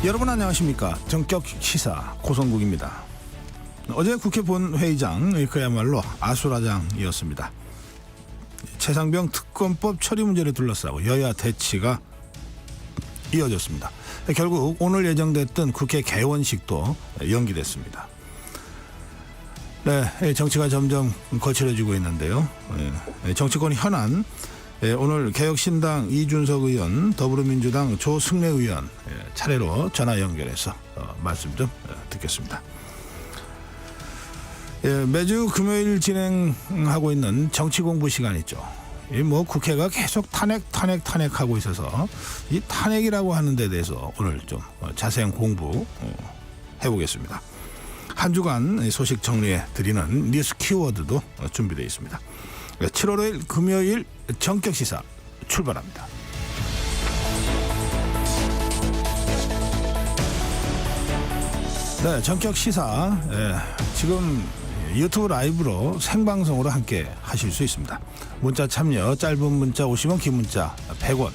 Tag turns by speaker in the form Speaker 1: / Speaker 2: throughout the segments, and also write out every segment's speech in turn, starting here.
Speaker 1: 여러분 안녕하십니까. 전격 시사 고성국입니다. 어제 국회 본회의장 그야말로 아수라장이었습니다. 최상병 특검법 처리 문제를 둘러싸고 여야 대치가 이어졌습니다. 결국 오늘 예정됐던 국회 개원식도 연기됐습니다. 네, 정치가 점점 거칠어지고 있는데요. 정치권 현안, 오늘 개혁신당 이준석 의원, 더불어민주당 조승래 의원 차례로 전화 연결해서 말씀 좀 듣겠습니다. 매주 금요일 진행하고 있는 정치 공부 시간 있죠. 국회가 계속 탄핵하고 있어서 이 탄핵이라고 하는 데 대해서 오늘 좀 자세한 공부 해보겠습니다. 한 주간 소식 정리해 드리는 뉴스 키워드도 준비되어 있습니다. 7월 5일 금요일 정격 시사 출발합니다. 네, 정격 시사 지금 유튜브 라이브로 생방송으로 함께 하실 수 있습니다. 문자 참여 짧은 문자 50원, 긴 문자 100원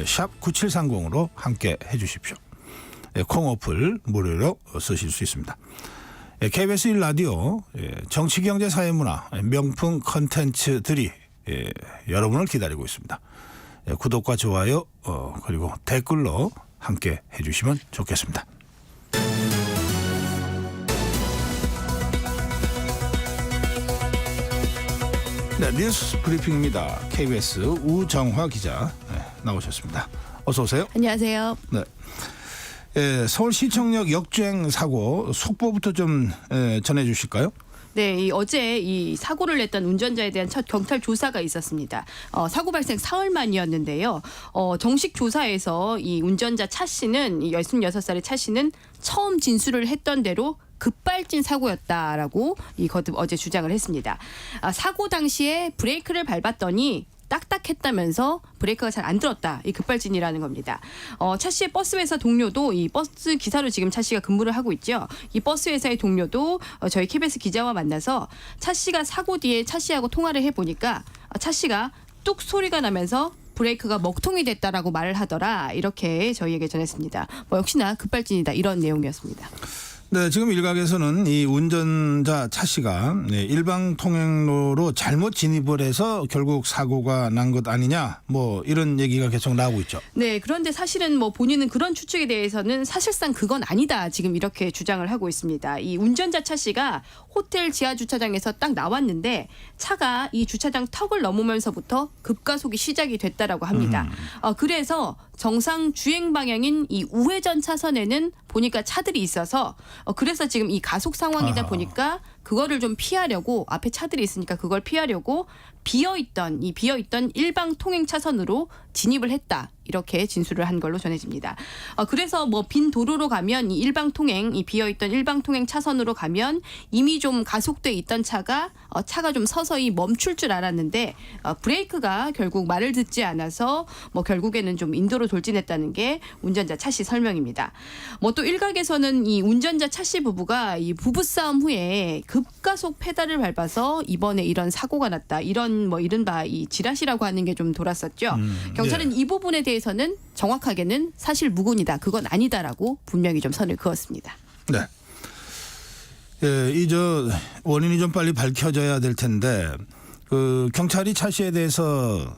Speaker 1: 샵 9730으로 함께 해주십시오. 콩 어플 무료로 쓰실 수 있습니다. KBS 1라디오 정치, 경제, 사회, 문화 명품 컨텐츠들이 여러분을 기다리고 있습니다. 구독과 좋아요 그리고 댓글로 함께 해주시면 좋겠습니다. 네, 뉴스 브리핑입니다. KBS 우정화 기자 나오셨습니다. 어서 오세요.
Speaker 2: 안녕하세요.
Speaker 1: 네. 서울시청역 역주행 사고 속보부터 좀 전해주실까요?
Speaker 2: 네, 어제 이 사고를 냈던 운전자에 대한 첫 경찰 조사가 있었습니다. 사고 발생 사흘 만이었는데요. 정식 조사에서 이 운전자 차 씨는, 이 66살의 차 씨는 처음 진술을 했던 대로 급발진 사고였다라고 거듭 어제 주장을 했습니다. 사고 당시에 브레이크를 밟았더니 딱딱했다면서 브레이크가 잘 안 들었다. 이 급발진이라는 겁니다. 차 씨의 버스 회사 동료도, 이 버스 기사로 지금 차 씨가 근무를 하고 있죠. 이 버스 회사의 동료도 저희 KBS 기자와 만나서 차 씨가 사고 뒤에 차 씨하고 통화를 해보니까 차 씨가 뚝 소리가 나면서 브레이크가 먹통이 됐다라고 말을 하더라. 이렇게 저희에게 전했습니다. 역시나 급발진이다. 이런 내용이었습니다.
Speaker 1: 네, 지금 일각에서는 이 운전자 차 씨가 일방 통행로로 잘못 진입을 해서 결국 사고가 난 것 아니냐, 이런 얘기가 계속 나오고 있죠.
Speaker 2: 네, 그런데 사실은 본인은 그런 추측에 대해서는 사실상 그건 아니다. 지금 이렇게 주장을 하고 있습니다. 이 운전자 차 씨가 호텔 지하 주차장에서 딱 나왔는데 차가 이 주차장 턱을 넘으면서부터 급가속이 시작이 됐다라고 합니다. 그래서 정상 주행 방향인 이 우회전 차선에는 보니까 차들이 있어서 그래서 지금 이 가속 상황이다 보니까 그거를 좀 피하려고, 앞에 차들이 있으니까 그걸 피하려고 비어있던 일방 통행 차선으로 진입을 했다. 이렇게 진술을 한 걸로 전해집니다. 그래서 빈 도로로 가면 이 일방 통행, 이 비어있던 일방 통행 차선으로 가면 이미 좀 가속돼 있던 차가 좀 서서히 멈출 줄 알았는데 브레이크가 결국 말을 듣지 않아서 결국에는 좀 인도로 돌진했다는 게 운전자 차 씨 설명입니다. 또 일각에서는 이 운전자 차 씨 부부가 이 부부싸움 후에 급가속 페달을 밟아서 이번에 이런 사고가 났다. 이런 이른바 이 지라시라고 하는 게 좀 돌았었죠. 경찰은 이 부분에 대해서는 정확하게는 사실 무근이다. 그건 아니다라고 분명히 좀 선을 그었습니다.
Speaker 1: 네. 원인이 좀 빨리 밝혀져야 될 텐데 경찰이 차 씨에 대해서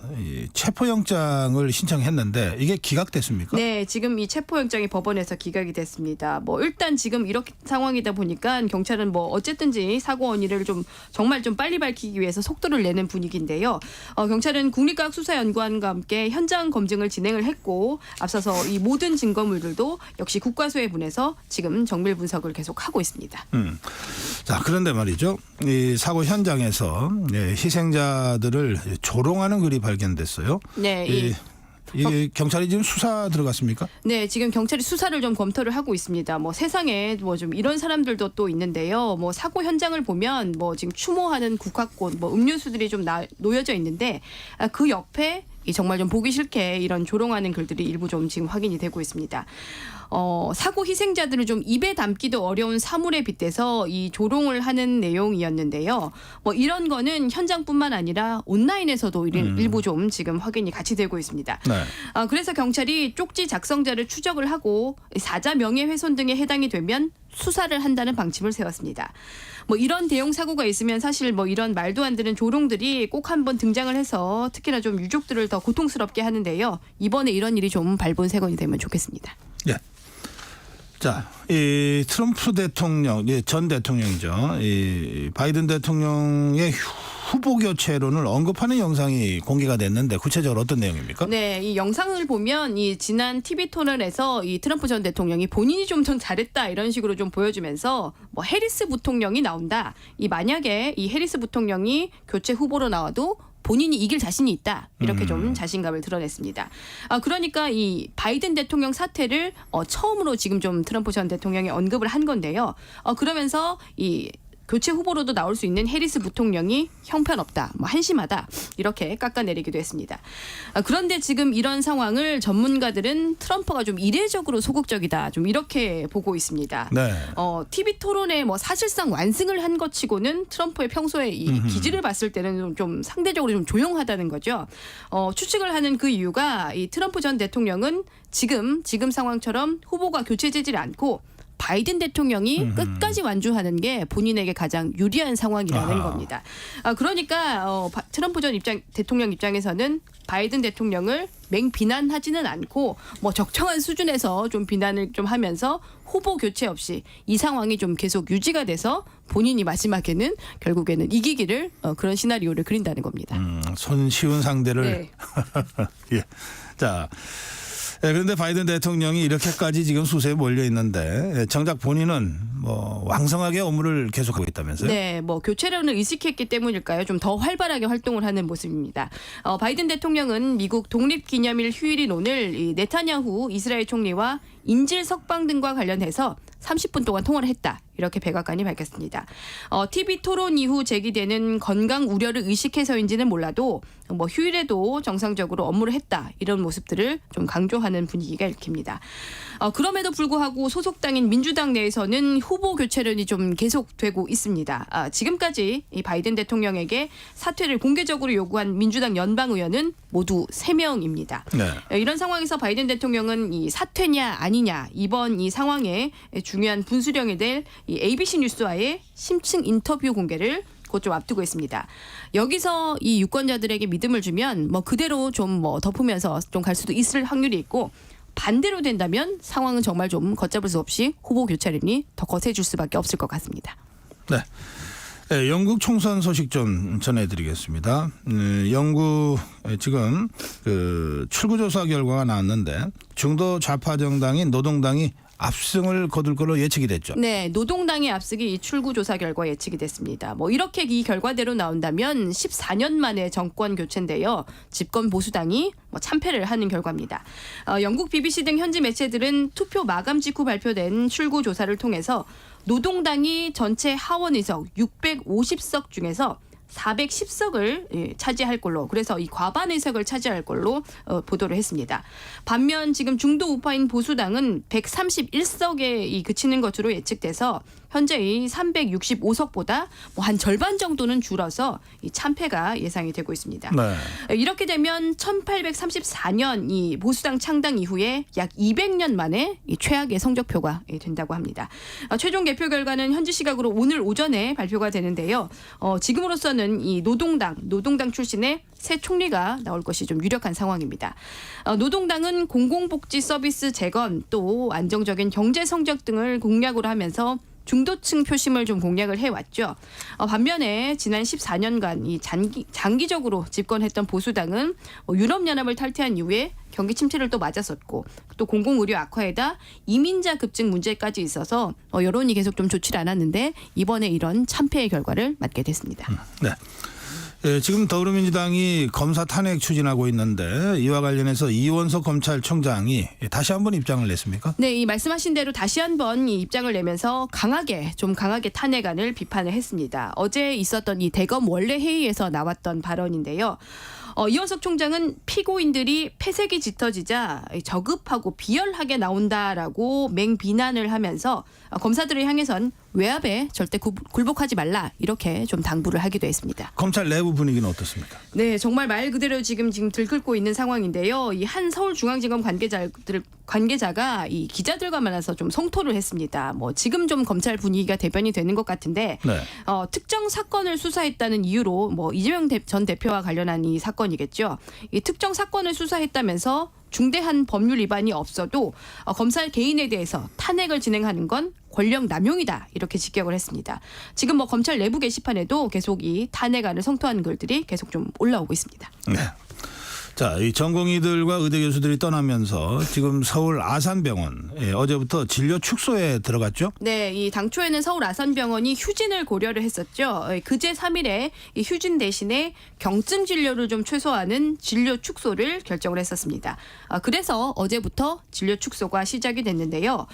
Speaker 1: 체포영장을 신청했는데 이게 기각됐습니까?
Speaker 2: 네, 지금 이 체포영장이 법원에서 기각이 됐습니다. 일단 지금 이렇게 상황이다 보니까 경찰은 어쨌든지 사고 원인을 정말 좀 빨리 밝히기 위해서 속도를 내는 분위기인데요. 경찰은 국립과학수사연구원과 함께 현장 검증을 진행을 했고 앞서서 이 모든 증거물들도 역시 국과수에 보내서 지금 정밀 분석을 계속하고 있습니다.
Speaker 1: 자, 그런데 말이죠. 이 사고 현장에서 희생자들을 조롱하는 글이 발견됐어요.
Speaker 2: 네.
Speaker 1: 이 경찰이 지금 수사 들어갔습니까?
Speaker 2: 네, 지금 경찰이 수사를 좀 검토를 하고 있습니다. 세상에 좀 이런 사람들도 또 있는데요. 사고 현장을 보면 지금 추모하는 국화꽃, 음료수들이 좀 놓여져 있는데 그 옆에 정말 좀 보기 싫게 이런 조롱하는 글들이 일부 좀 지금 확인이 되고 있습니다. 사고 희생자들을 좀 입에 담기도 어려운 사물에 빗대서 이 조롱을 하는 내용이었는데요. 뭐 이런 거는 현장뿐만 아니라 온라인에서도 일부 좀 지금 확인이 같이 되고 있습니다.
Speaker 1: 네.
Speaker 2: 그래서 경찰이 쪽지 작성자를 추적을 하고 사자 명예훼손 등에 해당이 되면 수사를 한다는 방침을 세웠습니다. 뭐 이런 대형 사고가 있으면 사실 뭐 이런 말도 안 되는 조롱들이 꼭 한번 등장을 해서 특히나 좀 유족들을 더 고통스럽게 하는데요. 이번에 이런 일이 좀 발본색원이 되면 좋겠습니다.
Speaker 1: 예. 자, 이 트럼프 대통령, 전 대통령이죠. 이 바이든 대통령의 후보 교체론을 언급하는 영상이 공개가 됐는데 구체적으로 어떤 내용입니까?
Speaker 2: 네, 이 영상을 보면 이 지난 TV 토론에서 이 트럼프 전 대통령이 본인이 좀 잘했다 이런 식으로 좀 보여주면서 뭐 해리스 부통령이 나온다. 이 만약에 이 해리스 부통령이 교체 후보로 나와도 본인이 이길 자신이 있다. 이렇게 좀 자신감을 드러냈습니다. 그러니까 이 바이든 대통령 사퇴를 처음으로 지금 좀 트럼프 전 대통령이 언급을 한 건데요. 그러면서 이 교체 후보로도 나올 수 있는 해리스 부통령이 형편없다, 뭐 한심하다 이렇게 깎아내리기도 했습니다. 그런데 지금 이런 상황을 전문가들은 트럼프가 좀 이례적으로 소극적이다, 좀 이렇게 보고 있습니다.
Speaker 1: 네.
Speaker 2: TV 토론에 뭐 사실상 완승을 한 것치고는 트럼프의 평소에 이 기질을 봤을 때는 좀 상대적으로 좀 조용하다는 거죠. 추측을 하는 그 이유가 이 트럼프 전 대통령은 지금 상황처럼 후보가 교체되지 않고 바이든 대통령이 끝까지 완주하는 게 본인에게 가장 유리한 상황이라는 겁니다. 그러니까 트럼프 전 대통령 입장에서는 바이든 대통령을 맹비난하지는 않고 뭐 적정한 수준에서 좀 비난을 좀 하면서 후보 교체 없이 이 상황이 좀 계속 유지가 돼서 본인이 마지막에는 결국에는 이기기를 그런 시나리오를 그린다는 겁니다.
Speaker 1: 손쉬운 상대를.
Speaker 2: 네.
Speaker 1: 예. 자. 그런데 바이든 대통령이 이렇게까지 지금 수세에 몰려 있는데 정작 본인은 뭐 왕성하게 업무를 계속하고 있다면서요?
Speaker 2: 네, 뭐 교체론을 의식했기 때문일까요? 좀 더 활발하게 활동을 하는 모습입니다. 바이든 대통령은 미국 독립기념일 휴일인 오늘 이 네타냐후 이스라엘 총리와 인질 석방 등과 관련해서 30분 동안 통화를 했다. 이렇게 백악관이 밝혔습니다. TV 토론 이후 제기되는 건강 우려를 의식해서인지는 몰라도 뭐 휴일에도 정상적으로 업무를 했다. 이런 모습들을 좀 강조하는 분위기가 읽힙니다. 그럼에도 불구하고 소속당인 민주당 내에서는 후보 교체론이 좀 계속되고 있습니다. 지금까지 이 바이든 대통령에게 사퇴를 공개적으로 요구한 민주당 연방 의원은 모두 3명입니다.
Speaker 1: 네.
Speaker 2: 이런 상황에서 바이든 대통령은 이 사퇴냐 아니냐 이번 이 상황에 중요한 분수령이 될 이 ABC 뉴스와의 심층 인터뷰 공개를 곧 좀 앞두고 있습니다. 여기서 이 유권자들에게 믿음을 주면 뭐 그대로 좀 뭐 덮으면서 좀 갈 수도 있을 확률이 있고 반대로 된다면 상황은 정말 좀 걷잡을 수 없이 후보 교체론이 더 거세질 수밖에 없을 것 같습니다.
Speaker 1: 네. 네, 영국 총선 소식 좀 전해드리겠습니다. 영국 지금 그 출구조사 결과가 나왔는데 중도 좌파 정당인 노동당이 압승을 거둘 걸로 예측이 됐죠.
Speaker 2: 네, 노동당의 압승이 이 출구조사 결과 예측이 됐습니다. 뭐 이렇게 이 결과대로 나온다면 14년 만에 정권 교체인데요. 집권 보수당이 뭐 참패를 하는 결과입니다. 영국 BBC 등 현지 매체들은 투표 마감 직후 발표된 출구조사를 통해서 노동당이 전체 하원 의석 650석 중에서 410석을 차지할 걸로, 그래서 이 과반 의석을 차지할 걸로 보도를 했습니다. 반면 지금 중도 우파인 보수당은 131석에 그치는 것으로 예측돼서 현재 이 365석보다 뭐 한 절반 정도는 줄어서 이 참패가 예상이 되고 있습니다.
Speaker 1: 네.
Speaker 2: 이렇게 되면 1834년 이 보수당 창당 이후에 약 200년 만에 이 최악의 성적표가 된다고 합니다. 최종 개표 결과는 현지 시각으로 오늘 오전에 발표가 되는데요. 지금으로서는 이 노동당 출신의 새 총리가 나올 것이 좀 유력한 상황입니다. 노동당은 공공복지 서비스 재건 또 안정적인 경제 성적 등을 공약으로 하면서 중도층 표심을 좀 공략을 해왔죠. 반면에 지난 14년간 이 장기적으로 집권했던 보수당은 유럽연합을 탈퇴한 이후에 경기 침체를 또 맞았었고 또 공공의료 악화에다 이민자 급증 문제까지 있어서 여론이 계속 좀 좋지 않았는데 이번에 이런 참패의 결과를 맞게 됐습니다.
Speaker 1: 네. 예, 지금 더불어민주당이 검사 탄핵 추진하고 있는데 이와 관련해서 이원석 검찰총장이 다시 한번 입장을 냈습니까?
Speaker 2: 네, 이 말씀하신 대로 다시 한번 이 입장을 내면서 강하게 탄핵안을 비판을 했습니다. 어제 있었던 이 대검 원내 회의에서 나왔던 발언인데요. 이원석 총장은 피고인들이 폐색이 짙어지자 저급하고 비열하게 나온다라고 맹비난을 하면서 검사들을 향해선 외압에 절대 굴복하지 말라 이렇게 좀 당부를 하기도 했습니다.
Speaker 1: 검찰 내부 분위기는 어떻습니까?
Speaker 2: 네, 정말 말 그대로 지금 들끓고 있는 상황인데요. 이 한 서울중앙지검 관계자가 이 기자들과 만나서 좀 성토를 했습니다. 뭐 지금 좀 검찰 분위기가 대변이 되는 것 같은데
Speaker 1: 네.
Speaker 2: 특정 사건을 수사했다는 이유로 뭐 이재명 전 대표와 관련한 이 사건이겠죠. 이 특정 사건을 수사했다면서 중대한 법률 위반이 없어도 검사 개인에 대해서 탄핵을 진행하는 건 권력 남용이다 이렇게 직격을 했습니다. 지금 뭐 검찰 내부 게시판에도 계속 이 탄핵안을 성토하는 글들이 계속 좀 올라오고 있습니다.
Speaker 1: 네. 자, 이 전공의들과 의대 교수들이 떠나면서 지금 서울 아산병원 어제부터 진료 축소에 들어갔죠?
Speaker 2: 네, 이 당초에는 서울 아산병원이 휴진을 고려를 했었죠. 그제 3일에 이 휴진 대신에 경증 진료를 좀 최소화하는 진료 축소를 결정을 했었습니다. 그래서 어제부터 진료 축소가 시작이 됐는데요.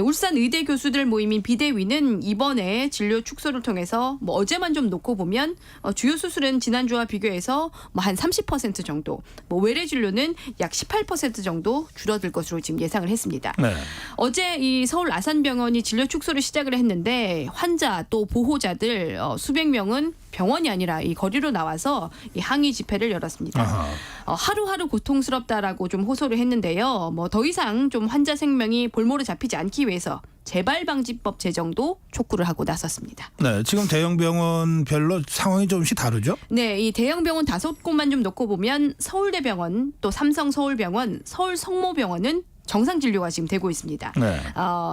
Speaker 2: 울산 의대 교수들 모임인 비대위는 이번에 진료 축소를 통해서 뭐 어제만 좀 놓고 보면 주요 수술은 지난주와 비교해서 뭐 한 30% 정도, 뭐 외래 진료는 약 18% 정도 줄어들 것으로 지금 예상을 했습니다.
Speaker 1: 네.
Speaker 2: 어제 이 서울 아산병원이 진료 축소를 시작을 했는데 환자 또 보호자들 수백 명은 병원이 아니라 이 거리로 나와서 이 항의 집회를 열었습니다. 하루하루 고통스럽다라고 좀 호소를 했는데요. 뭐 더 이상 좀 환자 생명이 볼모로 잡히지 않기 위해서 재발방지법 제정도 촉구를 하고 나섰습니다.
Speaker 1: 네, 지금 대형 병원별로 상황이 조금씩 다르죠?
Speaker 2: 네, 이 대형 병원 5곳만 좀 놓고 보면 서울대병원, 또 삼성서울병원, 서울성모병원은 정상 진료가 지금 되고 있습니다.
Speaker 1: 네.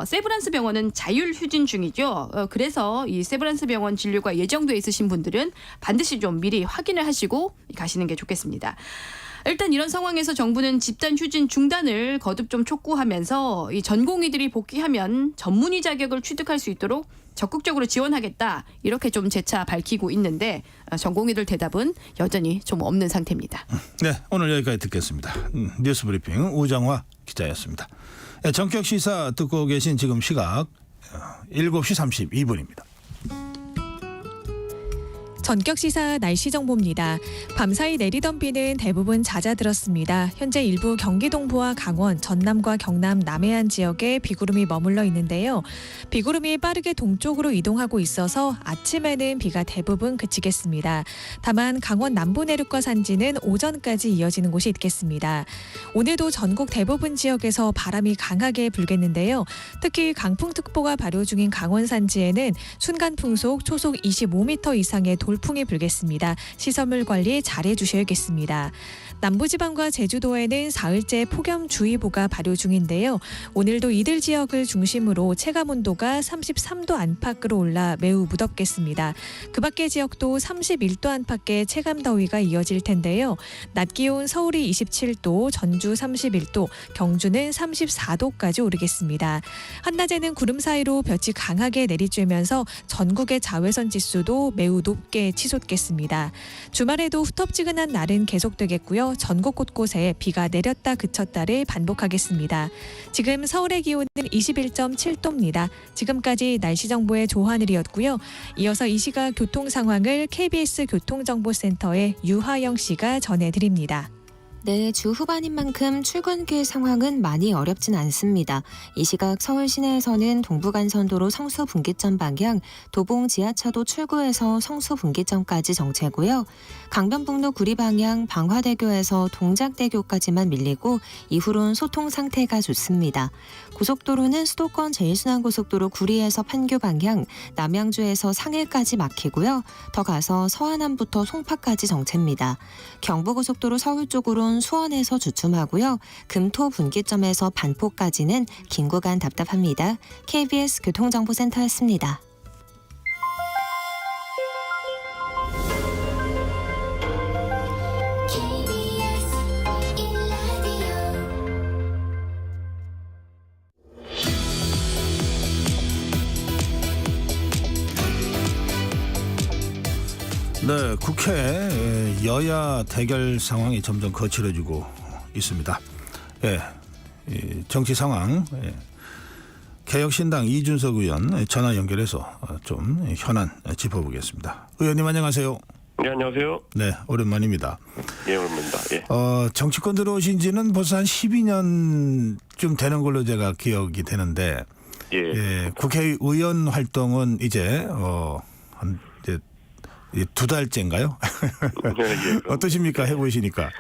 Speaker 2: 세브란스 병원은 자율 휴진 중이죠. 그래서 이 세브란스 병원 진료가 예정돼 있으신 분들은 반드시 좀 미리 확인을 하시고 가시는 게 좋겠습니다. 일단 이런 상황에서 정부는 집단 휴진 중단을 거듭 좀 촉구하면서 이 전공의들이 복귀하면 전문의 자격을 취득할 수 있도록 적극적으로 지원하겠다 이렇게 좀 재차 밝히고 있는데 전공의들 대답은 여전히 좀 없는 상태입니다.
Speaker 1: 네, 오늘 여기까지 듣겠습니다. 뉴스브리핑 우정화 기자였습니다. 네, 전격 시사 듣고 계신 지금 시각 7시 32분입니다.
Speaker 3: 전격 시사 날씨 정보입니다. 밤사이 내리던 비는 대부분 잦아들었습니다. 현재 일부 경기 동부와 강원, 전남과 경남 남해안 지역에 비구름이 머물러 있는데요. 비구름이 빠르게 동쪽으로 이동하고 있어서 아침에는 비가 대부분 그치겠습니다. 다만 강원 남부 내륙과 산지는 오전까지 이어지는 곳이 있겠습니다. 오늘도 전국 대부분 지역에서 바람이 강하게 불겠는데요. 특히 강풍특보가 발효 중인 강원 산지에는 순간 풍속 초속 25m 이상의 돌풍이 불겠습니다. 시설물 관리 잘해 주셔야겠습니다. 남부지방과 제주도에는 사흘째 폭염주의보가 발효 중인데요. 오늘도 이들 지역을 중심으로 체감온도가 33도 안팎으로 올라 매우 무덥겠습니다. 그 밖의 지역도 31도 안팎의 체감더위가 이어질 텐데요. 낮 기온 서울이 27도, 전주 31도, 경주는 34도까지 오르겠습니다. 한낮에는 구름 사이로 볕이 강하게 내리쬐면서 전국의 자외선 지수도 매우 높게 치솟겠습니다. 주말에도 후텁지근한 날은 계속되겠고요. 전국 곳곳에 비가 내렸다 그쳤다를 반복하겠습니다. 지금 서울의 기온은 21.7도입니다. 지금까지 날씨 정보의 조하늘이었고요. 이어서 이 시각 교통 상황을 KBS 교통정보센터의 유하영 씨가 전해드립니다.
Speaker 4: 네, 주 후반인 만큼 출근길 상황은 많이 어렵진 않습니다. 이 시각 서울 시내에서는 동부간선도로 성수분기점 방향, 도봉 지하차도 출구에서 성수분기점까지 정체고요. 강변북로 구리 방향 방화대교에서 동작대교까지만 밀리고 이후론 소통 상태가 좋습니다. 고속도로는 수도권 제1순환고속도로 구리에서 판교 방향, 남양주에서 상일까지 막히고요. 더 가서 서안암부터 송파까지 정체입니다. 경부고속도로 서울 쪽으론 수원에서 주춤하고요. 금토 분기점에서 반포까지는 긴 구간 답답합니다. KBS 교통정보센터였습니다.
Speaker 1: 네, 국회 여야 대결 상황이 점점 거칠어지고 있습니다. 예, 정치 상황 개혁신당 이준석 의원 전화 연결해서 좀 현안 짚어보겠습니다. 의원님 안녕하세요.
Speaker 5: 네, 안녕하세요.
Speaker 1: 네, 오랜만입니다.
Speaker 5: 예, 오랜만입니다. 예.
Speaker 1: 정치권 들어오신 지는 벌써 한 12년쯤 되는 걸로 제가 기억이 되는데,
Speaker 5: 예.
Speaker 1: 국회의원 활동은 이제, 한, 이제, 2달째인가요?
Speaker 5: 예.
Speaker 1: 어떠십니까? 해보시니까.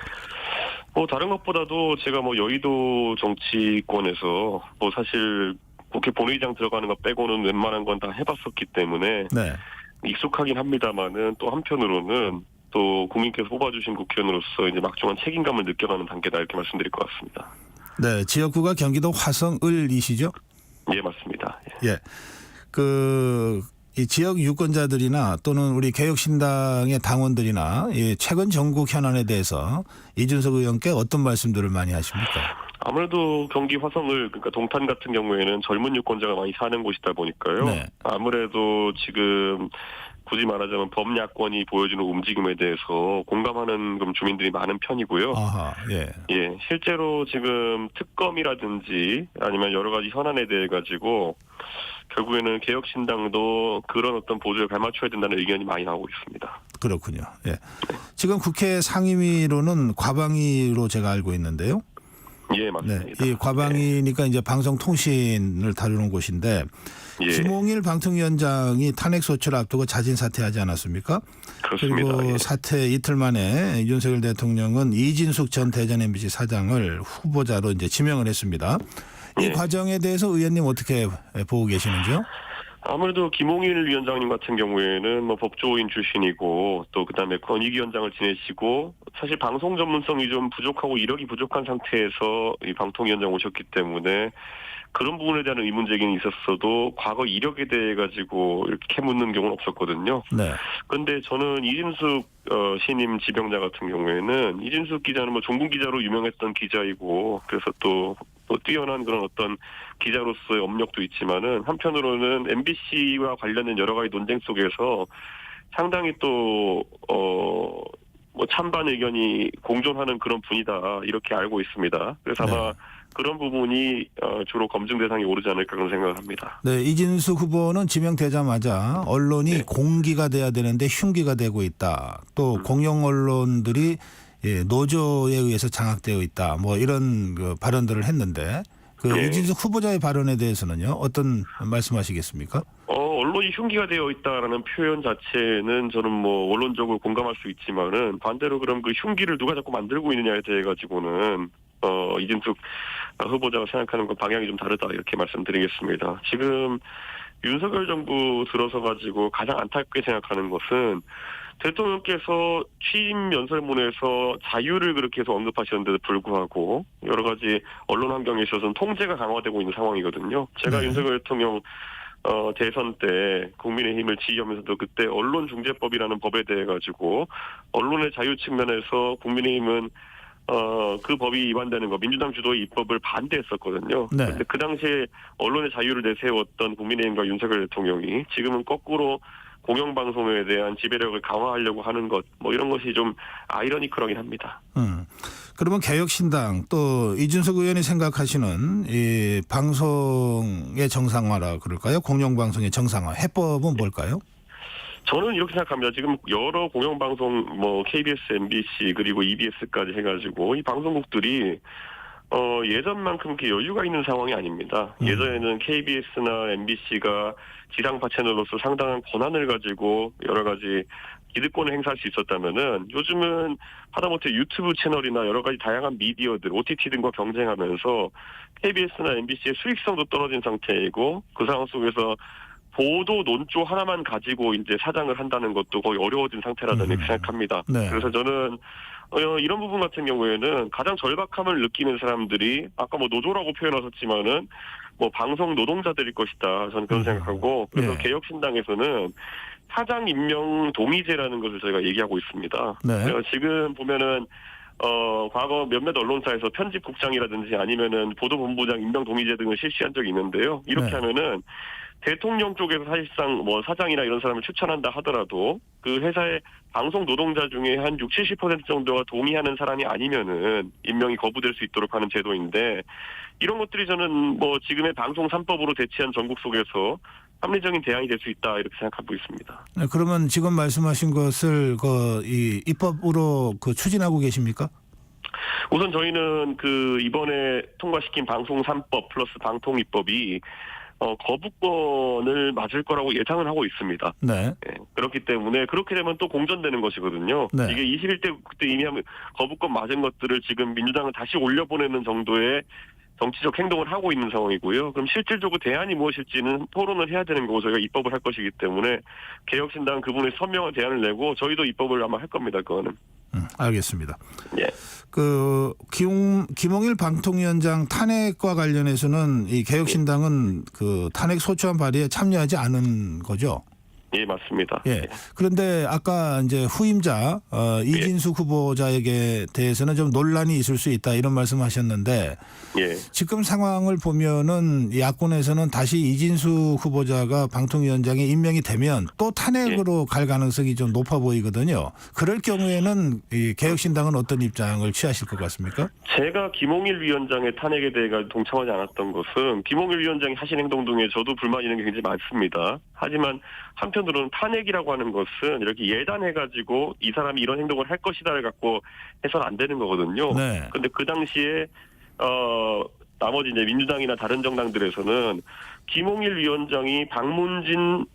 Speaker 5: 다른 것보다도 제가 여의도 정치권에서 사실 국회 본회의장 들어가는 거 빼고는 웬만한 건 다 해봤었기 때문에
Speaker 1: 네.
Speaker 5: 익숙하긴 합니다만은 또 한편으로는 또 국민께서 뽑아주신 국회의원으로서 이제 막중한 책임감을 느껴가는 단계다 이렇게 말씀드릴 것 같습니다.
Speaker 1: 네, 지역구가 경기도 화성을이시죠?
Speaker 5: 예, 맞습니다. 예.
Speaker 1: 예. 이 지역 유권자들이나 또는 우리 개혁신당의 당원들이나 이 최근 전국 현안에 대해서 이준석 의원께 어떤 말씀들을 많이 하십니까?
Speaker 5: 아무래도 경기 화성을 그러니까 동탄 같은 경우에는 젊은 유권자가 많이 사는 곳이다 보니까요.
Speaker 1: 네.
Speaker 5: 아무래도 지금 굳이 말하자면 범야권이 보여주는 움직임에 대해서 공감하는 주민들이 많은 편이고요.
Speaker 1: 아하, 예.
Speaker 5: 예, 실제로 지금 특검이라든지 아니면 여러 가지 현안에 대해 가지고 결국에는 개혁신당도 그런 어떤 보조에 발맞춰야 된다는 의견이 많이 나오고 있습니다.
Speaker 1: 그렇군요. 예. 지금 국회 상임위로는 과방위로 제가 알고 있는데요.
Speaker 5: 예,
Speaker 1: 네.
Speaker 5: 맞습니다.
Speaker 1: 이 과방위니까 이제 방송통신을 다루는 곳인데
Speaker 5: 예,
Speaker 1: 김홍일 방통위원장이 탄핵소추를 앞두고 자진 사퇴하지 않았습니까?
Speaker 5: 그렇습니다.
Speaker 1: 그리고
Speaker 5: 예.
Speaker 1: 사퇴 이틀 만에 윤석열 대통령은 이진숙 전 대전 MBC 사장을 후보자로 이제 지명을 했습니다. 이
Speaker 5: 예.
Speaker 1: 과정에 대해서 의원님 어떻게 보고 계시는지요?
Speaker 5: 아무래도 김홍일 위원장님 같은 경우에는 법조인 출신이고 또 그다음에 권익위원장을 지내시고 사실 방송 전문성이 좀 부족하고 이력이 부족한 상태에서 이 방통위원장 오셨기 때문에 그런 부분에 대한 의문 제기는 있었어도 과거 이력에 대해 가지고 이렇게 캐묻는 경우는 없었거든요.
Speaker 1: 네.
Speaker 5: 그런데 저는 이진숙 신임 지병자 같은 경우에는 이진숙 기자는 종군 기자로 유명했던 기자이고 그래서 또 뛰어난 그런 어떤 기자로서의 업력도 있지만은 한편으로는 MBC와 관련된 여러 가지 논쟁 속에서 상당히 또 찬반 의견이 공존하는 그런 분이다 이렇게 알고 있습니다. 그래서 아마 그런 부분이 주로 검증 대상에 오르지 않을까 그런 생각을 합니다.
Speaker 1: 네, 이진숙 후보는 지명되자마자 언론이 공기가 돼야 되는데 흉기가 되고 있다. 또 공영 언론들이 노조에 의해서 장악되어 있다. 이런 발언들을 했는데 이진숙 후보자의 발언에 대해서는요. 어떤 말씀하시겠습니까?
Speaker 5: 언론이 흉기가 되어 있다라는 표현 자체는 저는 원론적으로 공감할 수 있지만은 반대로 그럼 그 흉기를 누가 자꾸 만들고 있느냐에 대해 가지고는 이진숙 후보자가 생각하는 건 방향이 좀 다르다 이렇게 말씀드리겠습니다. 지금 윤석열 정부 들어서 가지고 가장 안타깝게 생각하는 것은 대통령께서 취임 연설문에서 자유를 그렇게 해서 언급하셨는데도 불구하고 여러 가지 언론 환경에 있어서는 통제가 강화되고 있는 상황이거든요. 제가
Speaker 1: 네.
Speaker 5: 윤석열 대통령 대선 때 국민의힘을 지휘하면서도 그때 언론중재법이라는 법에 대해 가지고 언론의 자유 측면에서 국민의힘은 그 법이 위반되는 거 민주당 주도의 입법을 반대했었거든요.
Speaker 1: 네.
Speaker 5: 그런데 그 당시에 언론의 자유를 내세웠던 국민의힘과 윤석열 대통령이 지금은 거꾸로 공영방송에 대한 지배력을 강화하려고 하는 것 이런 것이 좀 아이러니컬하긴 합니다.
Speaker 1: 그러면 개혁신당 또 이준석 의원이 생각하시는 이 방송의 정상화라 그럴까요? 공영방송의 정상화 해법은 뭘까요?
Speaker 5: 저는 이렇게 생각합니다. 지금 여러 공영방송 KBS, MBC 그리고 EBS까지 해가지고 이 방송국들이 예전만큼 이렇게 여유가 있는 상황이 아닙니다. 예전에는 KBS나 MBC가 지상파 채널로서 상당한 권한을 가지고 여러 가지 기득권을 행사할 수 있었다면은 요즘은 하다못해 유튜브 채널이나 여러 가지 다양한 미디어들, OTT 등과 경쟁하면서 KBS나 MBC의 수익성도 떨어진 상태이고 그 상황 속에서 보도 논조 하나만 가지고 이제 사장을 한다는 것도 거의 어려워진 상태라는 이렇게 생각합니다.
Speaker 1: 네.
Speaker 5: 그래서 저는 이런 부분 같은 경우에는 가장 절박함을 느끼는 사람들이 아까 노조라고 표현하셨지만은 방송 노동자들일 것이다. 저는 그런 생각하고 그래서
Speaker 1: 네.
Speaker 5: 개혁신당에서는 사장 임명 동의제라는 것을 저희가 얘기하고 있습니다.
Speaker 1: 네.
Speaker 5: 지금 보면은 과거 몇몇 언론사에서 편집국장이라든지 아니면은 보도본부장 임명 동의제 등을 실시한 적이 있는데요. 이렇게
Speaker 1: 네.
Speaker 5: 하면은 대통령 쪽에서 사실상 사장이나 이런 사람을 추천한다 하더라도 그 회사의 방송 노동자 중에 한 60-70% 정도가 동의하는 사람이 아니면은 임명이 거부될 수 있도록 하는 제도인데 이런 것들이 저는 지금의 방송 3법으로 대치한 전국 속에서 합리적인 대안이 될 수 있다 이렇게 생각하고 있습니다.
Speaker 1: 네, 그러면 지금 말씀하신 것을 이 입법으로 추진하고 계십니까?
Speaker 5: 우선 저희는 이번에 통과시킨 방송 3법 플러스 방통 입법이 거부권을 맞을 거라고 예상을 하고 있습니다.
Speaker 1: 네.
Speaker 5: 예, 그렇기 때문에 그렇게 되면 또 공전되는 것이거든요.
Speaker 1: 네.
Speaker 5: 이게 21대 그때 이미 거부권 맞은 것들을 지금 민주당은 다시 올려보내는 정도의 정치적 행동을 하고 있는 상황이고요. 그럼 실질적으로 대안이 무엇일지는 토론을 해야 되는 거고 저희가 입법을 할 것이기 때문에 개혁신당은 그분의 선명한 대안을 내고 저희도 입법을 아마 할 겁니다. 그거는.
Speaker 1: 알겠습니다.
Speaker 5: 예.
Speaker 1: 김홍일 방통위원장 탄핵과 관련해서는 이 개혁신당은 탄핵 소추안 발의에 참여하지 않은 거죠?
Speaker 5: 예, 맞습니다.
Speaker 1: 예. 그런데 아까 이제 후임자 이진숙 후보자에게 대해서는 좀 논란이 있을 수 있다 이런 말씀하셨는데
Speaker 5: 예.
Speaker 1: 지금 상황을 보면은 야권에서는 다시 이진숙 후보자가 방통위원장에 임명이 되면 또 탄핵으로 갈 가능성이 좀 높아 보이거든요. 그럴 경우에는 이 개혁신당은 어떤 입장을 취하실 것 같습니까?
Speaker 5: 제가 김홍일 위원장의 탄핵에 대해 동참하지 않았던 것은 김홍일 위원장이 하신 행동 중에 저도 불만 있는 게 굉장히 많습니다. 하지만 한편으로는 탄핵이라고 하는 것은 이렇게 예단해가지고 이 사람이 이런 행동을 할 것이다를 갖고 해서는 안 되는 거거든요.
Speaker 1: 네.
Speaker 5: 그런데 그 당시에 나머지 이제 민주당이나 다른 정당들에서는 김홍일 위원장이 박문진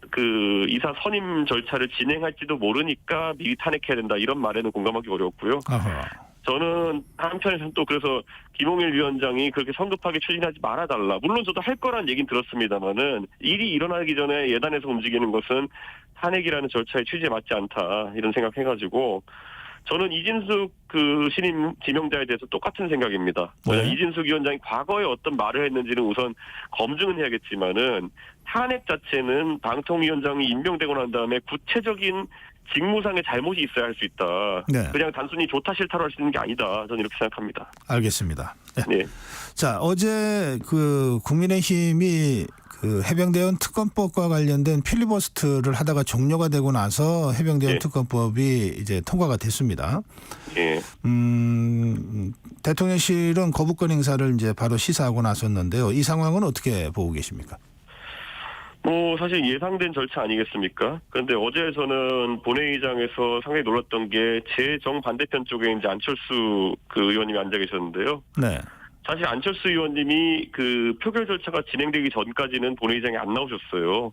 Speaker 5: 이사 선임 절차를 진행할지도 모르니까 미리 탄핵해야 된다 이런 말에는 공감하기 어렵고요.
Speaker 1: 아하.
Speaker 5: 저는 한편에서는 또 그래서 김홍일 위원장이 그렇게 성급하게 추진하지 말아달라. 물론 저도 할 거란 얘기는 들었습니다만은 일이 일어나기 전에 예단해서 움직이는 것은 탄핵이라는 절차의 취지에 맞지 않다 이런 생각해가지고 저는 이진숙 신임 지명자에 대해서 똑같은 생각입니다.
Speaker 1: 네.
Speaker 5: 이진숙 위원장이 과거에 어떤 말을 했는지는 우선 검증은 해야겠지만은 탄핵 자체는 방통위원장이 임명되고 난 다음에 구체적인 직무상의 잘못이 있어야 할 수 있다.
Speaker 1: 네.
Speaker 5: 그냥 단순히 좋다 싫다로 할 수 있는 게 아니다. 저는 이렇게 생각합니다.
Speaker 1: 알겠습니다. 네.
Speaker 5: 네.
Speaker 1: 자, 어제 국민의힘이 해병대원 특검법과 관련된 필리버스트를 하다가 종료가 되고 나서 해병대원
Speaker 5: 네.
Speaker 1: 특검법이 이제 통과가 됐습니다.
Speaker 5: 예.
Speaker 1: 대통령실은 거부권 행사를 이제 바로 시사하고 나섰는데요. 이 상황은 어떻게 보고 계십니까?
Speaker 5: 사실 예상된 절차 아니겠습니까? 그런데 어제 저는 본회의장에서 상당히 놀랐던 게 제 정반대편 쪽에 이제 안철수 의원님이 앉아 계셨는데요.
Speaker 1: 네.
Speaker 5: 사실 안철수 의원님이 표결 절차가 진행되기 전까지는 본회의장에 안 나오셨어요.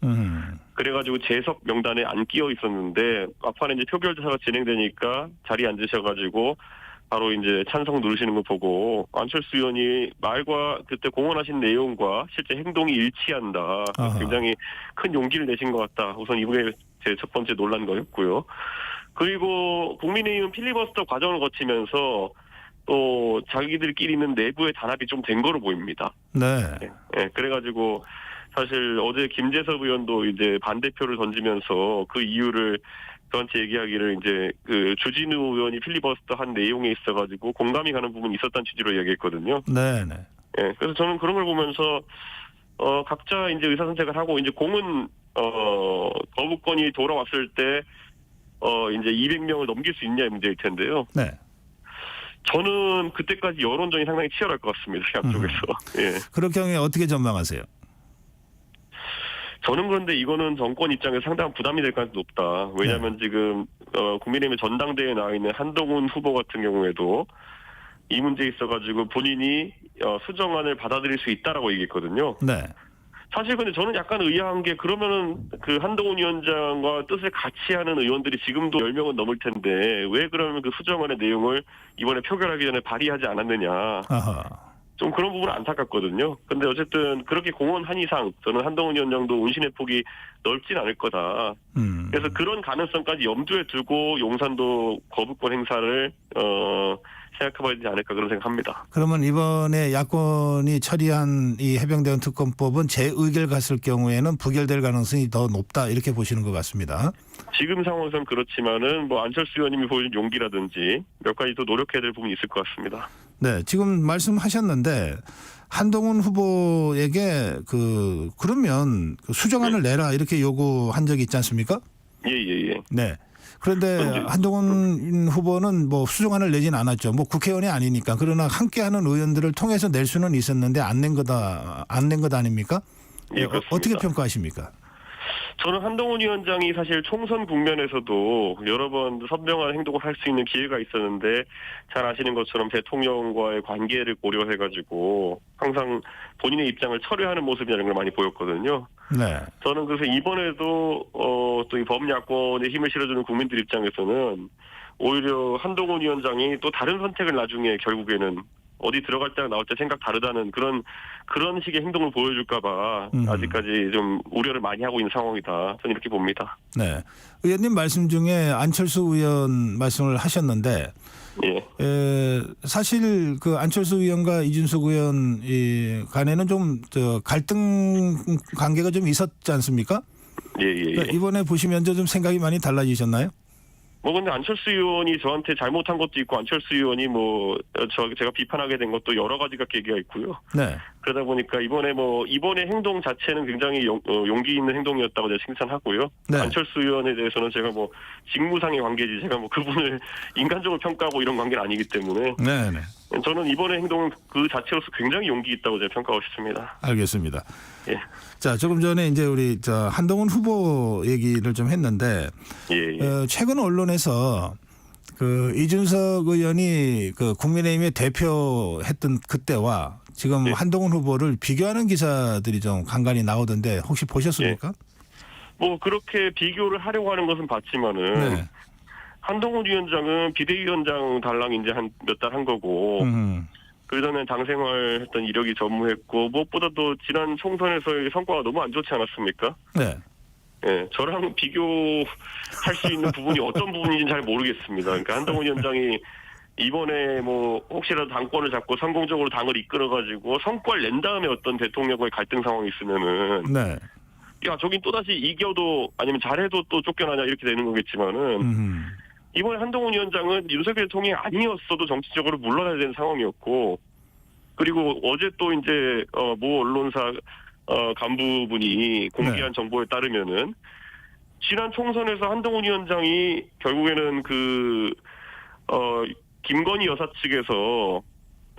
Speaker 5: 그래가지고 재석 명단에 안 끼어 있었는데 막판에 이제 표결 절차가 진행되니까 자리에 앉으셔가지고 바로 이제 찬성 누르시는 거 보고 안철수 의원이 말과 그때 공언하신 내용과 실제 행동이 일치한다.
Speaker 1: 아하.
Speaker 5: 굉장히 큰 용기를 내신 것 같다. 우선 이분의 제 첫 번째 논란 거였고요. 그리고 국민의힘은 필리버스터 과정을 거치면서 또 자기들끼리는 내부의 단합이 좀 된 거로 보입니다.
Speaker 1: 네.
Speaker 5: 예, 그래가지고 사실 어제 김재섭 의원도 이제 반대표를 던지면서 그 이유를 저한테 얘기하기를 이제 주진우 의원이 필리버스터 한 내용에 있어가지고 공감이 가는 부분이 있었다는 취지로 얘기했거든요.
Speaker 1: 네.
Speaker 5: 예, 그래서 저는 그런 걸 보면서 각자 이제 의사 선택을 하고 이제 공은 거부권이 돌아왔을 때 이제 200명을 넘길 수 있냐의 문제일 텐데요.
Speaker 1: 네.
Speaker 5: 저는 그때까지 여론전이 상당히 치열할 것 같습니다. 양쪽에서. 예.
Speaker 1: 그럴 경우에 어떻게 전망하세요?
Speaker 5: 저는 그런데 이거는 정권 입장에서 상당한 부담이 될 가능성이 높다. 왜냐하면 지금 국민의힘의 전당대회에 나와 있는 한동훈 후보 같은 경우에도 이 문제에 있어가지고 본인이 수정안을 받아들일 수 있다라고 얘기했거든요.
Speaker 1: 네.
Speaker 5: 사실 근데 저는 약간 의아한 게 그러면은 한동훈 위원장과 뜻을 같이 하는 의원들이 지금도 10명은 넘을 텐데 왜 그러면 수정안의 내용을 이번에 표결하기 전에 발의하지 않았느냐.
Speaker 1: 아하.
Speaker 5: 좀 그런 부분은 안타깝거든요. 근데 어쨌든 그렇게 공언한 이상 저는 한동훈 위원장도 운신의 폭이 넓진 않을 거다. 그래서 그런 가능성까지 염두에 두고 용산도 거부권 행사를 생각해봐야 되지 않을까 그런 생각합니다.
Speaker 1: 그러면 이번에 야권이 처리한 이 해병대원 특검법은 재의결 갔을 경우에는 부결될 가능성이 더 높다 이렇게 보시는 것 같습니다.
Speaker 5: 지금 상황에서는 그렇지만은 안철수 의원님이 보여준 용기라든지 몇 가지 더 노력해야 될 부분이 있을 것 같습니다.
Speaker 1: 네, 지금 말씀하셨는데 한동훈 후보에게 그러면 수정안을 내라 이렇게 요구한 적이 있지 않습니까?
Speaker 5: 예.
Speaker 1: 네. 그런데 한동훈 후보는 수정안을 내진 않았죠. 국회의원이 아니니까. 그러나 함께하는 의원들을 통해서 낼 수는 있었는데 안 낸 것 아닙니까?
Speaker 5: 예, 그렇습니다.
Speaker 1: 어떻게 평가하십니까?
Speaker 5: 저는 한동훈 위원장이 사실 총선 국면에서도 여러 번 선명한 행동을 할 수 있는 기회가 있었는데 잘 아시는 것처럼 대통령과의 관계를 고려해가지고 항상 본인의 입장을 철회하는 모습이라는 걸 많이 보였거든요.
Speaker 1: 네.
Speaker 5: 저는 그래서 이번에도 또 이 범야권에 힘을 실어주는 국민들 입장에서는 오히려 한동훈 위원장이 또 다른 선택을 나중에 결국에는 어디 들어갈 때랑 나올 때 생각 다르다는 그런 식의 행동을 보여줄까봐 아직까지 좀 우려를 많이 하고 있는 상황이다. 저는 이렇게 봅니다.
Speaker 1: 네. 의원님 말씀 중에 안철수 의원 말씀을 하셨는데
Speaker 5: 예.
Speaker 1: 사실 그 안철수 의원과 이준석 의원 간에는 좀 갈등 관계가 좀 있었지 않습니까?
Speaker 5: 예.
Speaker 1: 그러니까 이번에 보시면서 좀 생각이 많이 달라지셨나요?
Speaker 5: 근데 안철수 의원이 저한테 잘못한 것도 있고 안철수 의원이 제가 비판하게 된 것도 여러 가지가 계기가 있고요.
Speaker 1: 네.
Speaker 5: 그러다 보니까 이번에 행동 자체는 굉장히 용기 있는 행동이었다고 제가 칭찬하고요.
Speaker 1: 네.
Speaker 5: 안철수 의원에 대해서는 제가 직무상의 관계지 제가 그분을 인간적으로 평가하고 이런 관계는 아니기 때문에
Speaker 1: 네.
Speaker 5: 저는 이번에 행동은 그 자체로서 굉장히 용기 있다고 제가 평가하고 싶습니다.
Speaker 1: 알겠습니다.
Speaker 5: 예.
Speaker 1: 자, 조금 전에 이제 우리 한동훈 후보 얘기를 좀 했는데
Speaker 5: 예.
Speaker 1: 최근 언론에서 그 이준석 의원이 그 국민의힘의 대표했던 그때와 지금
Speaker 5: 예.
Speaker 1: 한동훈 후보를 비교하는 기사들이 좀 간간히 나오던데 혹시 보셨습니까?
Speaker 5: 그렇게 비교를 하려고 하는 것은 봤지만은
Speaker 1: 네.
Speaker 5: 한동훈 위원장은 비대위원장 달랑 이제 한 몇 달 한 거고 그 전에 당 생활했던 이력이 전무했고 무엇보다도 지난 총선에서의 성과가 너무 안 좋지 않았습니까?
Speaker 1: 네.
Speaker 5: 예, 저랑 비교할 수 있는 부분이 어떤 부분인지는 잘 모르겠습니다. 그러니까 한동훈 위원장이 이번에 혹시라도 당권을 잡고 성공적으로 당을 이끌어가지고 성과를 낸 다음에 어떤 대통령과의 갈등 상황이 있으면은
Speaker 1: 네.
Speaker 5: 야 저긴 또다시 이겨도 아니면 잘해도 또 쫓겨나냐 이렇게 되는 거겠지만은 이번에 한동훈 위원장은 윤석열 대통령이 아니었어도 정치적으로 물러나야 되는 상황이었고 그리고 어제 또 이제 모 언론사 간부분이 공개한 정보에 따르면은 지난 총선에서 한동훈 위원장이 결국에는 김건희 여사 측에서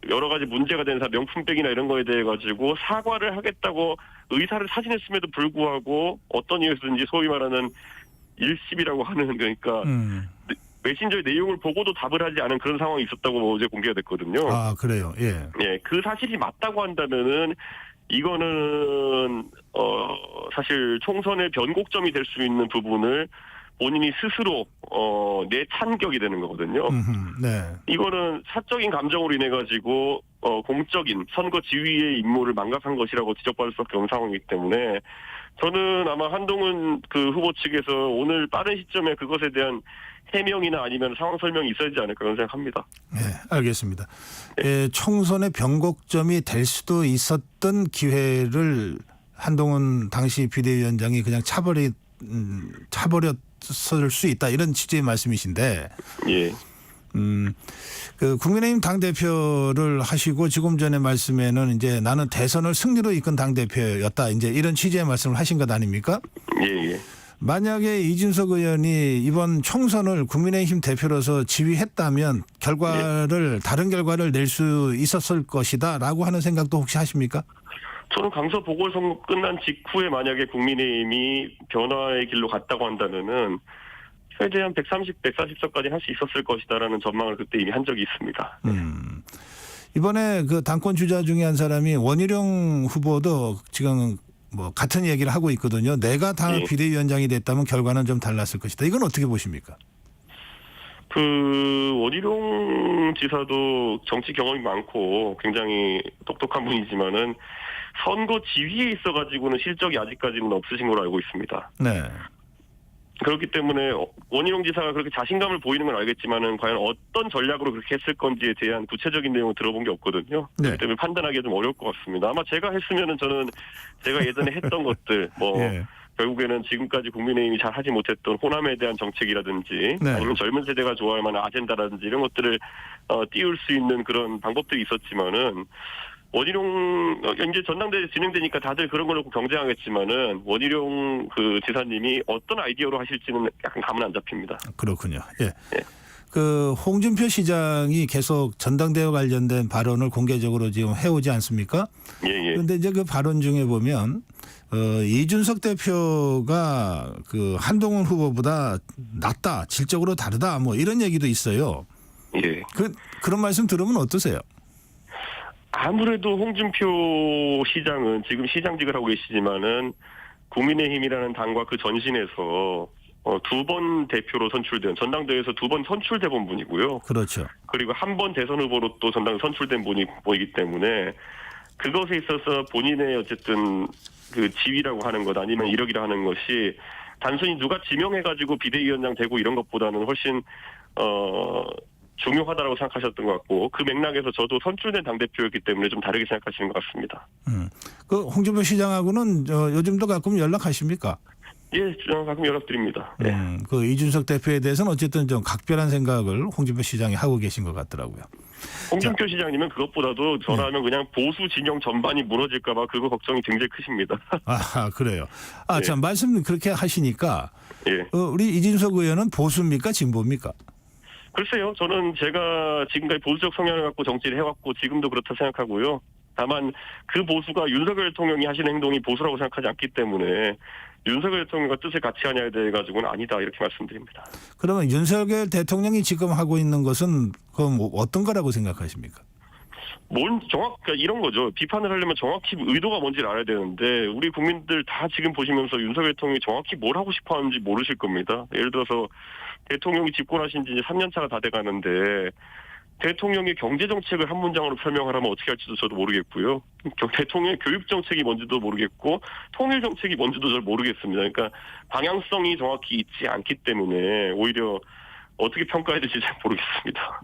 Speaker 5: 여러 가지 문제가 된 명품백이나 이런 거에 대해 가지고 사과를 하겠다고 의사를 사진했음에도 불구하고 어떤 이유에서든지 소위 말하는 일십이라고 하는 그러니까 메신저의 내용을 보고도 답을 하지 않은 그런 상황이 있었다고 어제 공개가 됐거든요.
Speaker 1: 아, 그래요. 예.
Speaker 5: 예, 그 사실이 맞다고 한다면은 이거는 사실 총선의 변곡점이 될 수 있는 부분을 본인이 스스로 내찬격이 되는 거거든요.
Speaker 1: 네.
Speaker 5: 이거는 사적인 감정으로 인해 가지고 공적인 선거 지휘의 임무를 망각한 것이라고 지적받을 수밖에 없는 상황이기 때문에 저는 아마 한동훈 후보 측에서 오늘 빠른 시점에 그것에 대한 해명이나 아니면 상황 설명이 있어야 되지 않을까 그런 생각합니다.
Speaker 1: 네, 알겠습니다. 총선의 변곡점이 될 수도 있었던 기회를 한동훈 당시 비대위원장이 그냥 차버렸을 수 있다 이런 취지의 말씀이신데.
Speaker 5: 예.
Speaker 1: 국민의힘 당대표를 하시고 지금 전에 말씀에는 이제 나는 대선을 승리로 이끈 당대표였다 이제 이런 취지의 말씀을 하신 것 아닙니까?
Speaker 5: 예.
Speaker 1: 만약에 이준석 의원이 이번 총선을 국민의힘 대표로서 지휘했다면 다른 결과를 낼 수 있었을 것이다라고 하는 생각도 혹시 하십니까?
Speaker 5: 저는 강서 보궐선거 끝난 직후에 만약에 국민의힘이 변화의 길로 갔다고 한다면은 최대한 130, 140석까지 할 수 있었을 것이다라는 전망을 그때 이미 한 적이 있습니다.
Speaker 1: 이번에 당권 주자 중에 한 사람이 원희룡 후보도 지금 같은 얘기를 하고 있거든요. 내가 당 비대위원장이 됐다면 결과는 좀 달랐을 것이다. 이건 어떻게 보십니까?
Speaker 5: 원희룡 지사도 정치 경험이 많고 굉장히 똑똑한 분이지만은 선거 지휘에 있어가지고는 실적이 아직까지는 없으신 걸로 알고 있습니다.
Speaker 1: 네.
Speaker 5: 그렇기 때문에 원희룡 지사가 그렇게 자신감을 보이는 건 알겠지만은 과연 어떤 전략으로 그렇게 했을 건지에 대한 구체적인 내용을 들어본 게 없거든요.
Speaker 1: 네.
Speaker 5: 그렇기 때문에 판단하기가 좀 어려울 것 같습니다. 아마 제가 했으면은 저는 제가 예전에 했던 것들
Speaker 1: 예.
Speaker 5: 결국에는 지금까지 국민의힘이 잘 하지 못했던 호남에 대한 정책이라든지
Speaker 1: 네.
Speaker 5: 아니면 젊은 세대가 좋아할 만한 아젠다라든지 이런 것들을 띄울 수 있는 그런 방법들이 있었지만은 원희룡 이제 전당대회 진행되니까 다들 그런 걸로 경쟁하겠지만은 원희룡 지사님이 어떤 아이디어로 하실지는 약간 감은 안 잡힙니다.
Speaker 1: 그렇군요. 예. 홍준표 시장이 계속 전당대회 관련된 발언을 공개적으로 지금 해오지 않습니까?
Speaker 5: 예.
Speaker 1: 그런데 이제 그 발언 중에 보면 이준석 대표가 그 한동훈 후보보다 낫다, 질적으로 다르다, 뭐 이런 얘기도 있어요.
Speaker 5: 예.
Speaker 1: 그런 말씀 들으면 어떠세요?
Speaker 5: 아무래도 홍준표 시장은 지금 시장직을 하고 계시지만은 국민의힘이라는 당과 그 전신에서 2번 대표로 선출된, 전당대회에서 2번 선출돼 본 분이고요.
Speaker 1: 그렇죠.
Speaker 5: 그리고 한 번 대선 후보로 또 전당 선출된 분이기 때문에 그것에 있어서 본인의 어쨌든 그 지위라고 하는 것 아니면 이력이라 하는 것이 단순히 누가 지명해가지고 비대위원장 되고 이런 것보다는 훨씬 중요하다고 생각하셨던 것 같고, 그 맥락에서 저도 선출된 당대표였기 때문에 좀 다르게 생각하시는 것 같습니다.
Speaker 1: 그 홍준표 시장하고는 요즘도 가끔 연락하십니까?
Speaker 5: 예, 가끔 연락드립니다. 예.
Speaker 1: 그 이준석 대표에 대해서는 어쨌든 좀 각별한 생각을 홍준표 시장이 하고 계신 것 같더라고요.
Speaker 5: 홍준표 시장님은 그것보다도 저라면 그냥 보수 진영 전반이 무너질까봐 그거 걱정이 굉장히 크십니다.
Speaker 1: 아, 그래요.
Speaker 5: 예.
Speaker 1: 참 말씀 그렇게 하시니까
Speaker 5: 예.
Speaker 1: 우리 이준석 의원은 보수입니까, 진보입니까?
Speaker 5: 글쎄요, 저는 제가 지금까지 보수적 성향을 갖고 정치를 해왔고 지금도 그렇다 생각하고요. 다만 그 보수가 윤석열 대통령이 하시는 행동이 보수라고 생각하지 않기 때문에 윤석열 대통령과 뜻을 같이 하냐에 대해 가지고는 아니다, 이렇게 말씀드립니다.
Speaker 1: 그러면 윤석열 대통령이 지금 하고 있는 것은 그럼 뭐 어떤 거라고 생각하십니까?
Speaker 5: 그러니까 이런 거죠. 비판을 하려면 정확히 의도가 뭔지를 알아야 되는데 우리 국민들 다 지금 보시면서 윤석열 대통령이 정확히 뭘 하고 싶어 하는지 모르실 겁니다. 예를 들어서 대통령이 집권하신 지 이제 3년 차가 다 돼가는데 대통령이 경제정책을 한 문장으로 설명하라면 어떻게 할지도 저도 모르겠고요. 대통령의 교육정책이 뭔지도 모르겠고 통일정책이 뭔지도 잘 모르겠습니다. 그러니까 방향성이 정확히 있지 않기 때문에 오히려 어떻게 평가해야 될지 잘 모르겠습니다.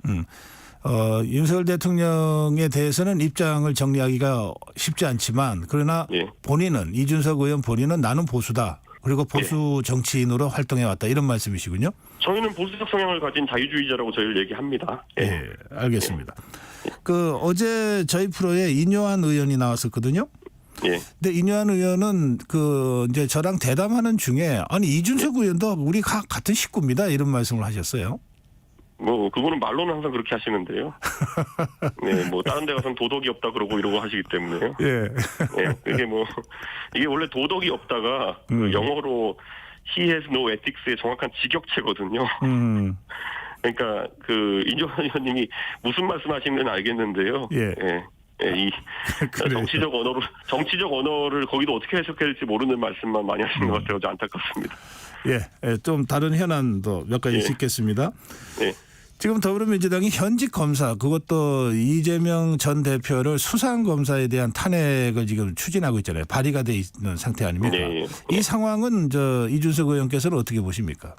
Speaker 1: 윤석열 대통령에 대해서는 입장을 정리하기가 쉽지 않지만 그러나
Speaker 5: 예.
Speaker 1: 본인은 이준석 의원 본인은 나는 보수다. 그리고 보수 정치인으로 활동해왔다. 이런 말씀이시군요.
Speaker 5: 저희는 보수적 성향을 가진 자유주의자라고 저희를 얘기합니다. 예.
Speaker 1: 예, 알겠습니다. 그 어제 저희 프로에 인요한 의원이 나왔었거든요.
Speaker 5: 예.
Speaker 1: 근데 인요한 의원은 그 이제 저랑 대담하는 중에 아니 이준석 의원도 우리 같은 식구입니다. 이런 말씀을 하셨어요.
Speaker 5: 뭐 그거는 말로는 항상 그렇게 하시는데요. 네, 뭐 다른 데 가서는 도덕이 없다 그러고 이러고 하시기 때문에요.
Speaker 1: 예.
Speaker 5: 네, 이게 원래 도덕이 없다가 그 영어로 he has no ethics의 정확한 직역체거든요. 그러니까 그 인조한 의원님이 무슨 말씀하시는 건 알겠는데요.
Speaker 1: 예.
Speaker 5: 예. 예, 이 정치적 언어를 거기도 어떻게 해석해야 될지 모르는 말씀만 많이 하시는 것 같아서 안타깝습니다.
Speaker 1: 예, 좀 다른 현안도 몇 가지
Speaker 5: 예.
Speaker 1: 짚겠습니다.
Speaker 5: 네.
Speaker 1: 지금 더불어민주당이 현직 검사 그것도 이재명 전 대표를 수사한 검사에 대한 탄핵을 지금 추진하고 있잖아요. 발의가 돼 있는 상태 아닙니까?
Speaker 5: 네.
Speaker 1: 이 상황은 이준석 의원께서는 어떻게 보십니까?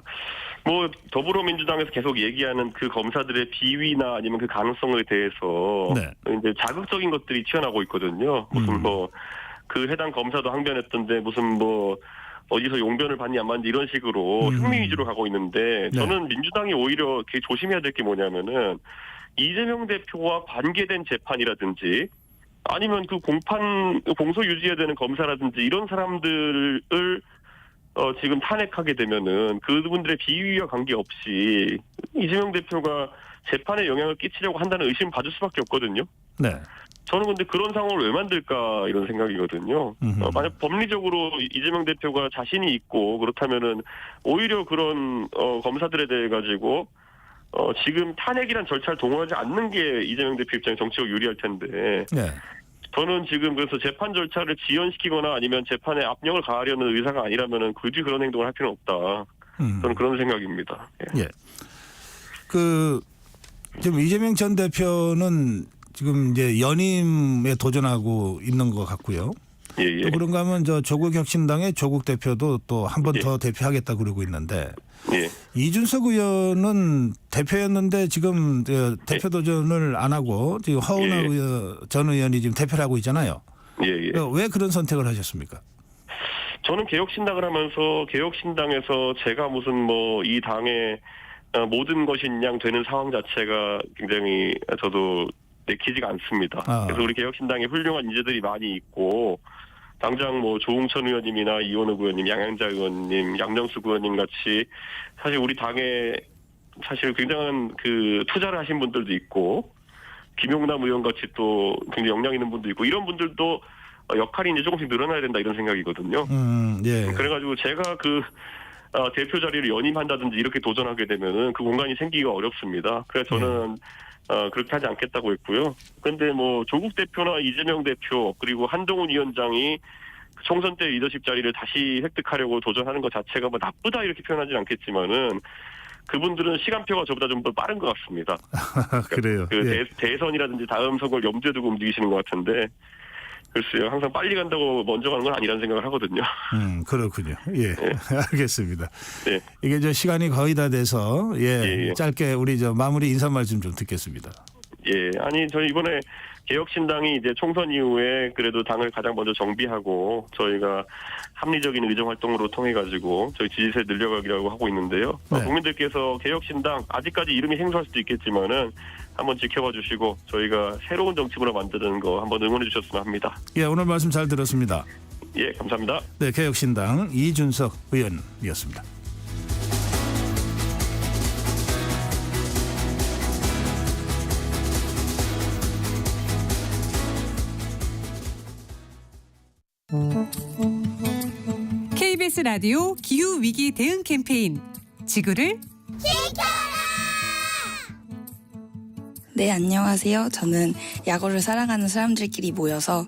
Speaker 5: 뭐 더불어민주당에서 계속 얘기하는 그 검사들의 비위나 아니면 그 가능성에 대해서
Speaker 1: 네.
Speaker 5: 이제 자극적인 것들이 튀어나오고 있거든요. 무슨 뭐 그 해당 검사도 항변했던데 무슨 뭐 어디서 용변을 받니 안 받니 이런 식으로 흥미 위주로 가고 있는데 저는 민주당이 오히려 되게 조심해야 될 게 뭐냐면은 이재명 대표와 관계된 재판이라든지 아니면 그 공소 유지해야 되는 검사라든지 이런 사람들을 지금 탄핵하게 되면은 그분들의 비위와 관계없이 이재명 대표가 재판에 영향을 끼치려고 한다는 의심을 받을 수밖에 없거든요.
Speaker 1: 네.
Speaker 5: 저는 근데 그런 상황을 왜 만들까 이런 생각이거든요. 만약 법리적으로 이재명 대표가 자신이 있고 그렇다면은 오히려 그런 검사들에 대해 가지고 지금 탄핵이란 절차를 동원하지 않는 게 이재명 대표 입장에 정치적 유리할 텐데.
Speaker 1: 네.
Speaker 5: 저는 지금 그래서 재판 절차를 지연시키거나 아니면 재판에 압력을 가하려는 의사가 아니라면은 굳이 그런 행동을 할 필요는 없다. 저는 그런 생각입니다. 예.
Speaker 1: 예. 지금 이재명 전 대표는 지금 이제 연임에 도전하고 있는 것 같고요.
Speaker 5: 예.
Speaker 1: 또 그런가 하면 조국 혁신당의 조국 대표도 또 한 번 더 대표하겠다 그러고 있는데
Speaker 5: 예.
Speaker 1: 이준석 의원은 대표였는데 지금 대표 도전을 안 하고 지금 허은하 전 의원이 지금 대표를 하고 있잖아요.
Speaker 5: 예.
Speaker 1: 왜 그런 선택을 하셨습니까?
Speaker 5: 저는 개혁신당을 하면서 개혁신당에서 제가 무슨 뭐 이 당의 모든 것이 양 되는 상황 자체가 굉장히 저도 내키지가 않습니다. 그래서 우리 개혁신당에 훌륭한 인재들이 많이 있고 당장 뭐 조웅천 의원님이나 이원욱 의원님, 양양자 의원님, 양정숙 의원님 같이 사실 우리 당에 사실 굉장한 그 투자를 하신 분들도 있고 김용남 의원 같이 또 굉장히 역량 있는 분도 있고 이런 분들도 역할이 이제 조금씩 늘어나야 된다 이런 생각이거든요.
Speaker 1: 예.
Speaker 5: 그래가지고 제가 대표 자리를 연임한다든지 이렇게 도전하게 되면은 그 공간이 생기기가 어렵습니다. 그래서 저는 그렇게 하지 않겠다고 했고요. 근데 뭐 조국 대표나 이재명 대표 그리고 한동훈 위원장이 총선 때 리더십 자리를 다시 획득하려고 도전하는 것 자체가 뭐 나쁘다 이렇게 표현하지는 않겠지만은 그분들은 시간표가 저보다 좀 더 빠른 것 같습니다.
Speaker 1: 그래요. 예.
Speaker 5: 대선이라든지 다음 선거를 염두에 두고 움직이시는 것 같은데 글쎄요. 항상 빨리 간다고 먼저 가는 건 아니라는 생각을 하거든요.
Speaker 1: 그렇군요. 예. 알겠습니다.
Speaker 5: 네.
Speaker 1: 이게 이제 시간이 거의 다 돼서
Speaker 5: 예.
Speaker 1: 짧게 우리 마무리 인사 말씀 좀 듣겠습니다.
Speaker 5: 예. 아니 저희 이번에 개혁신당이 이제 총선 이후에 그래도 당을 가장 먼저 정비하고 저희가 합리적인 의정 활동으로 통해 가지고 저희 지지세 늘려가기라고 하고 있는데요.
Speaker 1: 네.
Speaker 5: 국민들께서 개혁신당 아직까지 이름이 생소할 수도 있겠지만은 한번 지켜봐 주시고 저희가 새로운 정치부로 만드는 거 한번 응원해 주셨으면 합니다.
Speaker 1: 예, 오늘 말씀 잘 들었습니다.
Speaker 5: 예, 감사합니다.
Speaker 1: 네, 개혁신당 이준석 의원이었습니다.
Speaker 6: KBS 라디오 기후위기 대응 캠페인 지구를
Speaker 7: 네, 안녕하세요. 저는 야구를 사랑하는 사람들끼리 모여서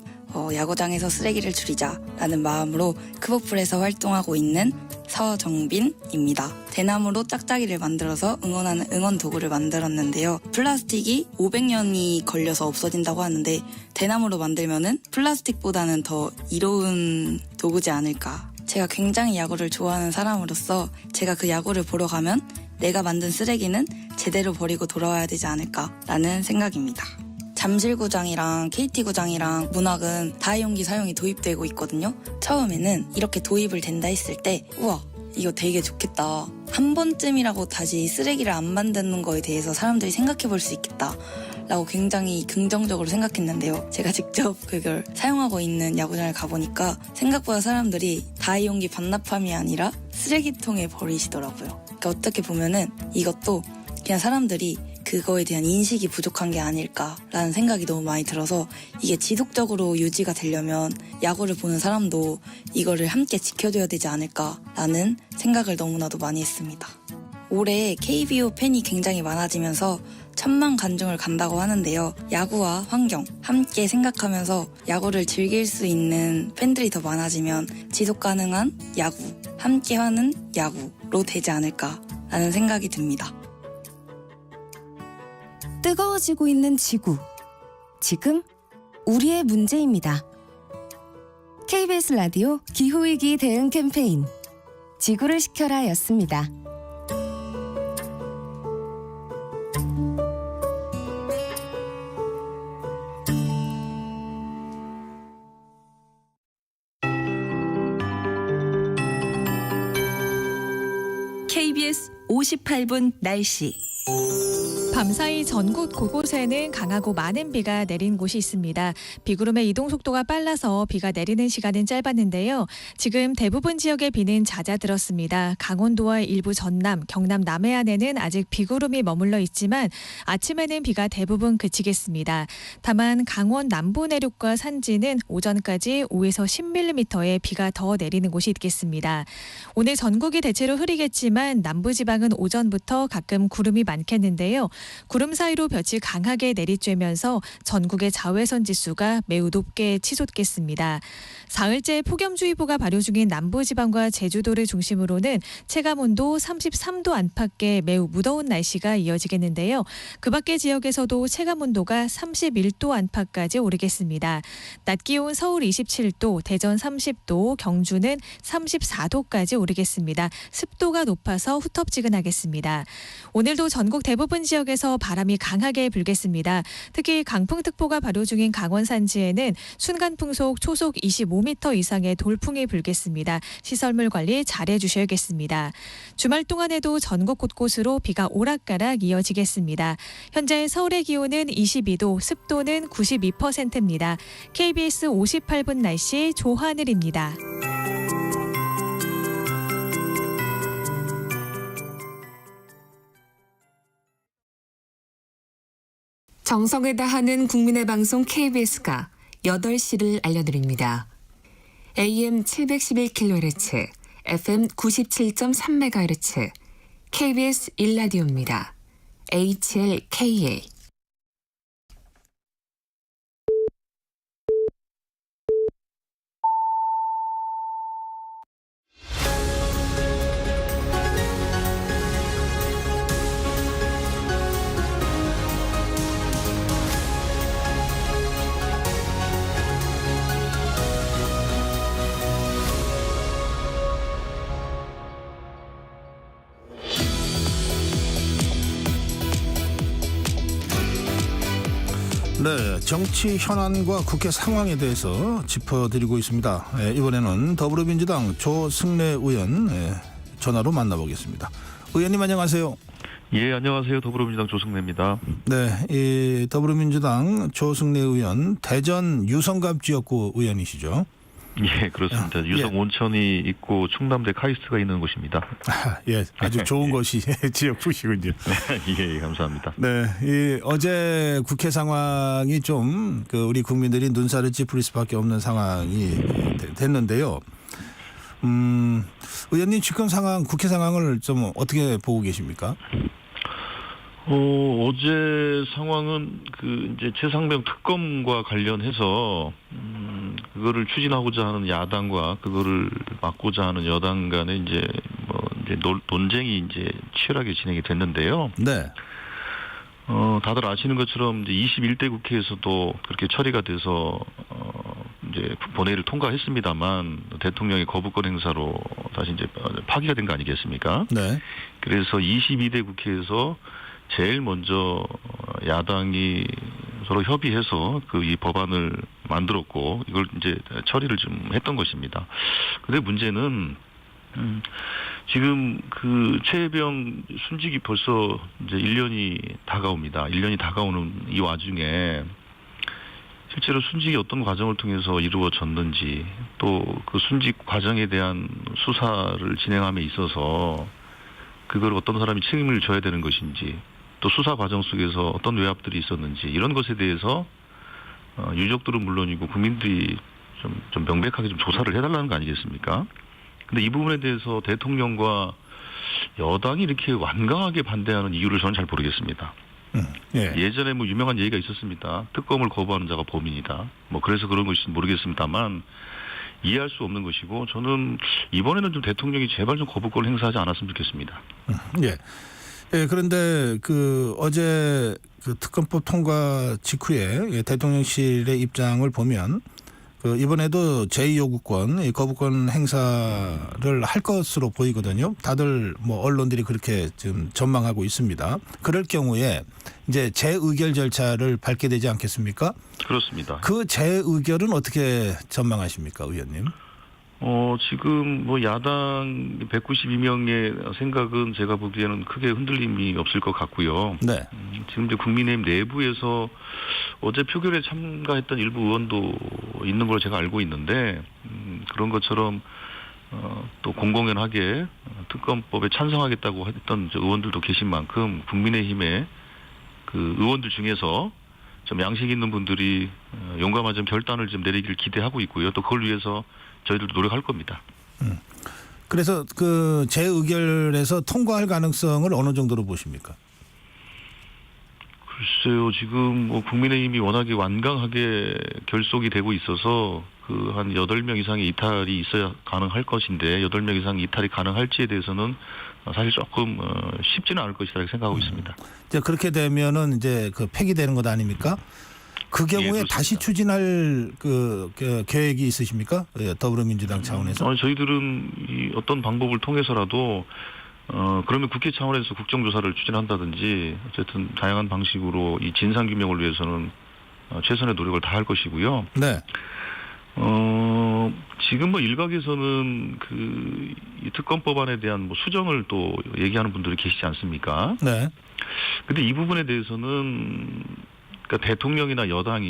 Speaker 7: 야구장에서 쓰레기를 줄이자라는 마음으로 크보풀에서 활동하고 있는 서정빈입니다. 대나무로 짝짝이를 만들어서 응원하는 응원 도구를 만들었는데요. 플라스틱이 500년이 걸려서 없어진다고 하는데 대나무로 만들면은 플라스틱보다는 더 이로운 도구지 않을까. 제가 굉장히 야구를 좋아하는 사람으로서 제가 그 야구를 보러 가면 내가 만든 쓰레기는 제대로 버리고 돌아와야 되지 않을까라는 생각입니다. 잠실구장이랑 KT구장이랑 문학은 다이용기 사용이 도입되고 있거든요. 처음에는 이렇게 도입을 된다 했을 때 우와 이거 되게 좋겠다. 한 번쯤이라고 다시 쓰레기를 안 만드는 거에 대해서 사람들이 생각해 볼 수 있겠다. 라고 굉장히 긍정적으로 생각했는데요. 제가 직접 그걸 사용하고 있는 야구장을 가보니까 생각보다 사람들이 다이용기 반납함이 아니라 쓰레기통에 버리시더라고요. 그러니까 어떻게 보면은 이것도 그냥 사람들이 그거에 대한 인식이 부족한 게 아닐까라는 생각이 너무 많이 들어서 이게 지속적으로 유지가 되려면 야구를 보는 사람도 이거를 함께 지켜줘야 되지 않을까라는 생각을 너무나도 많이 했습니다. 올해 KBO 팬이 굉장히 많아지면서 1000만 관중을 간다고 하는데요. 야구와 환경 함께 생각하면서 야구를 즐길 수 있는 팬들이 더 많아지면 지속 가능한 야구, 함께하는 야구로 되지 않을까라는 생각이 듭니다.
Speaker 8: 뜨거워지고 있는 지구. 지금 우리의 문제입니다. KBS 라디오 기후위기 대응 캠페인 지구를 시켜라 였습니다.
Speaker 9: KBS 58분 날씨.
Speaker 3: 밤사이 전국 곳곳에는 강하고 많은 비가 내린 곳이 있습니다. 비구름의 이동 속도가 빨라서 비가 내리는 시간은 짧았는데요. 지금 대부분 지역의 비는 잦아들었습니다. 강원도와 일부 전남, 경남 남해안에는 아직 비구름이 머물러 있지만 아침에는 비가 대부분 그치겠습니다. 다만 강원 남부 내륙과 산지는 오전까지 5에서 10mm의 비가 더 내리는 곳이 있겠습니다. 오늘 전국이 대체로 흐리겠지만 남부지방은 오전부터 가끔 구름이 많겠는데요. 구름 사이로 볕이 강하게 내리쬐면서 전국의 자외선 지수가 매우 높게 치솟겠습니다. 사흘째 폭염주의보가 발효 중인 남부지방과 제주도를 중심으로는 체감온도 33도 안팎의 매우 무더운 날씨가 이어지겠는데요. 그 밖의 지역에서도 체감온도가 31도 안팎까지 오르겠습니다. 낮 기온 서울 27도, 대전 30도, 경주는 34도까지 오르겠습니다. 습도가 높아서 후텁지근하겠습니다. 오늘도 전국 대부분 지역에서 바람이 강하게 불겠습니다. 특히 강풍특보가 발효 중인 강원 산지에는 순간풍속 초속 25m 이상의 돌풍이 불겠습니다. 시설물 관리 잘해 주셔야겠습니다. 주말 동안에도 전국 곳곳으로 비가 오락가락 이어지겠습니다. 현재 서울의 기온은 22도, 습도는 92%입니다. KBS 58분 날씨 조하늘입니다.
Speaker 6: 정성을 다하는 국민의 방송 KBS가
Speaker 4: 8시를 알려드립니다. AM 711kHz, FM 97.3MHz, KBS 1라디오입니다. HLKA.
Speaker 1: 네, 정치 현안과 국회 상황에 대해서 짚어드리고 있습니다. 이번에는 더불어민주당 조승래 의원 전화로 만나보겠습니다. 의원님 안녕하세요.
Speaker 10: 예, 안녕하세요. 더불어민주당 조승래입니다.
Speaker 1: 네, 이 더불어민주당 조승래 의원 대전 유성갑 지역구 의원이시죠?
Speaker 10: 예, 그렇습니다. 유성 온천이 있고 충남대 카이스트가 있는 곳입니다.
Speaker 1: 예, 아주 좋은 것이 지역구시군요.
Speaker 10: 예, 감사합니다.
Speaker 1: 네, 이 어제 국회 상황이 좀 우리 국민들이 눈살을 찌푸릴 수밖에 없는 상황이 됐는데요. 의원님 지금 상황, 국회 상황을 좀 어떻게 보고 계십니까?
Speaker 10: 어제 상황은 이제 최상병 특검과 관련해서 그거를 추진하고자 하는 야당과 그거를 막고자 하는 여당 간에 이제 논쟁이 이제 치열하게 진행이 됐는데요.
Speaker 1: 네.
Speaker 10: 다들 아시는 것처럼 이제 21대 국회에서도 그렇게 처리가 돼서 이제 본회의를 통과했습니다만 대통령의 거부권 행사로 다시 이제 파기가 된 거 아니겠습니까?
Speaker 1: 네.
Speaker 10: 그래서 22대 국회에서 제일 먼저 야당이 서로 협의해서 이 법안을 만들었고 이걸 이제 처리를 좀 했던 것입니다. 근데 문제는 지금 최혜병 순직이 벌써 이제 1년이 다가옵니다. 1년이 다가오는 이 와중에 실제로 순직이 어떤 과정을 통해서 이루어졌는지 또 그 순직 과정에 대한 수사를 진행함에 있어서 그걸 어떤 사람이 책임을 져야 되는 것인지 또 수사 과정 속에서 어떤 외압들이 있었는지 이런 것에 대해서 유족들은 물론이고 국민들이 좀 명백하게 좀 조사를 해달라는 거 아니겠습니까? 근데 이 부분에 대해서 대통령과 여당이 이렇게 완강하게 반대하는 이유를 저는 잘 모르겠습니다.
Speaker 1: 예.
Speaker 10: 예전에 유명한 얘기가 있었습니다. 특검을 거부하는 자가 범인이다. 그래서 그런 것인지 모르겠습니다만 이해할 수 없는 것이고 저는 이번에는 좀 대통령이 제발 좀 거부권을 행사하지 않았으면 좋겠습니다.
Speaker 1: 예. 예, 그런데 어제 특검법 통과 직후에 대통령실의 입장을 보면 이번에도 제2요구권, 거부권 행사를 할 것으로 보이거든요. 다들 언론들이 그렇게 지금 전망하고 있습니다. 그럴 경우에 이제 재의결 절차를 밟게 되지 않겠습니까?
Speaker 10: 그렇습니다.
Speaker 1: 그 재의결은 어떻게 전망하십니까, 의원님?
Speaker 10: 지금 야당 192명의 생각은 제가 보기에는 크게 흔들림이 없을 것 같고요.
Speaker 1: 네.
Speaker 10: 지금 이제 국민의힘 내부에서 어제 표결에 참가했던 일부 의원도 있는 걸로 제가 알고 있는데 그런 것처럼 또 공공연하게 특검법에 찬성하겠다고 했던 의원들도 계신 만큼 국민의힘의 의원들 중에서 좀 양식 있는 분들이 용감한 결단을 좀 내리기를 기대하고 있고요. 또 그걸 위해서 저희들도 노력할 겁니다.
Speaker 1: 그래서 재의결에서 통과할 가능성을 어느 정도로 보십니까?
Speaker 10: 글쎄요, 지금 국민의힘이 워낙에 완강하게 결속이 되고 있어서 한 8명 이상의 이탈이 있어야 가능할 것인데 8명 이상 이탈이 가능할지에 대해서는 사실 조금 쉽지는 않을 것이라고 생각하고 있습니다.
Speaker 1: 이제 그렇게 되면은 이제 폐기되는 것 아닙니까? 그 경우에 다시 추진할 계획이 있으십니까? 더불어민주당 차원에서?
Speaker 10: 저희들은 어떤 방법을 통해서라도 그러면 국회 차원에서 국정조사를 추진한다든지 어쨌든 다양한 방식으로 이 진상규명을 위해서는 최선의 노력을 다할 것이고요.
Speaker 1: 네.
Speaker 10: 지금 일각에서는 이 특검법안에 대한 수정을 또 얘기하는 분들이 계시지 않습니까?
Speaker 1: 네.
Speaker 10: 근데 이 부분에 대해서는 대통령이나 여당이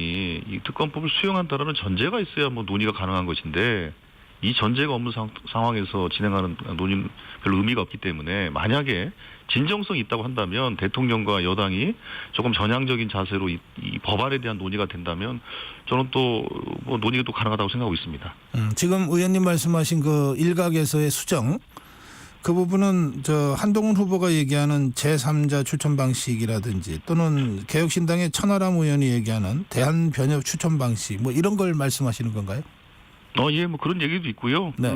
Speaker 10: 이 특검법을 수용한다라는 전제가 있어야 논의가 가능한 것인데 이 전제가 없는 상황에서 진행하는 논의는 별로 의미가 없기 때문에 만약에 진정성이 있다고 한다면 대통령과 여당이 조금 전향적인 자세로 이 법안에 대한 논의가 된다면 저는 또 뭐 논의가 또 가능하다고 생각하고 있습니다.
Speaker 1: 지금 의원님 말씀하신 그 일각에서의 수정 그 부분은 저 한동훈 후보가 얘기하는 제3자 추천 방식이라든지 또는 개혁신당의 천하람 의원이 얘기하는 대한변협 추천 방식 뭐 이런 걸 말씀하시는 건가요?
Speaker 10: 예, 뭐 그런 얘기도 있고요.
Speaker 1: 네.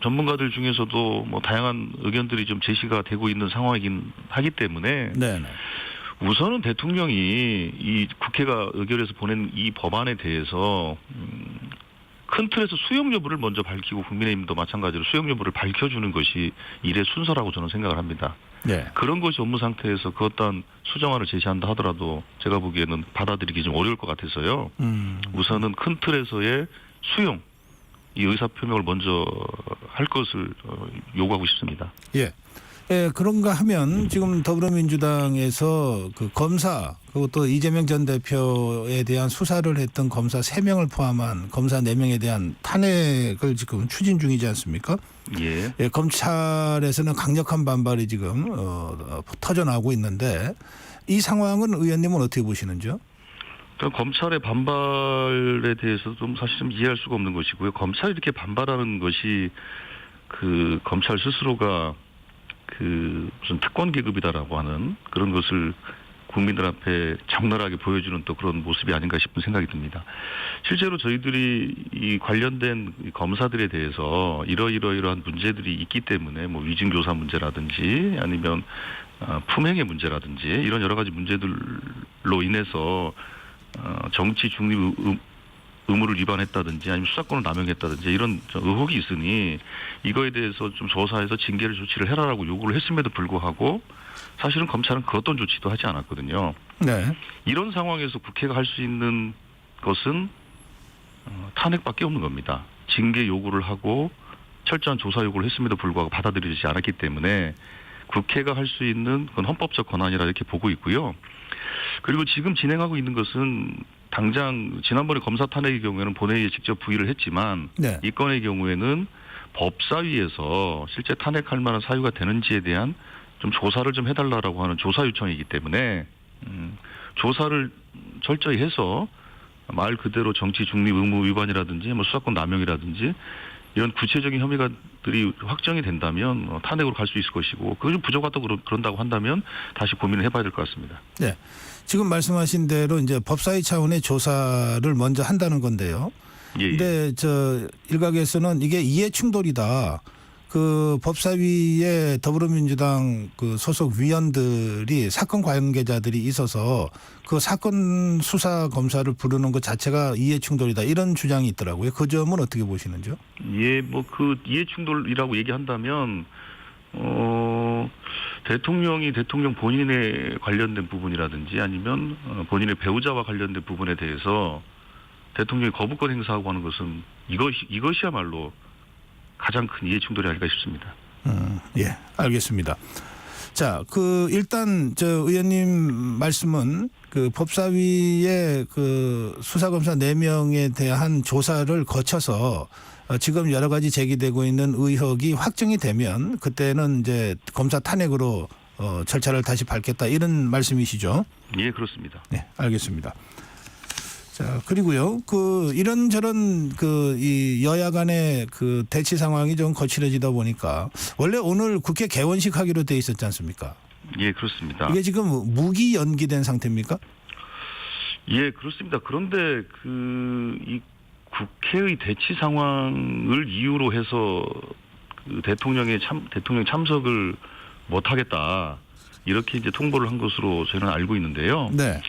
Speaker 10: 전문가들 중에서도 뭐 다양한 의견들이 좀 제시가 되고 있는 상황이긴 하기 때문에
Speaker 1: 네.
Speaker 10: 우선은 대통령이 이 국회가 의결해서 보낸 이 법안에 대해서 큰 틀에서 수용 여부를 먼저 밝히고 국민의힘도 마찬가지로 수용 여부를 밝혀주는 것이 일의 순서라고 저는 생각을 합니다.
Speaker 1: 네.
Speaker 10: 그런 것이 업무 상태에서 그 어떤 수정안을 제시한다 하더라도 제가 보기에는 받아들이기 좀 어려울 것 같아서요. 우선은 큰 틀에서의 수용, 이 의사표명을 먼저 할 것을 요구하고 싶습니다.
Speaker 1: 예. 예, 그런가 하면 지금 더불어민주당에서 그 검사 그것도 이재명 전 대표에 대한 수사를 했던 검사 3명을 포함한 검사 4명에 대한 탄핵을 지금 추진 중이지 않습니까?
Speaker 10: 예.
Speaker 1: 예, 검찰에서는 강력한 반발이 지금 터져나오고 있는데 이 상황은 의원님은 어떻게 보시는지요?
Speaker 10: 그러니까 검찰의 반발에 대해서 좀 사실 좀 이해할 수가 없는 것이고요. 검찰이 이렇게 반발하는 것이 그 검찰 스스로가 그 무슨 특권 계급이다라고 하는 그런 것을 국민들 앞에 적나라하게 보여주는 또 그런 모습이 아닌가 싶은 생각이 듭니다. 실제로 저희들이 이 관련된 검사들에 대해서 이러이러한 문제들이 있기 때문에 뭐 위증교사 문제라든지 아니면 품행의 문제라든지 이런 여러 가지 문제들로 인해서 정치 중립 의무를 위반했다든지 아니면 수사권을 남용했다든지 이런 의혹이 있으니 이거에 대해서 좀 조사해서 징계를 조치를 해라라고 요구를 했음에도 불구하고 사실은 검찰은 그 어떤 조치도 하지 않았거든요.
Speaker 1: 네.
Speaker 10: 이런 상황에서 국회가 할 수 있는 것은 탄핵밖에 없는 겁니다. 징계 요구를 하고 철저한 조사 요구를 했음에도 불구하고 받아들이지 않았기 때문에 국회가 할 수 있는 그건 헌법적 권한이라 이렇게 보고 있고요. 그리고 지금 진행하고 있는 것은 당장 지난번에 검사 탄핵의 경우에는 본회의에 직접 부의를 했지만
Speaker 1: 네.
Speaker 10: 이 건의 경우에는 법사위에서 실제 탄핵할 만한 사유가 되는지에 대한 좀 조사를 좀 해달라고 하는 조사 요청이기 때문에 조사를 철저히 해서 말 그대로 정치 중립 의무 위반이라든지 뭐 수사권 남용이라든지 이런 구체적인 혐의가들이 확정이 된다면 탄핵으로 갈 수 있을 것이고 그게 좀 부족하다고 그런다고 한다면 다시 고민을 해봐야 될 것 같습니다.
Speaker 1: 네. 지금 말씀하신 대로 이제 법사위 차원의 조사를 먼저 한다는 건데요.
Speaker 10: 예.
Speaker 1: 근데 저 일각에서는 이게 이해 충돌이다. 그 법사위에 더불어민주당 그 소속 위원들이 사건 관계자들이 있어서 그 사건 수사 검사를 부르는 것 자체가 이해 충돌이다. 이런 주장이 있더라고요. 그 점은 어떻게 보시는지요?
Speaker 10: 예, 뭐 그 이해 충돌이라고 얘기한다면 대통령이 대통령 본인에 관련된 부분이라든지 아니면 본인의 배우자와 관련된 부분에 대해서 대통령이 거부권 행사하고 하는 것은 이것이야말로 가장 큰 이해 충돌이 아닐까 싶습니다.
Speaker 1: 예, 알겠습니다. 자, 그 일단 저 의원님 말씀은 그 법사위의 그 수사검사 4명에 대한 조사를 거쳐서 지금 여러 가지 제기되고 있는 의혹이 확정이 되면 그때는 이제 검사 탄핵으로 절차를 다시 밟겠다 이런 말씀이시죠?
Speaker 10: 예, 그렇습니다.
Speaker 1: 네, 알겠습니다. 자, 그리고요, 그 이런저런 그 이 여야 간의 그 대치 상황이 좀 거칠어지다 보니까 원래 오늘 국회 개원식 하기로 돼 있었지 않습니까?
Speaker 10: 예, 그렇습니다.
Speaker 1: 이게 지금 무기 연기된 상태입니까?
Speaker 10: 예, 그렇습니다. 그런데 이 국회의 대치 상황을 이유로 해서 그 대통령 참석을 못 하겠다 이렇게 이제 통보를 한 것으로 저희는 알고 있는데요.
Speaker 1: 네.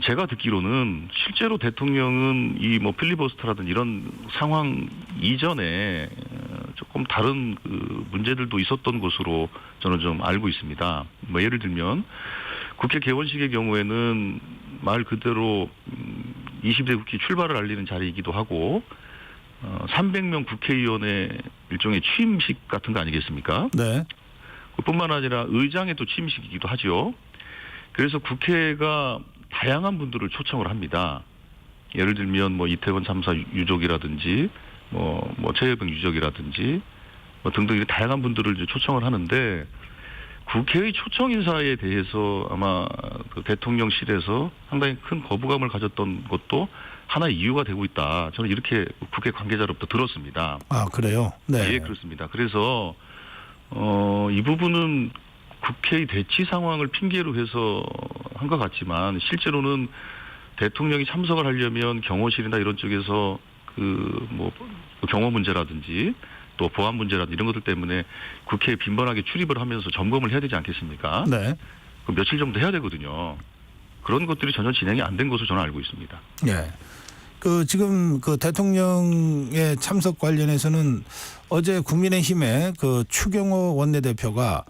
Speaker 10: 제가 듣기로는 실제로 대통령은 이 뭐 필리버스터라든 이런 상황 이전에 조금 다른 그 문제들도 있었던 것으로 저는 좀 알고 있습니다. 뭐 예를 들면 국회 개원식의 경우에는 말 그대로 20대 국회 출발을 알리는 자리이기도 하고 300명 국회의원의 일종의 취임식 같은 거 아니겠습니까?
Speaker 1: 네.
Speaker 10: 그뿐만 아니라 의장의 또 취임식이기도 하죠. 그래서 국회가 다양한 분들을 초청을 합니다. 예를 들면 뭐 이태원 참사 유족이라든지 뭐 최혜병 유족이라든지 등등 이렇게 다양한 분들을 이제 초청을 하는데 국회의 초청 인사에 대해서 아마 그 대통령실에서 상당히 큰 거부감을 가졌던 것도 하나의 이유가 되고 있다. 저는 이렇게 국회 관계자로부터 들었습니다.
Speaker 1: 아, 그래요? 네.
Speaker 10: 예, 그렇습니다. 그래서 이 부분은 국회의 대치 상황을 핑계로 해서 한 것 같지만 실제로는 대통령이 참석을 하려면 경호실이나 이런 쪽에서 그 경호 문제라든지 또 보안 문제라든지 이런 것들 때문에 국회에 빈번하게 출입을 하면서 점검을 해야 되지 않겠습니까?
Speaker 1: 네.
Speaker 10: 그 며칠 정도 해야 되거든요. 그런 것들이 전혀 진행이 안 된 것으로 저는 알고 있습니다.
Speaker 1: 네. 그 지금 그 대통령의 참석 관련해서는 어제 국민의힘의 그 추경호 원내대표가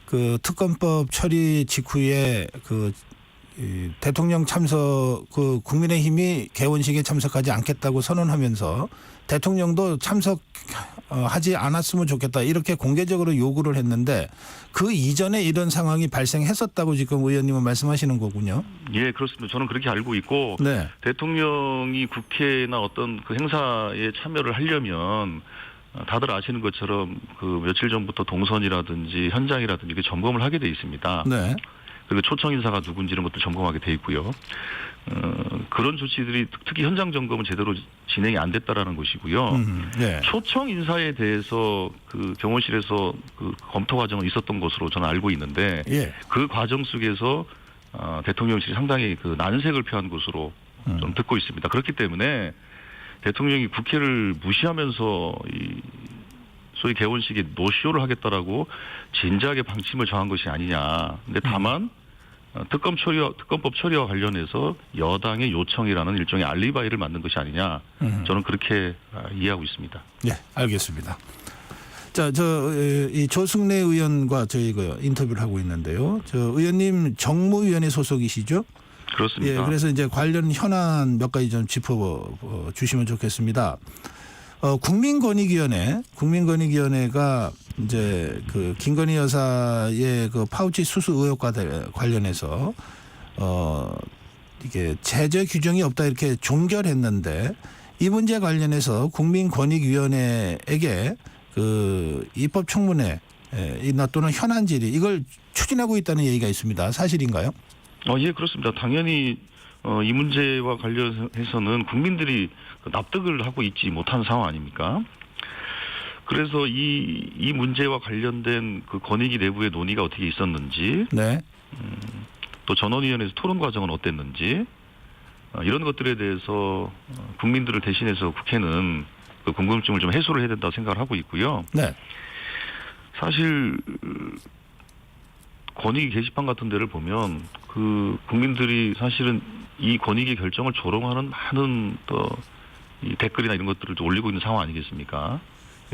Speaker 1: 그 특검법 처리 직후에 이 대통령 참석 그 국민의힘이 개원식에 참석하지 않겠다고 선언하면서 대통령도 참석하지 않았으면 좋겠다 이렇게 공개적으로 요구를 했는데 그 이전에 이런 상황이 발생했었다고 지금 의원님은 말씀하시는 거군요.
Speaker 10: 예, 그렇습니다. 저는 그렇게 알고 있고
Speaker 1: 네.
Speaker 10: 대통령이 국회나 어떤 그 행사에 참여를 하려면 다들 아시는 것처럼 그 며칠 전부터 동선이라든지 현장이라든지 이렇게 점검을 하게 돼 있습니다.
Speaker 1: 네.
Speaker 10: 그리고 초청 인사가 누군지 이런 것도 점검하게 돼 있고요. 그런 조치들이 특히 현장 점검은 제대로 진행이 안 됐다라는 것이고요.
Speaker 1: 네.
Speaker 10: 초청 인사에 대해서 그 경호실에서 그 검토 과정은 있었던 것으로 저는 알고 있는데
Speaker 1: 예.
Speaker 10: 그 과정 속에서 대통령실이 상당히 그 난색을 표한 것으로 좀 듣고 있습니다. 그렇기 때문에 대통령이 국회를 무시하면서 이 소위 개원식에 노쇼를 하겠다라고 진지하게 방침을 정한 것이 아니냐. 근데 다만 특검법 처리와 관련해서 여당의 요청이라는 일종의 알리바이를 만든 것이 아니냐. 저는 그렇게 이해하고 있습니다.
Speaker 1: 네, 알겠습니다. 자, 이 조승래 의원과 저희가 인터뷰를 하고 있는데요. 저 의원님 정무위원회 소속이시죠?
Speaker 10: 그렇습니다.
Speaker 1: 예, 그래서 이제 관련 현안 몇 가지 좀 짚어 주시면 좋겠습니다. 국민권익위원회가 이제 그 김건희 여사의 그 파우치 수수 의혹과 관련해서 이게 제재 규정이 없다 이렇게 종결했는데 이 문제 관련해서 국민권익위원회에게 그 입법 청문회나 또는 현안 질의 이걸 추진하고 있다는 얘기가 있습니다. 사실인가요?
Speaker 10: 예, 그렇습니다. 당연히 이 문제와 관련해서는 국민들이 납득을 하고 있지 못한 상황 아닙니까? 그래서 이 문제와 관련된 그 권익위 내부의 논의가 어떻게 있었는지,
Speaker 1: 네.
Speaker 10: 또 전원위원회에서 토론 과정은 어땠는지 이런 것들에 대해서 국민들을 대신해서 국회는 그 궁금증을 좀 해소를 해야 된다고 생각을 하고 있고요.
Speaker 1: 네.
Speaker 10: 사실 권익위 게시판 같은 데를 보면 그 국민들이 사실은 이 권익위 결정을 조롱하는 많은 또 이 댓글이나 이런 것들을 좀 올리고 있는 상황 아니겠습니까?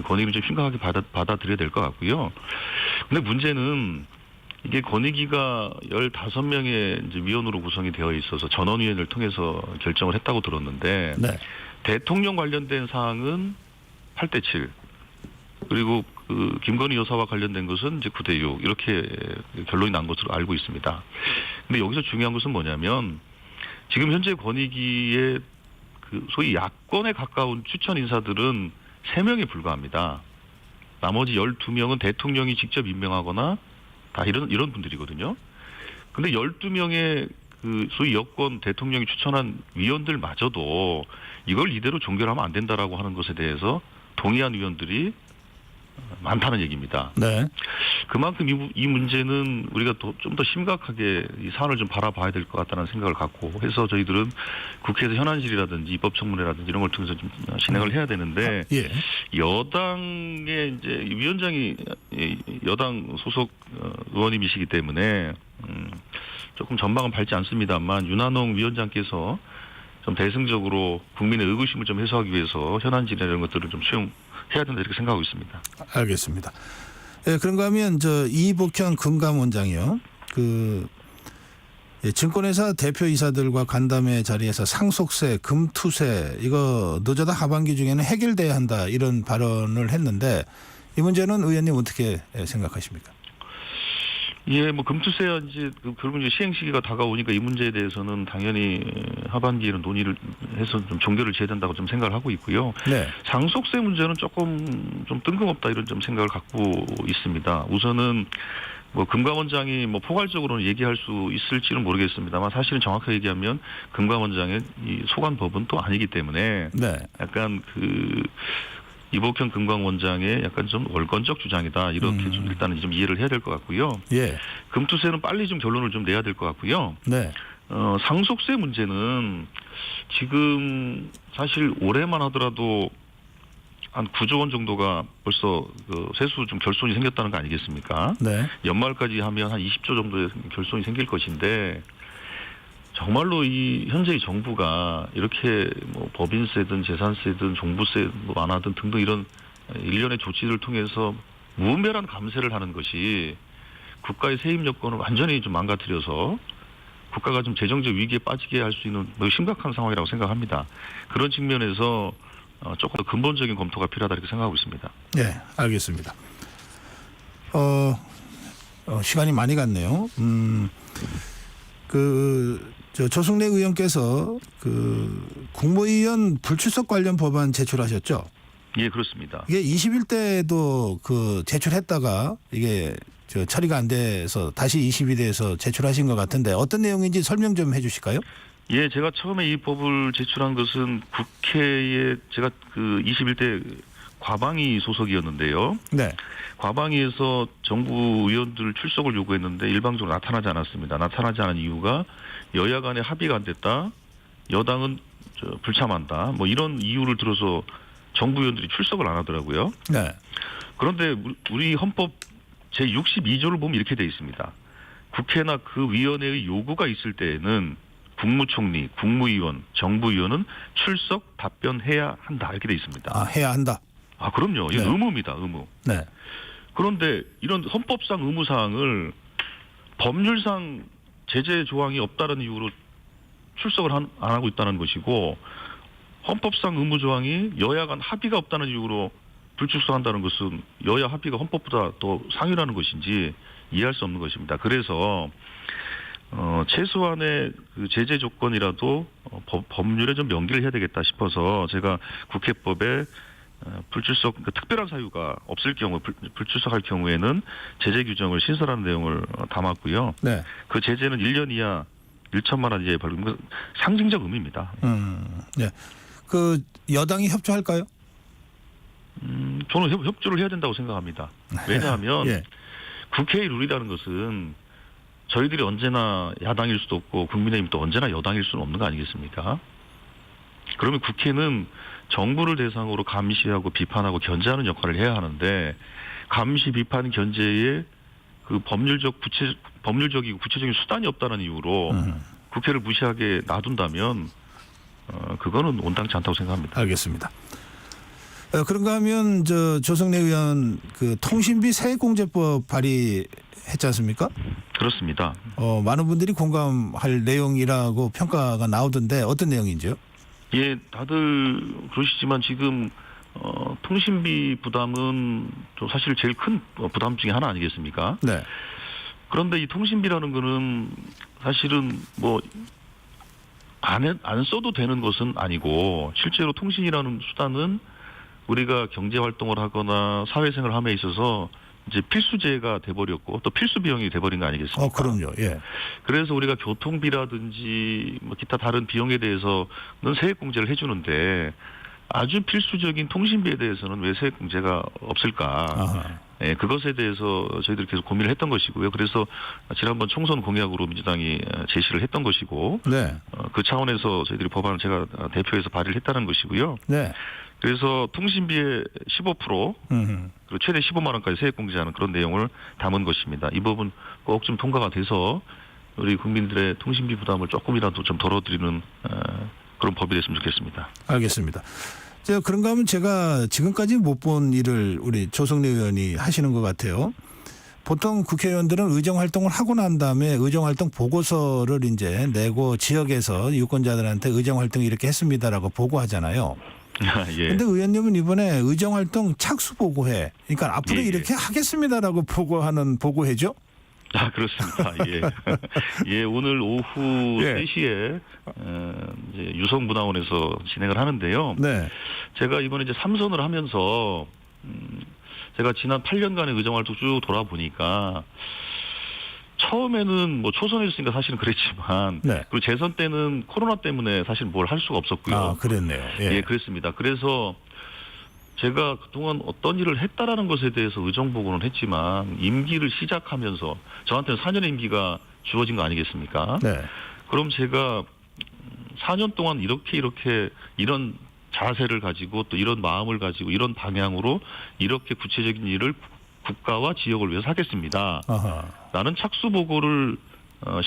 Speaker 10: 권익위를 좀 심각하게 받아들여야 될 것 같고요. 근데 문제는 이게 권익위가 15명의 이제 위원으로 구성이 되어 있어서 전원위원회를 통해서 결정을 했다고 들었는데
Speaker 1: 네.
Speaker 10: 대통령 관련된 사항은 8대7 그리고 그 김건희 여사와 관련된 것은 이제 9대6 이렇게 결론이 난 것으로 알고 있습니다. 근데 여기서 중요한 것은 뭐냐면 지금 현재 권익위의 그 소위 야권에 가까운 추천 인사들은 3명에 불과합니다. 나머지 12명은 대통령이 직접 임명하거나 다 이런 분들이거든요. 근데 12명의 그 소위 여권 대통령이 추천한 위원들마저도 이걸 이대로 종결하면 안 된다라고 하는 것에 대해서 동의한 위원들이 많다는 얘기입니다.
Speaker 1: 네.
Speaker 10: 그만큼 이 문제는 우리가 좀 더 심각하게 이 사안을 좀 바라봐야 될 것 같다는 생각을 갖고 해서 저희들은 국회에서 현안질이라든지 입법청문회라든지 이런 걸 통해서 좀 진행을 해야 되는데
Speaker 1: 예.
Speaker 10: 여당의 이제 위원장이 여당 소속 의원님이시기 때문에 조금 전망은 밝지 않습니다만 윤한홍 위원장께서 좀 대승적으로 국민의 의구심을 좀 해소하기 위해서 현안질이나 이런 것들을 좀 수용해야 된다 이렇게 생각하고 있습니다.
Speaker 1: 알겠습니다. 예, 그런가 하면 이복현 금감원장이요. 증권회사 대표이사들과 간담회 자리에서 상속세, 금투세 이거 늦어도 하반기 중에는 해결돼야 한다 이런 발언을 했는데 이 문제는 의원님 어떻게 생각하십니까?
Speaker 10: 예, 뭐 금투세와 이제 결국 이제 시행 시기가 다가오니까 이 문제에 대해서는 당연히 하반기에는 논의를 해서 좀 종결을 지어야 된다고 좀 생각을 하고 있고요.
Speaker 1: 네.
Speaker 10: 상속세 문제는 조금 좀 뜬금없다 이런 좀 생각을 갖고 있습니다. 우선은 뭐 금감원장이 뭐 포괄적으로는 얘기할 수 있을지는 모르겠습니다만 사실은 정확하게 얘기하면 금감원장의 이 소관법은 또 아니기 때문에
Speaker 1: 네.
Speaker 10: 약간 이복현 금감원장의 약간 좀 월권적 주장이다 이렇게 좀 일단은 좀 이해를 해야 될 것 같고요.
Speaker 1: 예.
Speaker 10: 금투세는 빨리 좀 결론을 좀 내야 될 것 같고요.
Speaker 1: 네.
Speaker 10: 상속세 문제는 지금 사실 올해만 하더라도 한 9조 원 정도가 벌써 세수 좀 결손이 생겼다는 거 아니겠습니까?
Speaker 1: 네.
Speaker 10: 연말까지 하면 한 20조 정도의 결손이 생길 것인데 정말로 이 현재의 정부가 이렇게 뭐 법인세든 재산세든 종부세 뭐 완화든 등등 이런 일련의 조치들을 통해서 무분별한 감세를 하는 것이 국가의 세입 여건을 완전히 좀 망가뜨려서 국가가 좀 재정적 위기에 빠지게 할 수 있는 매우 심각한 상황이라고 생각합니다. 그런 측면에서 조금 더 근본적인 검토가 필요하다 이렇게 생각하고 있습니다.
Speaker 1: 네, 알겠습니다. 시간이 많이 갔네요. 조승래 의원께서 국무위원 불출석 관련 법안 제출하셨죠?
Speaker 10: 예, 그렇습니다.
Speaker 1: 이게 21대도 제출했다가 이게 처리가 안 돼서 다시 22대에서 제출하신 것 같은데 어떤 내용인지 설명 좀 해주실까요?
Speaker 10: 예, 제가 처음에 이 법을 제출한 것은 국회에 제가 21대 과방위 소속이었는데요.
Speaker 1: 네.
Speaker 10: 과방위에서 정부 의원들 출석을 요구했는데 일방적으로 나타나지 않았습니다. 나타나지 않은 이유가 여야 간에 합의가 안 됐다. 여당은 불참한다. 뭐 이런 이유를 들어서 정부 의원들이 출석을 안 하더라고요.
Speaker 1: 네.
Speaker 10: 그런데 우리 헌법 제62조를 보면 이렇게 돼 있습니다. 국회나 그 위원회의 요구가 있을 때에는 국무총리, 국무위원, 정부위원은 출석, 답변해야 한다 이렇게 돼 있습니다.
Speaker 1: 아, 해야 한다.
Speaker 10: 아, 그럼요. 이건
Speaker 1: 네.
Speaker 10: 의무입니다. 의무.
Speaker 1: 네.
Speaker 10: 그런데 이런 헌법상 의무사항을 법률상 제재 조항이 없다는 이유로 출석을 안 하고 있다는 것이고 헌법상 의무 조항이 여야 간 합의가 없다는 이유로 불출석한다는 것은 여야 합의가 헌법보다 더 상위라는 것인지 이해할 수 없는 것입니다. 그래서 최소한의 제재 조건이라도 법률에 좀 명기를 해야 되겠다 싶어서 제가 국회법에 불출석 특별한 사유가 없을 경우 불출석할 경우에는 제재 규정을 신설하는 내용을 담았고요.
Speaker 1: 네.
Speaker 10: 그 제재는 1년 이하 1천만 원 이하의 벌금, 상징적 의미입니다.
Speaker 1: 네. 여당이 협조할까요?
Speaker 10: 저는 협조를 해야 된다고 생각합니다. 왜냐하면
Speaker 1: 예.
Speaker 10: 국회의 룰이라는 것은 저희들이 언제나 야당일 수도 없고 국민의힘도 언제나 여당일 수는 없는 거 아니겠습니까? 그러면 국회는 정부를 대상으로 감시하고 비판하고 견제하는 역할을 해야 하는데 감시, 비판, 견제에 법률적이고 구체적인 수단이 없다는 이유로 국회를 무시하게 놔둔다면 그거는 온당치 않다고 생각합니다.
Speaker 1: 알겠습니다. 그런가 하면 조승래 의원 통신비 세액공제법 발의했지 않습니까?
Speaker 10: 그렇습니다.
Speaker 1: 많은 분들이 공감할 내용이라고 평가가 나오던데 어떤 내용인지요?
Speaker 10: 예, 다들 그러시지만 지금 통신비 부담은 또 사실 제일 큰 부담 중에 하나 아니겠습니까?
Speaker 1: 네.
Speaker 10: 그런데 이 통신비라는 거는 사실은 안 써도 되는 것은 아니고 실제로 통신이라는 수단은 우리가 경제 활동을 하거나 사회생활을 함에 있어서 이제 필수재가 돼버렸고 또 필수 비용이 돼버린 거 아니겠습니까?
Speaker 1: 그럼요. 예.
Speaker 10: 그래서 우리가 교통비라든지 기타 다른 비용에 대해서는 세액공제를 해주는데 아주 필수적인 통신비에 대해서는 왜 세액공제가 없을까? 예, 그것에 대해서 저희들이 계속 고민을 했던 것이고요. 그래서 지난번 총선 공약으로 민주당이 제시를 했던 것이고,
Speaker 1: 네.
Speaker 10: 그 차원에서 저희들이 법안을 제가 대표해서 발의를 했다는 것이고요.
Speaker 1: 네.
Speaker 10: 그래서 통신비의 15% 그리고 최대 15만 원까지 세액공제하는 그런 내용을 담은 것입니다. 이 부분 꼭 좀 통과가 돼서 우리 국민들의 통신비 부담을 조금이라도 좀 덜어드리는 그런 법이 됐으면 좋겠습니다.
Speaker 1: 알겠습니다. 그런가 하면 제가 지금까지 못 본 일을 우리 조승래 의원이 하시는 것 같아요. 보통 국회의원들은 의정활동을 하고 난 다음에 의정활동 보고서를 이제 내고 지역에서 유권자들한테 의정활동 이렇게 했습니다라고 보고하잖아요. 그런데 예. 의원님은 이번에 의정활동 착수 보고회, 그러니까 앞으로 이렇게 하겠습니다라고 보고하는 보고회죠?
Speaker 10: 아, 그렇습니다. 예. 예, 오늘 오후
Speaker 1: 예.
Speaker 10: 3시에 이제 유성문화원에서 진행을 하는데요.
Speaker 1: 네.
Speaker 10: 제가 이번에 이제 3선을 하면서 제가 지난 8년간의 의정활동 쭉 돌아보니까 처음에는 뭐 초선했으니까 사실은 그랬지만
Speaker 1: 네.
Speaker 10: 그리고 재선 때는 코로나 때문에 사실 뭘 할 수가 없었고요.
Speaker 1: 아, 그랬네요. 예.
Speaker 10: 예, 그랬습니다. 그래서 제가 그동안 어떤 일을 했다라는 것에 대해서 의정보고는 했지만 임기를 시작하면서 저한테는 4년의 임기가 주어진 거 아니겠습니까?
Speaker 1: 네.
Speaker 10: 그럼 제가 4년 동안 이렇게 이런 자세를 가지고 또 이런 마음을 가지고 이런 방향으로 이렇게 구체적인 일을 국가와 지역을 위해서 하겠습니다.
Speaker 1: 아하.
Speaker 10: 라는 착수보고를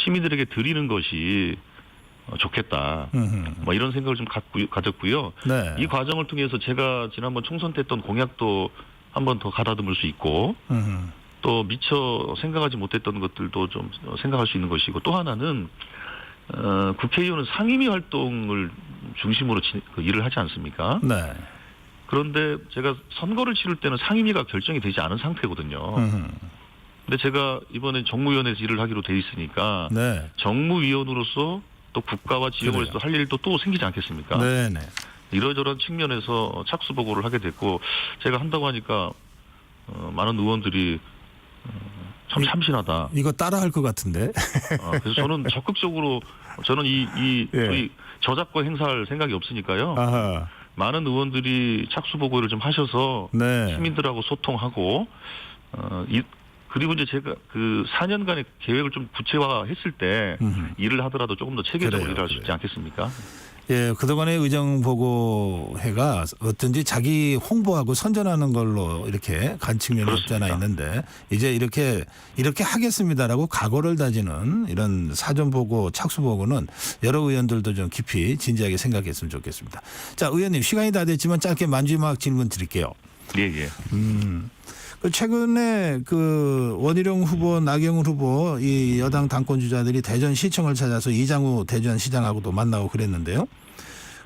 Speaker 10: 시민들에게 드리는 것이 좋겠다. 뭐 이런 생각을 좀 가졌고요.
Speaker 1: 네.
Speaker 10: 이 과정을 통해서 제가 지난번 총선 때 했던 공약도 한 번 더 가다듬을 수 있고 또 미처 생각하지 못했던 것들도 좀 생각할 수 있는 것이고 또 하나는 국회의원은 상임위 활동을 중심으로 일을 하지 않습니까?
Speaker 1: 네.
Speaker 10: 그런데 제가 선거를 치를 때는 상임위가 결정이 되지 않은 상태거든요. 근데 제가 이번에 정무위원회에서 일을 하기로 돼 있으니까
Speaker 1: 네.
Speaker 10: 정무위원으로서 또 국가와 지역을 위해서 할 일도 또 생기지 않겠습니까?
Speaker 1: 네네.
Speaker 10: 이러저러한 측면에서 착수보고를 하게 됐고 제가 한다고 하니까 많은 의원들이 참 참신하다.
Speaker 1: 이거 따라할 것 같은데.
Speaker 10: 그래서 저는 적극적으로 저는 이
Speaker 1: 예.
Speaker 10: 소위 저작권 행사할 생각이 없으니까요.
Speaker 1: 아하.
Speaker 10: 많은 의원들이 착수보고를 좀 하셔서
Speaker 1: 네.
Speaker 10: 시민들하고 소통하고 그리고 이제 제가 그 4년간의 계획을 좀 구체화했을 때 일을 하더라도 조금 더 체계적으로
Speaker 1: 그래요,
Speaker 10: 일할 수 있지 않겠습니까?
Speaker 1: 예, 그동안의 의정보고회가 어떤지 자기 홍보하고 선전하는 걸로 이렇게 간 측면이 없잖아 있는데 이제 이렇게 하겠습니다라고 각오를 다지는 이런 사전보고 착수보고는 여러 의원들도 좀 깊이 진지하게 생각했으면 좋겠습니다. 자, 의원님 시간이 다 됐지만 짧게 만주막 질문 드릴게요.
Speaker 10: 예, 예.
Speaker 1: 최근에 그 원희룡 후보, 나경원 후보 이 여당 당권 주자들이 대전시청을 찾아서 이장우 대전시장하고도 만나고 그랬는데요.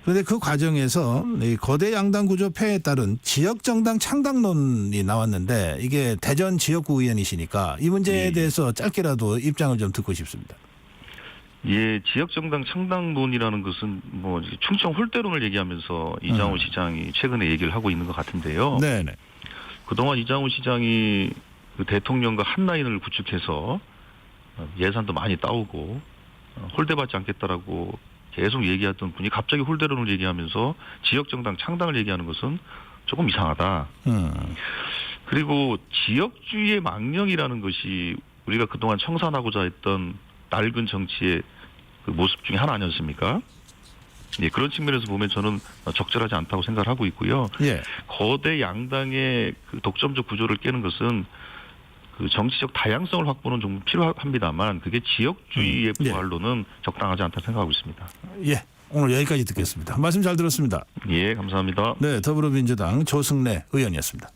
Speaker 1: 그런데 그 과정에서 이 거대 양당 구조 폐해에 따른 지역정당 창당론이 나왔는데 이게 대전 지역구 의원이시니까 이 문제에 대해서 짧게라도 입장을 좀 듣고 싶습니다.
Speaker 10: 예, 지역정당 창당론이라는 것은 뭐 충청 홀대론을 얘기하면서 이장우 시장이 최근에 얘기를 하고 있는 것 같은데요.
Speaker 1: 네네.
Speaker 10: 그동안 이장우 시장이 그 대통령과 한 라인을 구축해서 예산도 많이 따오고 홀대받지 않겠다라고 계속 얘기했던 분이 갑자기 홀대론을 얘기하면서 지역정당 창당을 얘기하는 것은 조금 이상하다. 그리고 지역주의의 망령이라는 것이 우리가 그동안 청산하고자 했던 낡은 정치의 그 모습 중에 하나 아니었습니까? 예, 그런 측면에서 보면 저는 적절하지 않다고 생각을 하고 있고요.
Speaker 1: 예.
Speaker 10: 거대 양당의 그 독점적 구조를 깨는 것은 그 정치적 다양성을 확보는 좀 필요합니다만 그게 지역주의의 부활로는 적당하지 않다 생각하고 있습니다.
Speaker 1: 예. 오늘 여기까지 듣겠습니다. 말씀 잘 들었습니다.
Speaker 10: 예, 감사합니다.
Speaker 1: 네, 더불어민주당 조승래 의원이었습니다.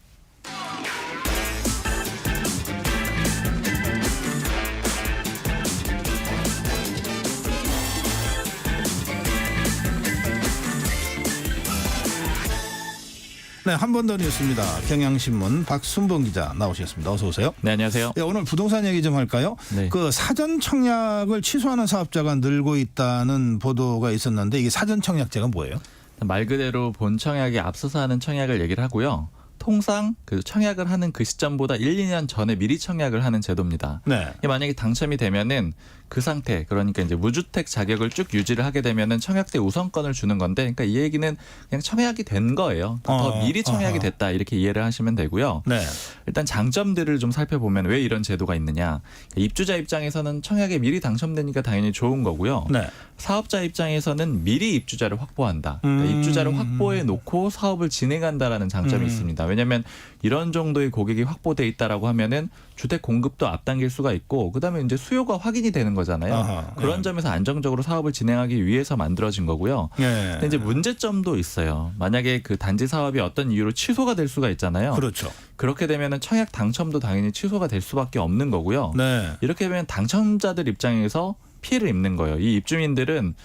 Speaker 1: 네, 한 번 더 뉴스입니다. 경향신문 박순봉 기자 나오셨습니다. 어서 오세요.
Speaker 11: 네, 안녕하세요.
Speaker 1: 네, 오늘 부동산 얘기 좀 할까요?
Speaker 11: 네.
Speaker 1: 그 사전 청약을 취소하는 사업자가 늘고 있다는 보도가 있었는데 이게 사전 청약제가 뭐예요?
Speaker 11: 말 그대로 본 청약에 앞서서 하는 청약을 얘기를 하고요. 통상 그 청약을 하는 그 시점보다 1, 2년 전에 미리 청약을 하는 제도입니다.
Speaker 1: 네.
Speaker 11: 만약에 당첨이 되면은 그 상태, 그러니까 이제 무주택 자격을 쭉 유지를 하게 되면은 청약대 우선권을 주는 건데, 그러니까 이 얘기는 그냥 청약이 된 거예요. 더 미리 청약이 됐다 이렇게 이해를 하시면 되고요.
Speaker 1: 네.
Speaker 11: 일단 장점들을 좀 살펴보면 왜 이런 제도가 있느냐. 입주자 입장에서는 청약에 미리 당첨되니까 당연히 좋은 거고요.
Speaker 1: 네.
Speaker 11: 사업자 입장에서는 미리 입주자를 확보한다. 그러니까 입주자를 확보해 놓고 사업을 진행한다라는 장점이 있습니다. 왜냐하면 이런 정도의 고객이 확보돼 있다라고 하면은 주택 공급도 앞당길 수가 있고, 그다음에 이제 수요가 확인이 되는 거잖아요.
Speaker 1: 아하,
Speaker 11: 그런
Speaker 1: 네.
Speaker 11: 점에서 안정적으로 사업을 진행하기 위해서 만들어진 거고요.
Speaker 1: 네.
Speaker 11: 근데 이제 문제점도 있어요. 만약에 그 단지 사업이 어떤 이유로 취소가 될 수가 있잖아요.
Speaker 1: 그렇죠.
Speaker 11: 그렇게 되면은 청약 당첨도 당연히 취소가 될 수밖에 없는 거고요.
Speaker 1: 네.
Speaker 11: 이렇게 되면 당첨자들 입장에서 피해를 입는 거예요. 이 입주민들은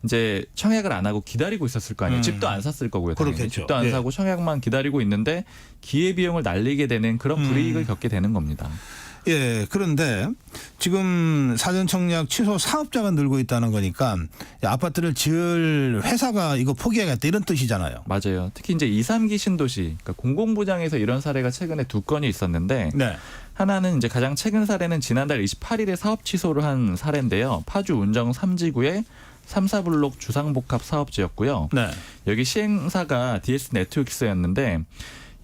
Speaker 11: 이제 청약을 안 하고 기다리고 있었을 거 아니에요. 집도 안 샀을 거고요. 당연히.
Speaker 1: 그렇겠죠.
Speaker 11: 집도 안
Speaker 1: 예.
Speaker 11: 사고 청약만 기다리고 있는데 기회비용을 날리게 되는 그런 불이익을 겪게 되는 겁니다.
Speaker 1: 예, 그런데 지금 사전청약 취소 사업자가 늘고 있다는 거니까 아파트를 지을 회사가 이거 포기하겠다 이런 뜻이잖아요.
Speaker 11: 맞아요. 특히 이제 2, 3기 신도시, 그러니까 공공부장에서 이런 사례가 최근에 2건이 있었는데
Speaker 1: 네.
Speaker 11: 하나는 이제 가장 최근 사례는 지난달 28일에 사업 취소를 한 사례인데요. 파주 운정 3지구의 3, 4블록 주상복합 사업지였고요.
Speaker 1: 네.
Speaker 11: 여기 시행사가 DS 네트워크스였는데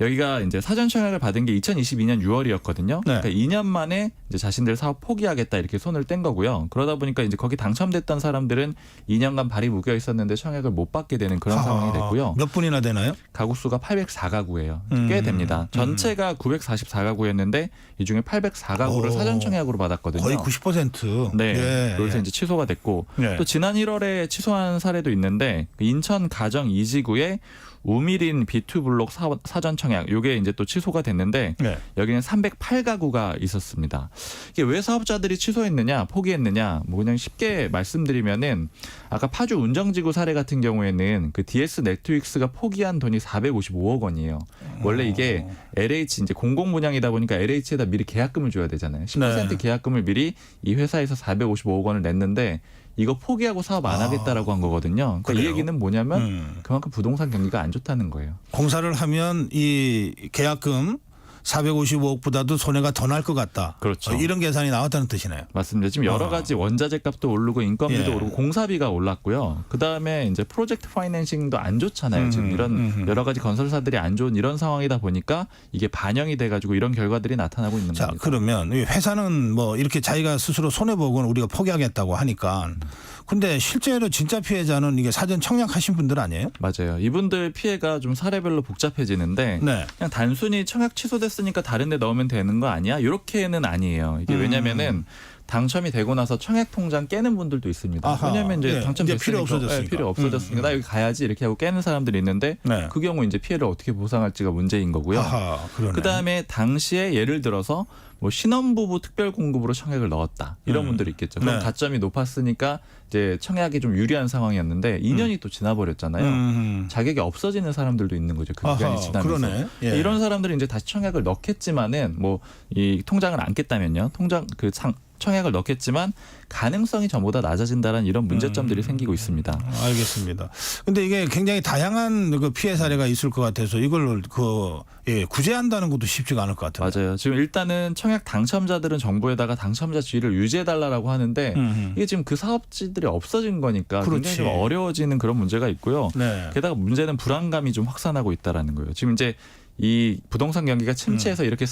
Speaker 11: 여기가 이제 사전 청약을 받은 게 2022년 6월이었거든요.
Speaker 1: 네.
Speaker 11: 그러니까 2년 만에 이제 자신들 사업 포기하겠다 이렇게 손을 뗀 거고요. 그러다 보니까 이제 거기 당첨됐던 사람들은 2년간 발이 묶여 있었는데 청약을 못 받게 되는 그런 상황이 됐고요.
Speaker 1: 몇 분이나 되나요?
Speaker 11: 가구 수가 804가구예요. 꽤 됩니다. 전체가 944가구였는데 이 중에 804가구를 사전 청약으로 받았거든요.
Speaker 1: 거의 90%.
Speaker 11: 네.
Speaker 1: 예,
Speaker 11: 그래서
Speaker 1: 예.
Speaker 11: 이제 취소가 됐고
Speaker 1: 예.
Speaker 11: 또 지난 1월에 취소한 사례도 있는데 인천 가정 2지구의 우미린 B2블록 사전 청약 요게 이제 또 취소가 됐는데
Speaker 1: 네.
Speaker 11: 여기는 308가구가 있었습니다. 이게 왜 사업자들이 취소했느냐, 포기했느냐, 뭐 그냥 쉽게 말씀드리면은 아까 파주 운정지구 사례 같은 경우에는 그 DS 네트워크스가 포기한 돈이 455억 원이에요. 원래 이게 LH 이제 공공 분양이다 보니까 LH에다 미리 계약금을 줘야 되잖아요. 10%
Speaker 1: 네.
Speaker 11: 계약금을 미리 이 회사에서 455억 원을 냈는데 이거 포기하고 사업 안 하겠다라고 한 거거든요. 그러니까 이 얘기는 뭐냐면 그만큼 부동산 경기가 안 좋다는 거예요.
Speaker 1: 공사를 하면 이 계약금 455억보다도 손해가 더 날 것 같다.
Speaker 11: 그렇죠.
Speaker 1: 이런 계산이 나왔다는 뜻이네요.
Speaker 11: 맞습니다. 지금 여러 가지 원자재 값도 오르고 인건비도
Speaker 1: 예.
Speaker 11: 오르고 공사비가 올랐고요. 그다음에 이제 프로젝트 파이낸싱도 안 좋잖아요. 지금 이런 여러 가지 건설사들이 안 좋은 이런 상황이다 보니까 이게 반영이 돼가지고 이런 결과들이 나타나고 있는
Speaker 1: 자,
Speaker 11: 겁니다.
Speaker 1: 그러면 이 회사는 뭐 이렇게 자기가 스스로 손해보고는 우리가 포기하겠다고 하니까 근데 실제로 진짜 피해자는 이게 사전 청약하신 분들 아니에요?
Speaker 11: 맞아요. 이분들 피해가 좀 사례별로 복잡해지는데
Speaker 1: 네.
Speaker 11: 그냥 단순히 청약 취소됐으니까 다른 데 넣으면 되는 거 아니야? 이렇게는 아니에요. 이게 왜냐면은 당첨이 되고 나서 청약 통장 깨는 분들도 있습니다.
Speaker 1: 아하.
Speaker 11: 왜냐면 이제
Speaker 1: 예.
Speaker 11: 당첨됐으니까
Speaker 1: 이제 필요 없어졌으니까.
Speaker 11: 예, 필요 없어졌으니까 나 여기 가야지 이렇게 하고 깨는 사람들이 있는데
Speaker 1: 네.
Speaker 11: 그 경우 이제 피해를 어떻게 보상할지가 문제인 거고요.
Speaker 1: 아하, 그러네.
Speaker 11: 그다음에 당시에 예를 들어서 뭐 신혼부부 특별 공급으로 청약을 넣었다 이런 분들이 있겠죠. 그럼
Speaker 1: 네.
Speaker 11: 가점이 높았으니까 이제 청약이 좀 유리한 상황이었는데 2년이 또 지나버렸잖아요. 자격이 없어지는 사람들도 있는 거죠. 그 기간이
Speaker 1: 아하,
Speaker 11: 지나면서
Speaker 1: 그러네. 예.
Speaker 11: 이런 사람들이 이제 다시 청약을 넣겠지만은 뭐 이 통장을 안 깼다면요. 통장 그 청약을 넣겠지만 가능성이 전보다 낮아진다는 이런 문제점들이 생기고 있습니다.
Speaker 1: 알겠습니다. 근데 이게 굉장히 다양한 그 피해 사례가 있을 것 같아서 이걸 구제한다는 것도 쉽지가 않을 것 같아요.
Speaker 11: 맞아요. 지금 일단은 청약 당첨자들은 정부에다가 당첨자 지위를 유지해달라고 하는데 이게 지금 그 사업지들이 없어진 거니까
Speaker 1: 그렇지.
Speaker 11: 굉장히 좀 어려워지는 그런 문제가 있고요.
Speaker 1: 네.
Speaker 11: 게다가 문제는 불안감이 좀 확산하고 있다라는 거예요. 지금 이제 이 부동산 경기가 침체해서 이렇게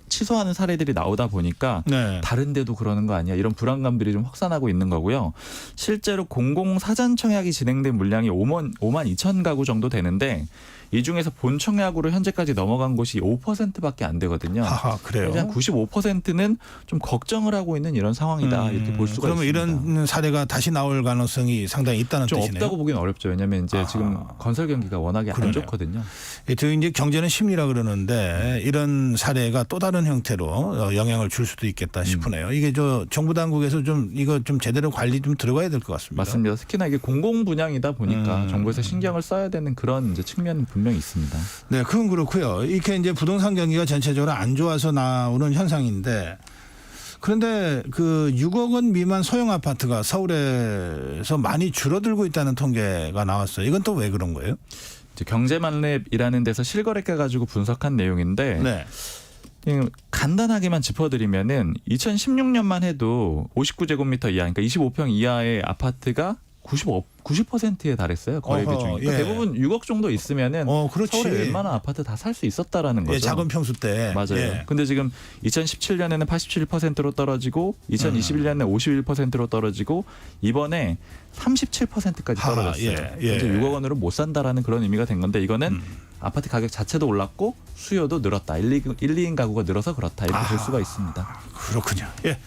Speaker 11: 취소하는 사례들이 나오다 보니까
Speaker 1: 네.
Speaker 11: 다른 데도 그러는 거 아니야 이런 불안감들이 좀 확산하고 있는 거고요. 실제로 공공 사전 청약이 진행된 물량이 5만 2천 가구 정도 되는데 이 중에서 본 청약으로 현재까지 넘어간 곳이 5%밖에 안 되거든요.
Speaker 1: 하하, 그래요.
Speaker 11: 그냥 95%는 좀 걱정을 하고 있는 이런 상황이다 이렇게 볼 수가
Speaker 1: 그러면
Speaker 11: 있습니다.
Speaker 1: 이런 사례가 다시 나올 가능성이 상당히 있다는
Speaker 11: 좀
Speaker 1: 뜻이네요.
Speaker 11: 없다고 보기는 어렵죠. 왜냐하면 이제 지금 건설 경기가 워낙에
Speaker 1: 그러네요.
Speaker 11: 안 좋거든요.
Speaker 1: 이제 경제는 심리라 그러는데 이런 사례가 또 다른 형태로 영향을 줄 수도 있겠다 싶으네요. 이게 정부 당국에서 좀 이거 좀 제대로 관리 좀 들어가야 될 것 같습니다.
Speaker 11: 맞습니다. 특히나 이게 공공 분양이다 보니까 정부에서 신경을 써야 되는 그런 이제 측면은 분명히 있습니다.
Speaker 1: 네, 그건 그렇고요. 이렇게 이제 부동산 경기가 전체적으로 안 좋아서 나오는 현상인데 그런데 그 6억 원 미만 소형 아파트가 서울에서 많이 줄어들고 있다는 통계가 나왔어요. 이건 또 왜 그런 거예요?
Speaker 11: 경제만렙이라는 데서 실거래가 가지고 분석한 내용인데
Speaker 1: 네.
Speaker 11: 간단하게만 짚어드리면은 2016년만 해도 59제곱미터 이하, 그러니까 25평 이하의 아파트가 90%에 달했어요. 거래
Speaker 1: 어허,
Speaker 11: 비중이. 그러니까
Speaker 1: 예.
Speaker 11: 대부분 6억 정도 있으면은
Speaker 1: 그렇지.
Speaker 11: 서울에 웬만한 아파트 다 살 수 있었다라는 거죠.
Speaker 1: 예, 작은 평수 때.
Speaker 11: 맞아요.
Speaker 1: 예.
Speaker 11: 근데 지금 2017년에는 87%로 떨어지고 2021년에 51%로 떨어지고 이번에 37%까지 떨어졌어요.
Speaker 1: 예, 예.
Speaker 11: 이제 6억 원으로 못 산다라는 그런 의미가 된 건데 이거는 아파트 가격 자체도 올랐고 수요도 늘었다. 1, 2인 가구가 늘어서 그렇다. 이렇게 볼 수가 있습니다.
Speaker 1: 그렇군요. 예.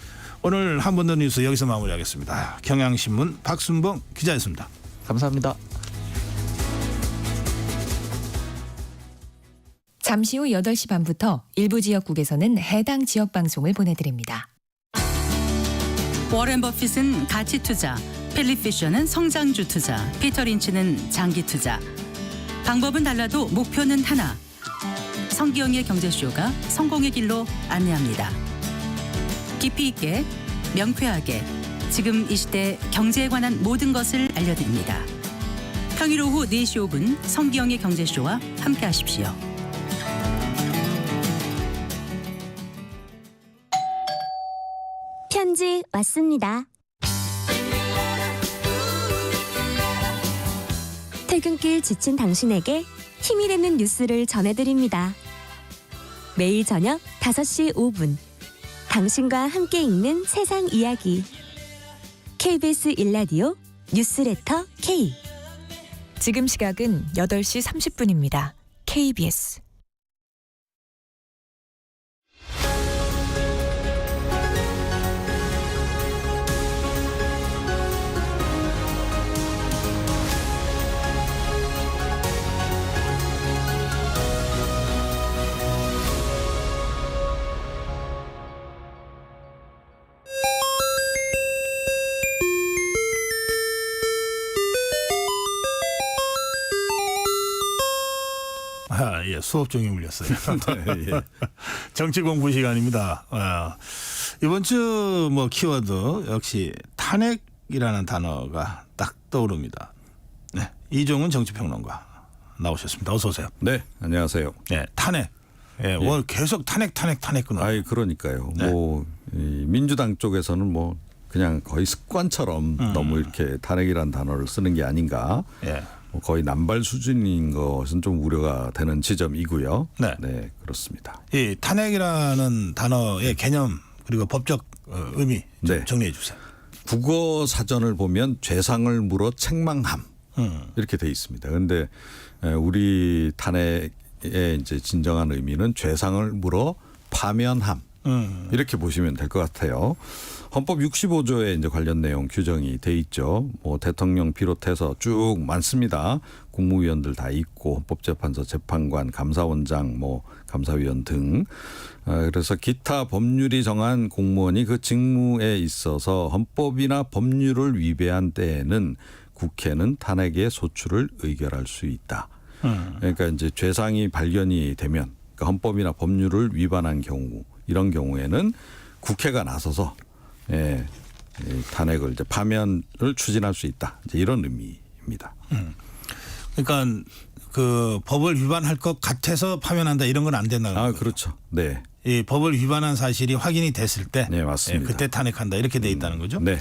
Speaker 1: 오늘 한 번 더 뉴스 여기서 마무리하겠습니다. 경향신문 박순봉 기자였습니다.
Speaker 11: 감사합니다.
Speaker 8: 잠시 후 8시 반부터 일부 지역국에서는 해당 지역 방송을 보내드립니다.
Speaker 12: 워렌 버핏은 가치 투자, 필립 피셔는 성장주 투자, 피터 린치는 장기 투자. 방법은 달라도 목표는 하나. 성기영의 경제쇼가 성공의 길로 안내합니다. 깊이 있게, 명쾌하게 지금 이 시대 경제에 관한 모든 것을 알려드립니다. 평일 오후 4시 5분 성기영의 경제쇼와 함께하십시오.
Speaker 13: 편지 왔습니다. 퇴근길 지친 당신에게 힘이 되는 뉴스를 전해드립니다. 매일 저녁 5시 5분 당신과 함께 읽는 세상 이야기 KBS 1라디오 뉴스레터 K.
Speaker 3: 지금 시각은 8시 30분입니다. KBS.
Speaker 1: 아, 예, 수업 중에 물렸어요. 네, 예. 정치 공부 시간입니다. 이번 주 뭐 키워드 역시 탄핵이라는 단어가 딱 떠오릅니다. 네, 이종훈 정치평론가 나오셨습니다. 어서 오세요.
Speaker 14: 네, 안녕하세요.
Speaker 1: 네, 탄핵. 예, 오늘 계속 탄핵.
Speaker 14: 아이, 그러니까요.
Speaker 1: 네.
Speaker 14: 이 민주당 쪽에서는 뭐 그냥 거의 습관처럼 너무 이렇게 탄핵이라는 단어를 쓰는 게 아닌가.
Speaker 1: 예.
Speaker 14: 거의 남발 수준인 것은 좀 우려가 되는 지점이고요.
Speaker 1: 네,
Speaker 14: 그렇습니다.
Speaker 1: 이 탄핵이라는 단어의 개념 그리고 법적 의미 좀 정리해 주세요.
Speaker 14: 국어 사전을 보면 죄상을 물어 책망함 이렇게 돼 있습니다. 그런데 우리 탄핵의 이제 진정한 의미는 죄상을 물어 파면함. 이렇게 보시면 될 것 같아요. 헌법 65조에 이제 관련 내용 규정이 돼 있죠. 뭐 대통령 비롯해서 쭉 많습니다. 국무위원들 다 있고 헌법재판소 재판관, 감사원장, 뭐 감사위원 등. 그래서 기타 법률이 정한 공무원이 그 직무에 있어서 헌법이나 법률을 위배한 때에는 국회는 탄핵의 소추를 의결할 수 있다. 그러니까 이제 죄상이 발견이 되면 그러니까 헌법이나 법률을 위반한 경우 이런 경우에는 국회가 나서서 탄핵을 이제 파면을 추진할 수 있다. 이제 이런 의미입니다.
Speaker 1: 그러니까 그 법을 위반할 것 같아서 파면한다 이런 건 안 된다는 거죠.
Speaker 14: 그렇죠. 네.
Speaker 1: 이 법을 위반한 사실이 확인이 됐을 때,
Speaker 14: 네, 맞습니다.
Speaker 1: 그때 탄핵한다 이렇게 돼 있다는 거죠.
Speaker 14: 네.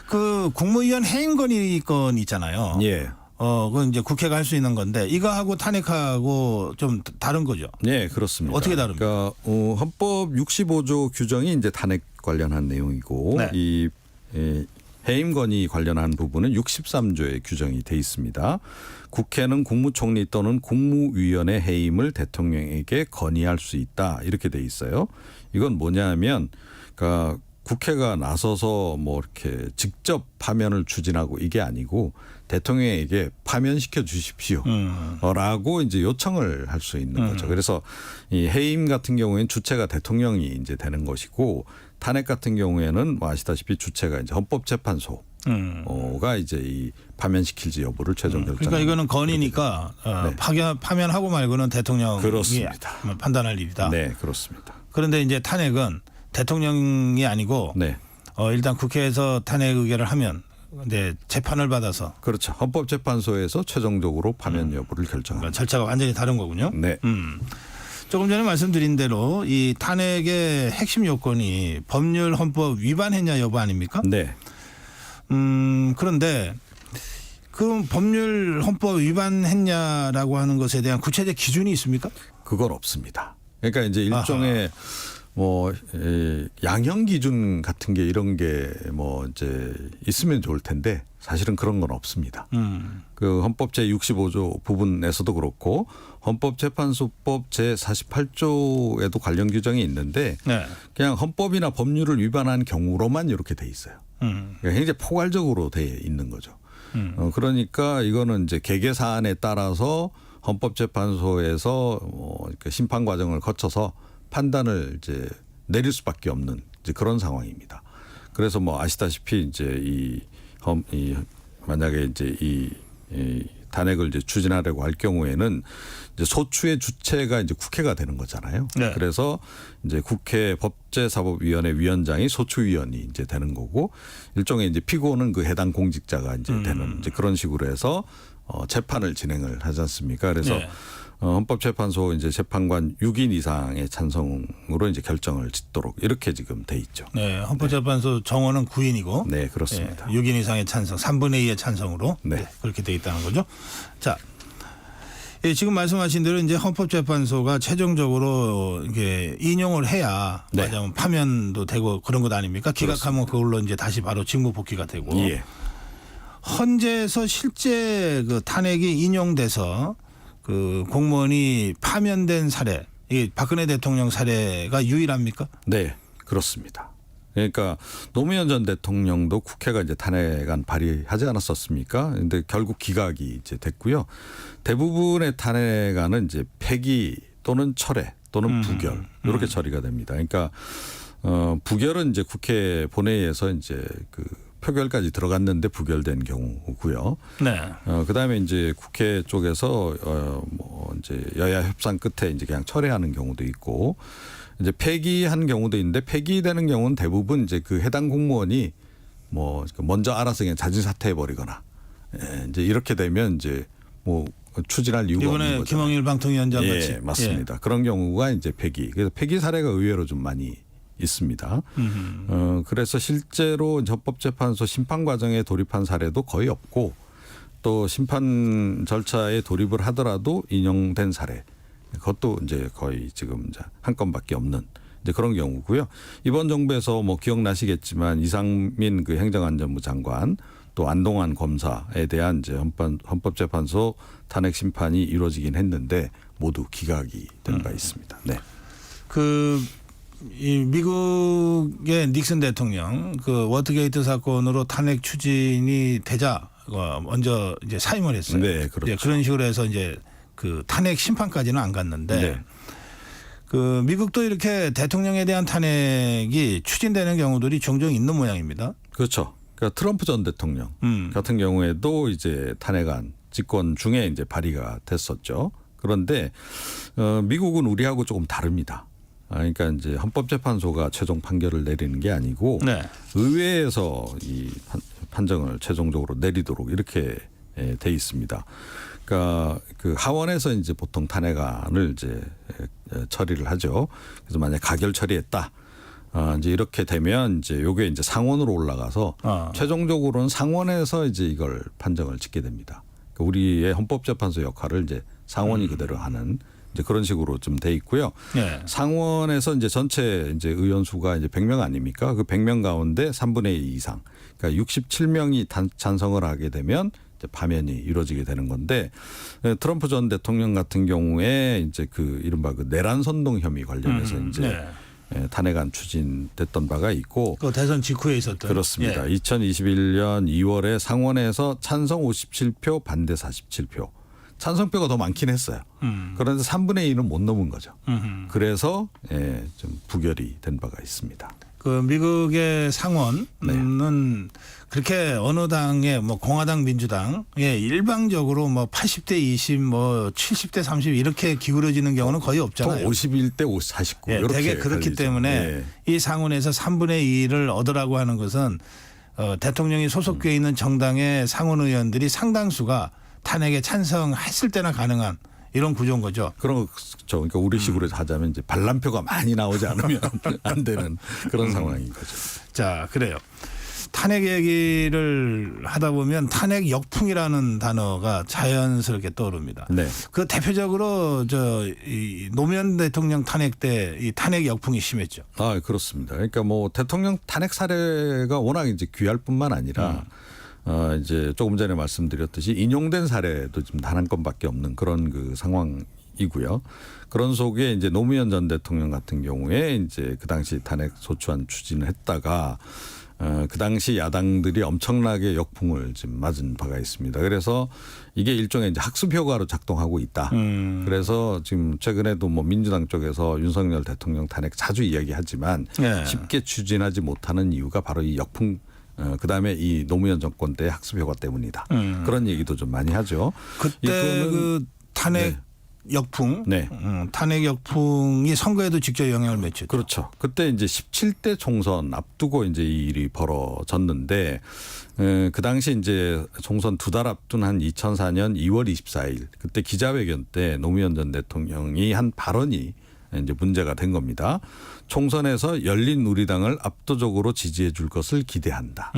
Speaker 1: 그 국무위원 해임 건의건 있잖아요.
Speaker 14: 예.
Speaker 1: 그건 이제 국회가 할 수 있는 건데 이거하고 탄핵하고 좀 다른 거죠.
Speaker 14: 네, 그렇습니다.
Speaker 1: 어떻게 다릅니까?
Speaker 14: 그러니까 헌법 65조 규정이 이제 탄핵 관련한 내용이고 이 해임 건의 관련한 부분은 63조에 규정이 돼 있습니다. 국회는 국무총리 또는 국무위원의 해임을 대통령에게 건의할 수 있다 이렇게 돼 있어요. 이건 뭐냐면 그러니까 국회가 나서서 뭐 이렇게 직접 파면을 추진하고 이게 아니고 대통령에게 파면시켜 주십시오라고 이제 요청을 할 수 있는 거죠. 그래서 이 해임 같은 경우에는 주체가 대통령이 이제 되는 것이고 탄핵 같은 경우에는 뭐 아시다시피 주체가 이제 헌법재판소가 이제 이 파면시킬지 여부를 최종 결정.
Speaker 1: 그러니까 이거는 건의니까 파면하고 말고는 대통령이
Speaker 14: 그렇습니다.
Speaker 1: 판단할 일이다.
Speaker 14: 네, 그렇습니다.
Speaker 1: 그런데 이제 탄핵은 대통령이 아니고 일단 국회에서 탄핵 의결을 하면 네, 재판을 받아서
Speaker 14: 그렇죠. 헌법재판소에서 최종적으로 파면 여부를 결정합니다.
Speaker 1: 그러니까 절차가 완전히 다른 거군요.
Speaker 14: 네.
Speaker 1: 조금 전에 말씀드린 대로 이 탄핵의 핵심 요건이 법률 헌법 위반했냐 여부 아닙니까?
Speaker 14: 네.
Speaker 1: 그런데 그 법률 헌법 위반했냐라고 하는 것에 대한 구체적 기준이 있습니까?
Speaker 14: 그건 없습니다. 그러니까 이제 일종의 뭐 양형 기준 같은 게 이런 게 뭐 이제 있으면 좋을 텐데 사실은 그런 건 없습니다. 그 헌법 제 65조 부분에서도 그렇고 헌법재판소법 제 48조에도 관련 규정이 있는데 그냥 헌법이나 법률을 위반한 경우로만 이렇게 돼 있어요. 그러니까 굉장히 포괄적으로 돼 있는 거죠. 그러니까 이거는 이제 개개 사안에 따라서 헌법재판소에서 심판 과정을 거쳐서 판단을 이제 내릴 수밖에 없는 이제 그런 상황입니다. 그래서 뭐 아시다시피 이제 만약에 이제 이 탄핵을 이제 추진하려고 할 경우에는 이제 소추의 주체가 이제 국회가 되는 거잖아요.
Speaker 1: 네.
Speaker 14: 그래서 이제 국회 법제사법위원회 위원장이 소추위원이 이제 되는 거고 일종의 이제 피고는 그 해당 공직자가 이제 되는 이제 그런 식으로 해서 재판을 진행을 하지 않습니까? 그래서
Speaker 1: 네.
Speaker 14: 헌법재판소 이제 재판관 6인 이상의 찬성으로 이제 결정을 짓도록 이렇게 지금 돼 있죠.
Speaker 1: 네, 헌법재판소 정원은 9인이고,
Speaker 14: 네, 그렇습니다.
Speaker 1: 6인 이상의 찬성, 3분의 2의 찬성으로
Speaker 14: 네.
Speaker 1: 그렇게 돼 있다는 거죠. 자, 지금 말씀하신 대로 이제 헌법재판소가 최종적으로 이게 인용을 해야
Speaker 14: 네.
Speaker 1: 말하자면 파면도 되고 그런 것 아닙니까? 기각하면 그걸로 이제 다시 바로 직무 복귀가 되고.
Speaker 14: 예.
Speaker 1: 헌재에서 실제 그 탄핵이 인용돼서 그 공무원이 파면된 사례, 이게 박근혜 대통령 사례가 유일합니까?
Speaker 14: 네, 그렇습니다. 그러니까 노무현 전 대통령도 국회가 이제 탄핵안 발의하지 않았었습니까? 근데 결국 기각이 이제 됐고요. 대부분의 탄핵안은 이제 폐기 또는 철회 또는 부결 이렇게 처리가 됩니다. 그러니까 부결은 이제 국회 본회의에서 이제 그 표결까지 들어갔는데 부결된 경우고요.
Speaker 1: 네.
Speaker 14: 그다음에 이제 국회 쪽에서 뭐 이제 여야 협상 끝에 이제 그냥 철회하는 경우도 있고 이제 폐기한 경우도 있는데 폐기되는 경우는 대부분 이제 그 해당 공무원이 뭐 먼저 알아서 그냥 자진 사퇴해 버리거나 이제 이렇게 되면 이제 뭐 추진할 이유가 없는
Speaker 1: 이번에
Speaker 14: 거죠.
Speaker 1: 김홍일 방통위원장 같이.
Speaker 14: 예, 맞습니다. 그런 경우가 이제 폐기. 그래서 폐기 사례가 의외로 좀 많이 있습니다. 그래서 실제로 헌법재판소 심판 과정에 돌입한 사례도 거의 없고 또 심판 절차에 돌입을 하더라도 인용된 사례 그것도 이제 거의 지금 이제 한 건밖에 없는 이제 그런 경우고요. 이번 정부에서 뭐 기억나시겠지만 이상민 그 행정안전부 장관 또 안동환 검사에 대한 이제 헌법재판소 탄핵 심판이 이루어지긴 했는데 모두 기각이 된 바 있습니다. 네.
Speaker 1: 이 미국의 닉슨 대통령 그 워터게이트 사건으로 탄핵 추진이 되자 먼저 이제 사임을 했어요.
Speaker 14: 네, 그렇죠.
Speaker 1: 그런 식으로 해서 이제 그 탄핵 심판까지는 안 갔는데
Speaker 14: 네.
Speaker 1: 그 미국도 이렇게 대통령에 대한 탄핵이 추진되는 경우들이 종종 있는 모양입니다.
Speaker 14: 그렇죠. 그러니까 트럼프 전 대통령 같은 경우에도 이제 탄핵안 집권 중에 이제 발의가 됐었죠. 그런데 미국은 우리하고 조금 다릅니다. 그러니까 이제 헌법재판소가 최종 판결을 내리는 게 아니고
Speaker 1: 네.
Speaker 14: 의회에서 이 판정을 최종적으로 내리도록 이렇게 돼 있습니다. 그러니까 그 하원에서 이제 보통 탄핵안을 이제 처리를 하죠. 그래서 만약 가결 처리했다. 이제 이렇게 되면 이제 요게 이제 상원으로 올라가서 최종적으로는 상원에서 이제 이걸 판정을 짓게 됩니다. 그러니까 우리의 헌법재판소 역할을 이제 상원이 그대로 하는 이제 그런 식으로 좀 돼 있고요.
Speaker 1: 네.
Speaker 14: 상원에서 이제 전체 이제 의원 수가 이제 100명 아닙니까? 그 100명 가운데 3분의 2 이상. 그러니까 67명이 찬성을 하게 되면 이제 파면이 이루어지게 되는 건데 트럼프 전 대통령 같은 경우에 이제 그 이른바 그 내란 선동 혐의 관련해서 이제 탄핵안 추진됐던 바가 있고
Speaker 1: 그 대선 직후에 있었던
Speaker 14: 그렇습니다. 2021년 2월에 상원에서 찬성 57표, 반대 47표. 찬성표가 더 많긴 했어요. 그런데 3분의 2는 못 넘은 거죠. 그래서 좀 부결이 된 바가 있습니다.
Speaker 1: 그 미국의 상원은 그렇게 어느 당의 뭐 공화당 민주당 일방적으로 뭐 80대 20, 뭐 70대 30 이렇게 기울어지는 경우는 거의 없잖아요.
Speaker 14: 51대 49 이렇게
Speaker 1: 되게 그렇기
Speaker 14: 갈리죠.
Speaker 1: 때문에 이 상원에서 3분의 2를 얻으라고 하는 것은 대통령이 소속돼 있는 정당의 상원 의원들이 상당수가 탄핵에 찬성했을 때나 가능한 이런 구조인 거죠.
Speaker 14: 그렇죠. 그러니까 우리식으로 하자면 이제 반란표가 많이 나오지 않으면 안 되는 그런 상황인 거죠.
Speaker 1: 자, 그래요. 탄핵 얘기를 하다 보면 탄핵 역풍이라는 단어가 자연스럽게 떠오릅니다.
Speaker 14: 네.
Speaker 1: 그 대표적으로 이 노무현 대통령 탄핵 때 이 탄핵 역풍이 심했죠.
Speaker 14: 아, 그렇습니다. 그러니까 뭐 대통령 탄핵 사례가 워낙 이제 귀할 뿐만 아니라 이제 조금 전에 말씀드렸듯이 인용된 사례도 지금 단 한 건밖에 없는 그런 그 상황이고요. 그런 속에 이제 노무현 전 대통령 같은 경우에 이제 그 당시 탄핵 소추안 추진을 했다가 그 당시 야당들이 엄청나게 역풍을 지금 맞은 바가 있습니다. 그래서 이게 일종의 이제 학습 효과로 작동하고 있다. 그래서 지금 최근에도 뭐 민주당 쪽에서 윤석열 대통령 탄핵 자주 이야기하지만 쉽게 추진하지 못하는 이유가 바로 이 역풍 그다음에 이 노무현 정권 때 학습 효과 때문이다. 그런 얘기도 좀 많이 하죠.
Speaker 1: 그때 그 탄핵 역풍, 탄핵 역풍이 선거에도 직접 영향을 미쳤죠.
Speaker 14: 그렇죠. 그때 이제 17대 총선 앞두고 이제 이 일이 벌어졌는데 그 당시 이제 총선 2달 앞둔 한 2004년 2월 24일 그때 기자회견 때 노무현 전 대통령이 한 발언이 이제 문제가 된 겁니다. 총선에서 열린우리당을 압도적으로 지지해 줄 것을 기대한다.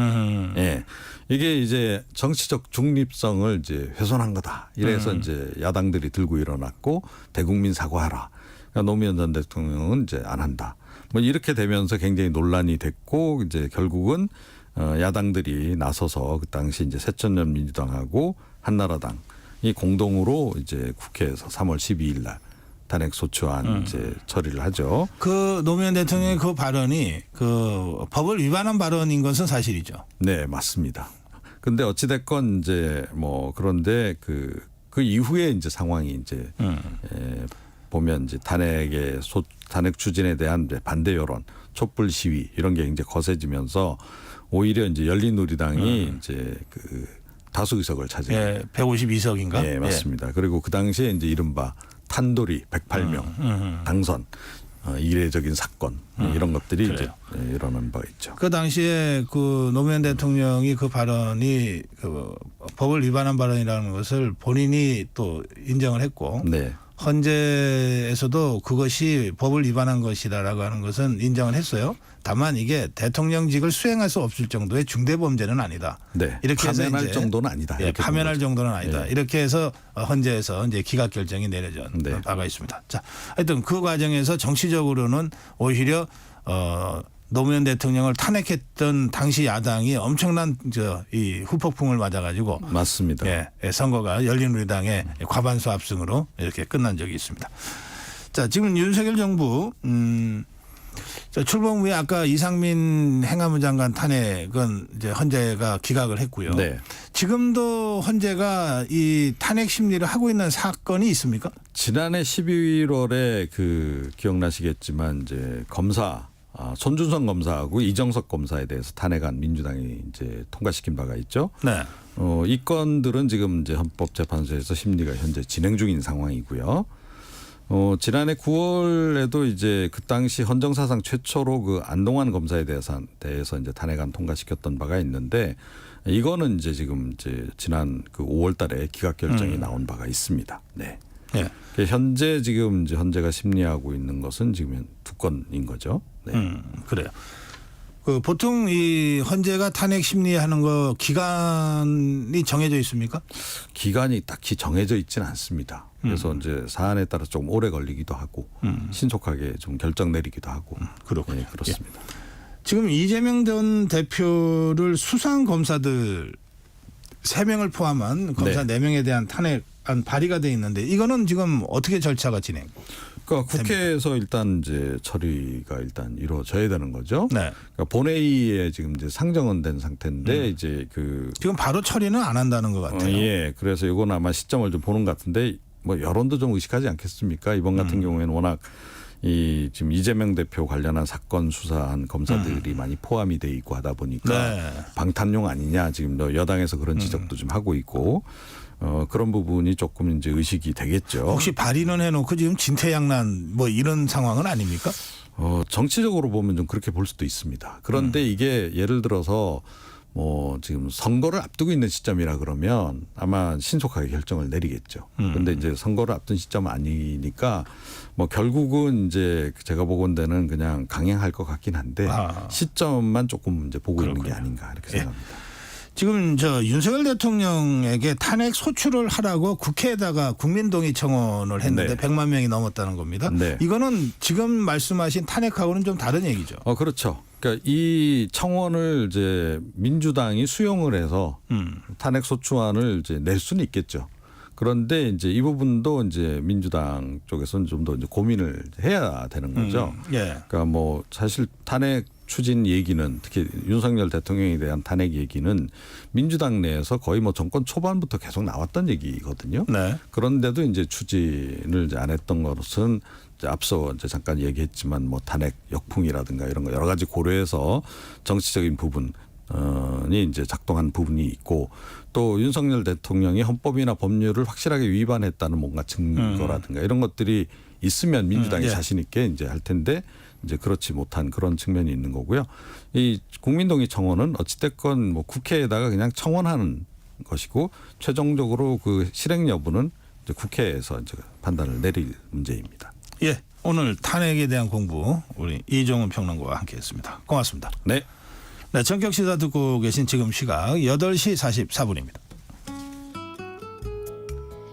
Speaker 14: 예. 이게 이제 정치적 중립성을 이제 훼손한 거다. 이래서 이제 야당들이 들고 일어났고 대국민 사과하라. 그러니까 노무현 전 대통령은 이제 안 한다. 뭐 이렇게 되면서 굉장히 논란이 됐고 이제 결국은 야당들이 나서서 그 당시 이제 새천년 민주당하고 한나라당이 공동으로 이제 국회에서 3월 12일 날 탄핵 소추안 이제 처리를 하죠.
Speaker 1: 그 노무현 대통령의 그 발언이 그 법을 위반한 발언인 것은 사실이죠.
Speaker 14: 네, 맞습니다. 근데 어찌됐건 이제 뭐 그런데 그 이후에 이제 상황이 이제 보면 이제 탄핵 추진에 대한 반대 여론, 촛불 시위 이런 게 이제 거세지면서 오히려 이제 열린우리당이 이제 그 다수 의석을 차지해요.
Speaker 1: 152석인가?
Speaker 14: 네, 맞습니다. 그리고 그 당시에 이제 이른바 탄돌이 108명 당선 이례적인 사건 이런 것들이 이제 일어난 바 있죠.
Speaker 1: 그 당시에 그 노무현 대통령이 그 발언이 그 법을 위반한 발언이라는 것을 본인이 또 인정을 했고 헌재에서도 그것이 법을 위반한 것이다라고 하는 것은 인정을 했어요. 다만 이게 대통령직을 수행할 수 없을 정도의 중대 범죄는 아니다. 이렇게 해서
Speaker 14: 파면할
Speaker 1: 이제
Speaker 14: 정도는 아니다.
Speaker 1: 파면할 정도는 아니다. 이렇게 해서 헌재에서 이제 기각 결정이 내려진 바가 있습니다. 자, 하여튼 그 과정에서 정치적으로는 오히려 노무현 대통령을 탄핵했던 당시 야당이 엄청난 이 후폭풍을 맞아가지고
Speaker 14: 맞습니다.
Speaker 1: 선거가 열린우리당의 과반수 압승으로 이렇게 끝난 적이 있습니다. 자, 지금 윤석열 정부 출범 후에 아까 이상민 행안부 장관 탄핵은 이제 헌재가 기각을 했고요. 지금도 헌재가 이 탄핵 심리를 하고 있는 사건이 있습니까?
Speaker 14: 지난해 11월에 그 기억나시겠지만 이제 검사 손준성 검사하고 이정석 검사에 대해서 탄핵안 민주당이 이제 통과시킨 바가 있죠. 이 건들은 지금 이제 헌법재판소에서 심리가 현재 진행 중인 상황이고요. 지난해 9월에도 이제 그 당시 헌정사상 최초로 그 안동환 검사에 대해서 이제 탄핵안 통과시켰던 바가 있는데 이거는 이제 지금 이제 지난 그 5월달에 기각 결정이 나온 바가 있습니다. 현재 지금 이제 헌재가 심리하고 있는 것은 지금 2건인 거죠.
Speaker 1: 그래요. 그 보통 이 헌재가 탄핵 심리하는 거 기간이 정해져 있습니까?
Speaker 14: 기간이 딱히 정해져 있지는 않습니다. 그래서 이제 사안에 따라 좀 오래 걸리기도 하고 신속하게 좀 결정 내리기도 하고
Speaker 1: 그렇군요.
Speaker 14: 그렇습니다.
Speaker 1: 지금 이재명 전 대표를 수사한 검사들 3명을 포함한 검사 4명에 대한 탄핵안 발의가 돼 있는데 이거는 지금 어떻게 절차가 진행?
Speaker 14: 그러니까 국회에서 일단 이제 처리가 일단 이루어져야 되는 거죠. 그러니까 본회의에 지금 이제 상정은 된 상태인데 이제 그
Speaker 1: 지금 바로 처리는 안 한다는 것 같아요.
Speaker 14: 그래서 이건 아마 시점을 좀 보는 것 같은데 뭐 여론도 좀 의식하지 않겠습니까? 이번 같은 경우에는 워낙 이 지금 이재명 대표 관련한 사건 수사한 검사들이 많이 포함이 돼 있고 하다 보니까 방탄용 아니냐 지금 여당에서 그런 지적도 좀 하고 있고. 그런 부분이 조금 이제 의식이 되겠죠.
Speaker 1: 혹시 발의는 해놓고 지금 진퇴양난 뭐 이런 상황은 아닙니까?
Speaker 14: 정치적으로 보면 좀 그렇게 볼 수도 있습니다. 그런데 이게 예를 들어서 뭐 지금 선거를 앞두고 있는 시점이라 그러면 아마 신속하게 결정을 내리겠죠. 그런데 이제 선거를 앞둔 시점은 아니니까 뭐 결국은 이제 제가 보건대는 그냥 강행할 것 같긴 한데 시점만 조금 이제 보고 있는 게 아닌가 이렇게 생각합니다.
Speaker 1: 지금 윤석열 대통령에게 탄핵 소추를 하라고 국회에다가 국민동의 청원을 했는데 100만 명이 넘었다는 겁니다. 이거는 지금 말씀하신 탄핵하고는 좀 다른 얘기죠.
Speaker 14: 그렇죠. 그러니까 이 청원을 이제 민주당이 수용을 해서 탄핵 소추안을 이제 낼 수는 있겠죠. 그런데 이제 이 부분도 이제 민주당 쪽에서는 좀 더 이제 고민을 해야 되는 거죠. 그러니까 뭐 사실 탄핵 추진 얘기는 특히 윤석열 대통령에 대한 탄핵 얘기는 민주당 내에서 거의 뭐 정권 초반부터 계속 나왔던 얘기거든요. 그런데도 이제 추진을 이제 안 했던 것은 이제 앞서 이제 잠깐 얘기했지만 뭐 탄핵 역풍이라든가 이런 거 여러 가지 고려해서 정치적인 부분 이제 작동한 부분이 있고 또 윤석열 대통령이 헌법이나 법률을 확실하게 위반했다는 뭔가 증거라든가 이런 것들이 있으면 민주당이 자신 있게 이제 할 텐데 이제 그렇지 못한 그런 측면이 있는 거고요. 이 국민동의 청원은 어찌됐건 뭐 국회에다가 그냥 청원하는 것이고 최종적으로 그 실행 여부는 이제 국회에서 이제 판단을 내릴 문제입니다.
Speaker 1: 예, 오늘 탄핵에 대한 공부 우리 이종훈 평론가와 함께했습니다. 고맙습니다.
Speaker 14: 네.
Speaker 1: 네, 전격 시사 듣고 계신 지금 시각 8시 44분입니다.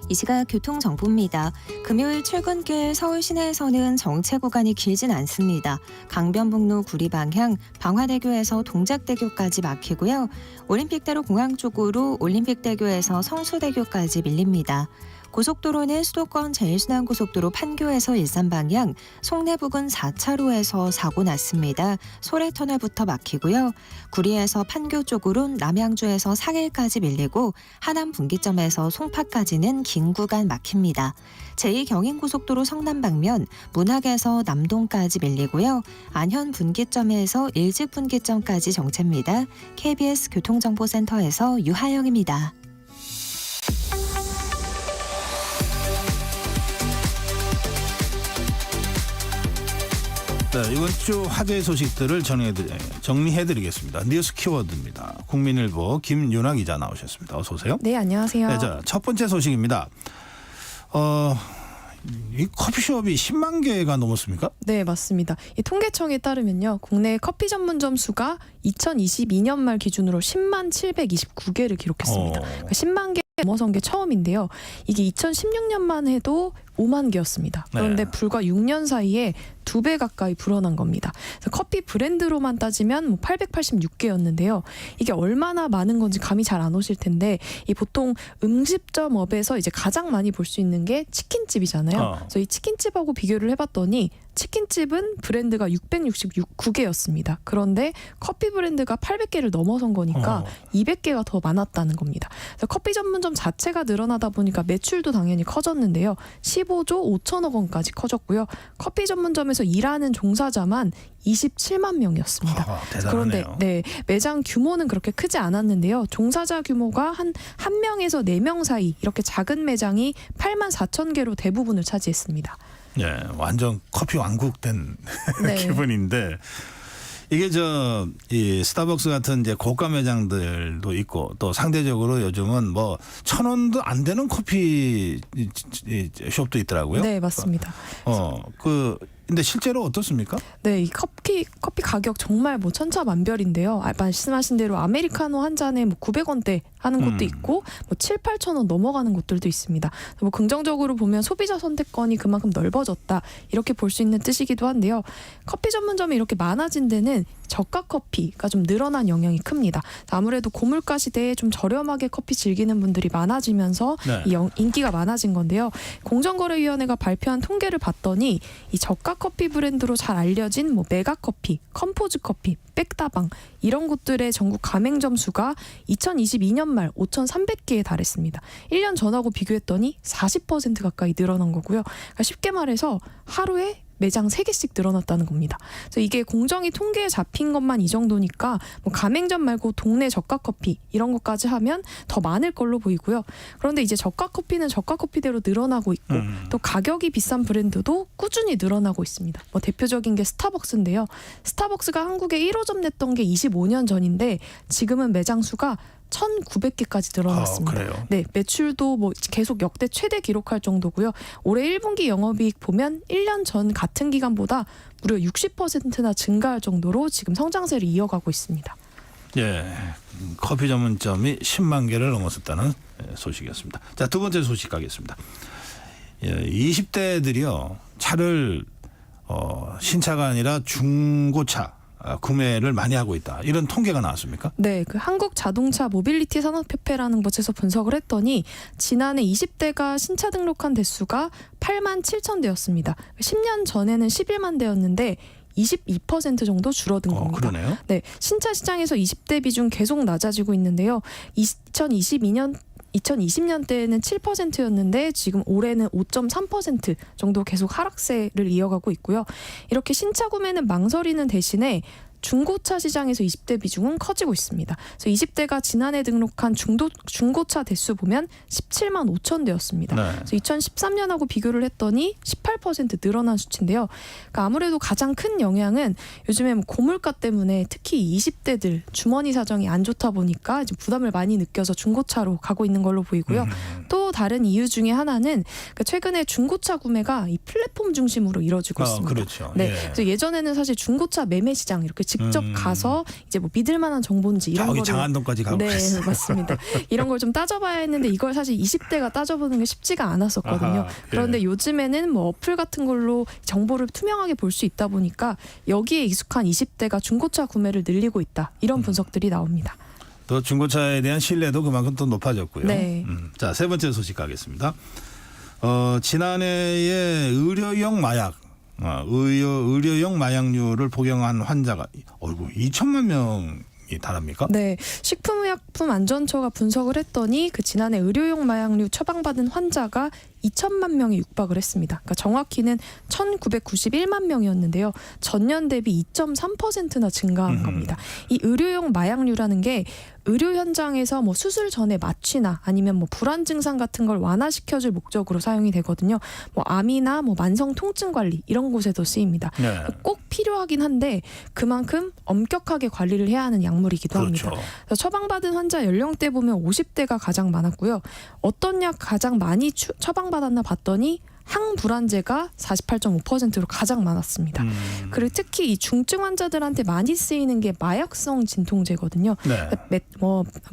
Speaker 4: 이 시각 교통정보입니다. 금요일 출근길 서울 시내에서는 정체 구간이 길진 않습니다. 강변북로 구리 방향 방화대교에서 동작대교까지 막히고요. 올림픽대로 공항 쪽으로 올림픽대교에서 성수대교까지 밀립니다. 고속도로는 수도권 제1순환고속도로 판교에서 일산 방향 송내 부근 4차로에서 사고 났습니다. 소래터널부터 막히고요. 구리에서 판교 쪽으로 남양주에서 상일까지 밀리고 하남 분기점에서 송파까지는 긴 구간 막힙니다. 제2경인고속도로 성남 방면 문학에서 남동까지 밀리고요. 안현 분기점에서 일직 분기점까지 정체입니다. KBS 교통정보센터에서 유하영입니다.
Speaker 1: 네, 이번 주 화제 소식들을 정리해드리겠습니다. 뉴스 키워드입니다. 국민일보 김윤아 기자 나오셨습니다. 어서 오세요.
Speaker 15: 네, 안녕하세요.
Speaker 1: 네, 자, 첫 번째 소식입니다. 이 커피숍이 10만 개가 넘었습니까?
Speaker 15: 네, 맞습니다. 이 통계청에 따르면요, 국내 커피 전문점 수가 2022년 말 기준으로 10만 729개를 기록했습니다. 그러니까 10만 개 넘어선 게 처음인데요. 이게 2016년만 해도 5만 개였습니다. 그런데 불과 6년 사이에 2배 가까이 불어난 겁니다. 그래서 커피 브랜드로만 따지면 886개였는데요. 이게 얼마나 많은 건지 감이 잘 안 오실 텐데, 이 보통 음식점업에서 이제 가장 많이 볼 수 있는 게 치킨집이잖아요. 그래서 이 치킨집하고 비교를 해봤더니 치킨집은 브랜드가 669개였습니다. 그런데 커피 브랜드가 800개를 넘어선 거니까 200개가 더 많았다는 겁니다. 그래서 커피 전문점 자체가 늘어나다 보니까 매출도 당연히 커졌는데요. 15조 5천억 원까지 커졌고요. 커피 전문점에서 일하는 종사자만 27만 명이었습니다. 그런데 네, 매장 규모는 그렇게 크지 않았는데요. 종사자 규모가 한 명에서 4명 사이 이렇게 작은 매장이 8만 4천 개로 대부분을 차지했습니다.
Speaker 1: 네, 완전 커피 왕국 된
Speaker 15: 네.
Speaker 1: 기분인데 이게 이 스타벅스 같은 이제 고가 매장들도 있고 또 상대적으로 요즘은 뭐 1,000원도 안 되는 커피 숍도 있더라고요.
Speaker 15: 네, 맞습니다.
Speaker 1: 근데 실제로 어떻습니까?
Speaker 15: 네, 이 커피 가격 정말 뭐 천차만별인데요. 말씀하신 대로 아메리카노 한 잔에 900원대 하는 곳도 있고 7, 8천 원 넘어가는 곳들도 있습니다. 뭐 긍정적으로 보면 소비자 선택권이 그만큼 넓어졌다 이렇게 볼 수 있는 뜻이기도 한데요. 커피 전문점이 이렇게 많아진 데는 저가 커피가 좀 늘어난 영향이 큽니다. 아무래도 고물가 시대에 좀 저렴하게 커피 즐기는 분들이 많아지면서 인기가 많아진 건데요. 공정거래위원회가 발표한 통계를 봤더니 이 저가 커피 브랜드로 잘 알려진 메가커피, 컴포즈커피, 백다방 이런 곳들의 전국 가맹점 수가 2022년 말 5,300개에 달했습니다. 1년 전하고 비교했더니 40% 가까이 늘어난 거고요. 그러니까 쉽게 말해서 하루에 매장 3개씩 늘어났다는 겁니다. 그래서 이게 공정위 통계에 잡힌 것만 이 정도니까 가맹점 말고 동네 저가 커피 이런 것까지 하면 더 많을 걸로 보이고요. 그런데 이제 저가 커피는 저가 커피대로 늘어나고 있고 또 가격이 비싼 브랜드도 꾸준히 늘어나고 있습니다. 대표적인 게 스타벅스인데요. 스타벅스가 한국에 1호점 냈던 게 25년 전인데 지금은 매장 수가 1,900개까지 늘어났습니다. 네, 매출도 계속 역대 최대 기록할 정도고요. 올해 1분기 영업이익 보면 1년 전 같은 기간보다 무려 60%나 증가할 정도로 지금 성장세를 이어가고 있습니다.
Speaker 1: 예, 커피 전문점이 10만 개를 넘었었다는 소식이었습니다. 자, 두 번째 소식 가겠습니다. 20대들이요 차를 신차가 아니라 중고차 구매를 많이 하고 있다. 이런 통계가 나왔습니까?
Speaker 15: 네, 그 한국자동차 모빌리티 산업협회라는 곳에서 분석을 했더니 지난해 20대가 신차 등록한 대수가 8만 7천 대였습니다. 10년 전에는 11만 대였는데 22% 정도 줄어든 겁니다.
Speaker 1: 그러네요.
Speaker 15: 네, 신차 시장에서 20대 비중 계속 낮아지고 있는데요. 2020년대에는 7%였는데 지금 올해는 5.3% 정도 계속 하락세를 이어가고 있고요. 이렇게 신차 구매는 망설이는 대신에 중고차 시장에서 20대 비중은 커지고 있습니다. 그래서 20대가 지난해 등록한 중고차 대수 보면 17만 5천 대였습니다.
Speaker 1: 네.
Speaker 15: 그래서 2013년하고 비교를 했더니 18% 늘어난 수치인데요. 그러니까 아무래도 가장 큰 영향은 요즘에 뭐 고물가 때문에 특히 20대들 주머니 사정이 안 좋다 보니까 이제 부담을 많이 느껴서 중고차로 가고 있는 걸로 보이고요. 또 다른 이유 중에 하나는 그러니까 최근에 중고차 구매가 이 플랫폼 중심으로 이루어지고 있습니다.
Speaker 1: 그렇죠.
Speaker 15: 네,
Speaker 1: 예.
Speaker 15: 그래서 예전에는 사실 중고차 매매 시장 이렇게 직접 가서 이제 뭐 믿을 만한 정보인지 이런
Speaker 1: 저기
Speaker 15: 거를
Speaker 1: 장안동까지 가고
Speaker 15: 네,
Speaker 1: 그랬어요.
Speaker 15: 맞습니다. 이런 걸 좀 따져봐야 했는데 이걸 사실 20대가 따져보는 게 쉽지가 않았었거든요.
Speaker 1: 아하, 예.
Speaker 15: 그런데 요즘에는 뭐 어플 같은 걸로 정보를 투명하게 볼 수 있다 보니까 여기에 익숙한 20대가 중고차 구매를 늘리고 있다. 이런 분석들이 나옵니다.
Speaker 1: 또 중고차에 대한 신뢰도 그만큼 또 높아졌고요.
Speaker 15: 네.
Speaker 1: 자, 세 번째 소식 가겠습니다. 지난해에 의료용 마약, 의료용 마약류를 복용한 환자가 2천만 명이 달합니까?
Speaker 15: 네, 식품의약품안전처가 분석을 했더니 그 지난해 의료용 마약류 처방받은 환자가 2천만 명에 육박을 했습니다. 그러니까 정확히는 1,991만 명이었는데요. 전년 대비 2.3%나 증가한 겁니다. 이 의료용 마약류라는 게 의료 현장에서 뭐 수술 전에 마취나 아니면 뭐 불안 증상 같은 걸 완화시켜줄 목적으로 사용이 되거든요. 뭐 암이나 뭐 만성 통증 관리 이런 곳에도 쓰입니다.
Speaker 1: 네.
Speaker 15: 꼭 필요하긴 한데 그만큼 엄격하게 관리를 해야 하는 약물이기도
Speaker 1: 그렇죠.
Speaker 15: 합니다. 그래서 처방받은 환자 연령대 보면 50대가 가장 많았고요. 어떤 약 가장 많이 처방받았나 봤더니 항불안제가 48.5%로 가장 많았습니다. 그리고 특히 이 중증 환자들한테 많이 쓰이는 게 마약성 진통제거든요.
Speaker 1: 네.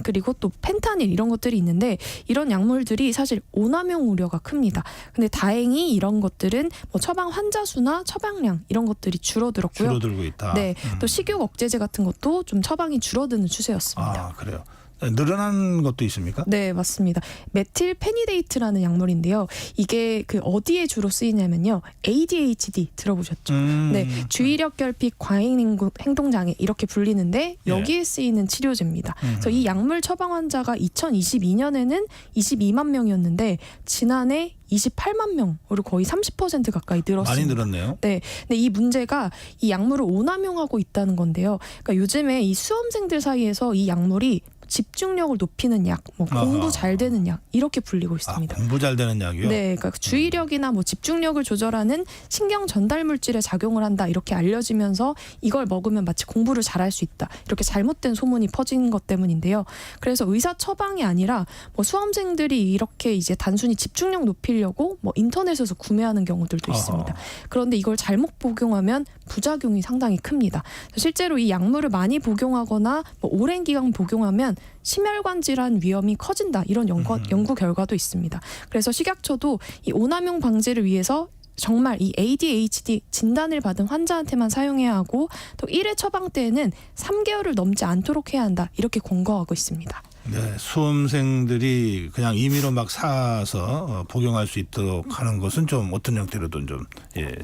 Speaker 15: 그리고 또 펜타닐 이런 것들이 있는데 이런 약물들이 사실 오남용 우려가 큽니다. 근데 다행히 이런 것들은 뭐 처방 환자 수나 처방량 이런 것들이 줄어들었고요.
Speaker 1: 줄어들고 있다.
Speaker 15: 네, 또 식욕 억제제 같은 것도 좀 처방이 줄어드는 추세였습니다.
Speaker 1: 아, 그래요. 늘어난 것도 있습니까?
Speaker 15: 네, 맞습니다. 메틸페니데이트라는 약물인데요. 이게 그 어디에 주로 쓰이냐면요. ADHD 들어보셨죠? 네, 주의력 결핍 과잉 행동 장애 이렇게 불리는데 여기에 쓰이는 치료제입니다. 그래서 이 약물 처방 환자가 2022년에는 22만 명이었는데 지난해 28만 명으로 거의 30% 가까이 늘었습니다.
Speaker 1: 많이 늘었네요.
Speaker 15: 네, 근데 이 문제가 이 약물을 오남용하고 있다는 건데요. 그러니까 요즘에 이 수험생들 사이에서 이 약물이 집중력을 높이는 약, 뭐 공부 잘 되는 약 이렇게 불리고 있습니다.
Speaker 1: 공부 잘 되는 약이요?
Speaker 15: 네, 그러니까 주의력이나 뭐 집중력을 조절하는 신경 전달 물질에 작용을 한다 이렇게 알려지면서 이걸 먹으면 마치 공부를 잘할 수 있다 이렇게 잘못된 소문이 퍼진 것 때문인데요. 그래서 의사 처방이 아니라 뭐 수험생들이 이렇게 이제 단순히 집중력 높이려고 뭐 인터넷에서 구매하는 경우들도 있습니다. 그런데 이걸 잘못 복용하면 부작용이 상당히 큽니다. 실제로 이 약물을 많이 복용하거나 뭐 오랜 기간 복용하면 심혈관 질환 위험이 커진다 이런 연구 결과도 있습니다. 그래서 식약처도 이 오남용 방지를 위해서 정말 이 ADHD 진단을 받은 환자한테만 사용해야 하고 또 1회 처방 때에는 3개월을 넘지 않도록 해야 한다 이렇게 권고하고 있습니다.
Speaker 1: 네, 수험생들이 그냥 임의로 막 사서 복용할 수 있도록 하는 것은 좀 어떤 형태로든 좀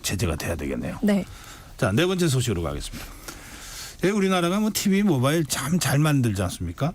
Speaker 1: 제재가 돼야 되겠네요.
Speaker 15: 네.
Speaker 1: 자, 네 번째 소식으로 가겠습니다. 우리나라가 뭐 TV, 모바일 참 잘 만들지 않습니까?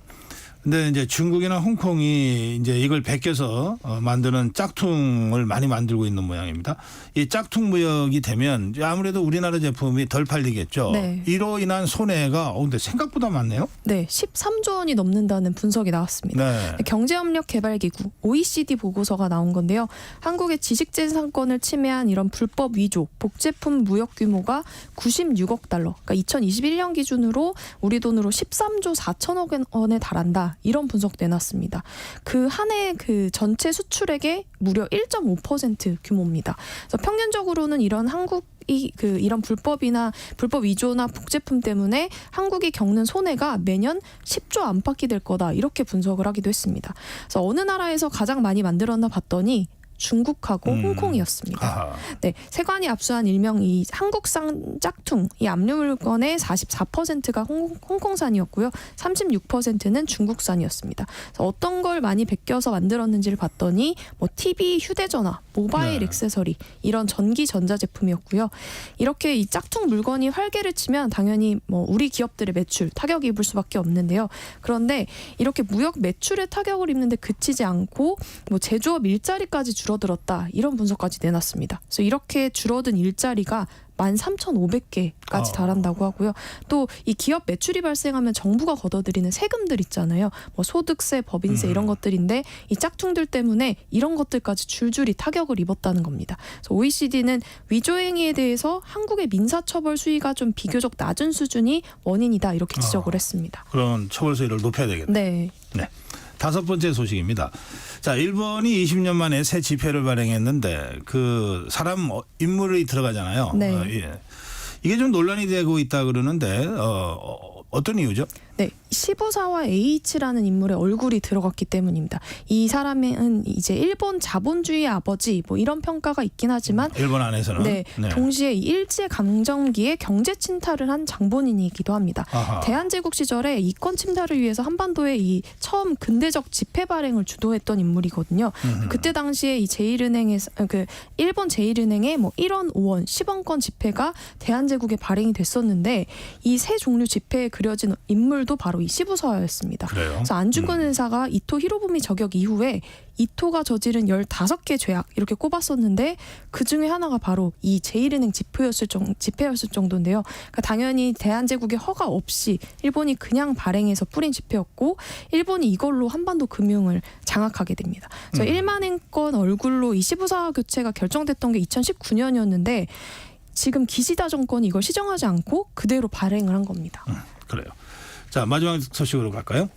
Speaker 1: 근데 이제 중국이나 홍콩이 이제 이걸 베껴서 만드는 짝퉁을 많이 만들고 있는 모양입니다. 이 짝퉁 무역이 되면 아무래도 우리나라 제품이 덜 팔리겠죠.
Speaker 15: 네.
Speaker 1: 이로 인한 손해가 근데 생각보다 많네요.
Speaker 15: 네, 13조 원이 넘는다는 분석이 나왔습니다.
Speaker 1: 네.
Speaker 15: 경제협력개발기구 OECD 보고서가 나온 건데요. 한국의 지식재산권을 침해한 이런 불법 위조, 복제품 무역 규모가 96억 달러, 그러니까 2021년 기준으로 우리 돈으로 13조 4천억 원에 달한다. 이런 분석 내놨습니다. 그 한 해 그 전체 수출액의 무려 1.5% 규모입니다. 그래서 평균적으로는 이런 이런 불법 위조나 복제품 때문에 한국이 겪는 손해가 매년 10조 안팎이 될 거다 이렇게 분석을 하기도 했습니다. 그래서 어느 나라에서 가장 많이 만들었나 봤더니 중국하고 홍콩이었습니다. 네, 세관이 압수한 일명 이 한국산 짝퉁 이 압류 물건의 44%가 홍콩산이었고요. 36%는 중국산이었습니다. 그래서 어떤 걸 많이 베껴서 만들었는지를 봤더니 뭐 TV, 휴대전화, 모바일 액세서리 이런 전기 전자 제품이었고요. 이렇게 이 짝퉁 물건이 활개를 치면 당연히 뭐 우리 기업들의 매출 타격이 입을 수밖에 없는데요. 그런데 이렇게 무역 매출에 타격을 입는데 그치지 않고 뭐 제조업 일자리까지 줄어들었다 이런 분석까지 내놨습니다. 그래서 이렇게 줄어든 일자리가 13,500개까지 달한다고 하고요. 또 이 기업 매출이 발생하면 정부가 걷어들이는 세금들 있잖아요. 뭐 소득세, 법인세 이런 것들인데 이 짝퉁들 때문에 이런 것들까지 줄줄이 타격을 입었다는 겁니다. 그래서 OECD는 위조 행위에 대해서 한국의 민사처벌 수위가 좀 비교적 낮은 수준이 원인이다 이렇게 지적을 했습니다.
Speaker 1: 그런 처벌 수위를 높여야 되겠네요.
Speaker 15: 네.
Speaker 1: 네. 다섯 번째 소식입니다. 자, 일본이 20년 만에 새 지폐를 발행했는데 그 사람 인물이 들어가잖아요.
Speaker 15: 네.
Speaker 1: 예. 이게 좀 논란이 되고 있다 그러는데 어떤 이유죠?
Speaker 15: 네, 시부사와 H라는 인물의 얼굴이 들어갔기 때문입니다. 이 사람은 이제 일본 자본주의의 아버지 뭐 이런 평가가 있긴 하지만
Speaker 1: 일본 안에서는
Speaker 15: 네, 동시에 이 일제 강점기에 경제 침탈을 한 장본인이기도 합니다.
Speaker 1: 아하.
Speaker 15: 대한제국 시절에 이권 침탈을 위해서 한반도에 이 처음 근대적 지폐 발행을 주도했던 인물이거든요. 그때 당시에 이 제일은행에서 그 일본 제일은행의 뭐 1원, 5원, 10원권 지폐가 대한제국에 발행이 됐었는데 이 세 종류 지폐에 그려진 인물 도 바로 이 시부사였습니다.
Speaker 1: 그래요?
Speaker 15: 그래서 안중근 의사가 이토 히로부미 저격 이후에 이토가 저지른 15개 죄악 이렇게 꼽았었는데 그 중에 하나가 바로 이 제일은행 지폐였을 정도인데요. 그러니까 당연히 대한제국의 허가 없이 일본이 그냥 발행해서 뿌린 지폐였고 일본이 이걸로 한반도 금융을 장악하게 됩니다. 그래서 1만엔 건 얼굴로 이 시부사 교체가 결정됐던 게 2019년이었는데 지금 기시다 정권이 이걸 시정하지 않고 그대로 발행을 한 겁니다.
Speaker 1: 그래요. 자, 마지막 소식으로 갈까요?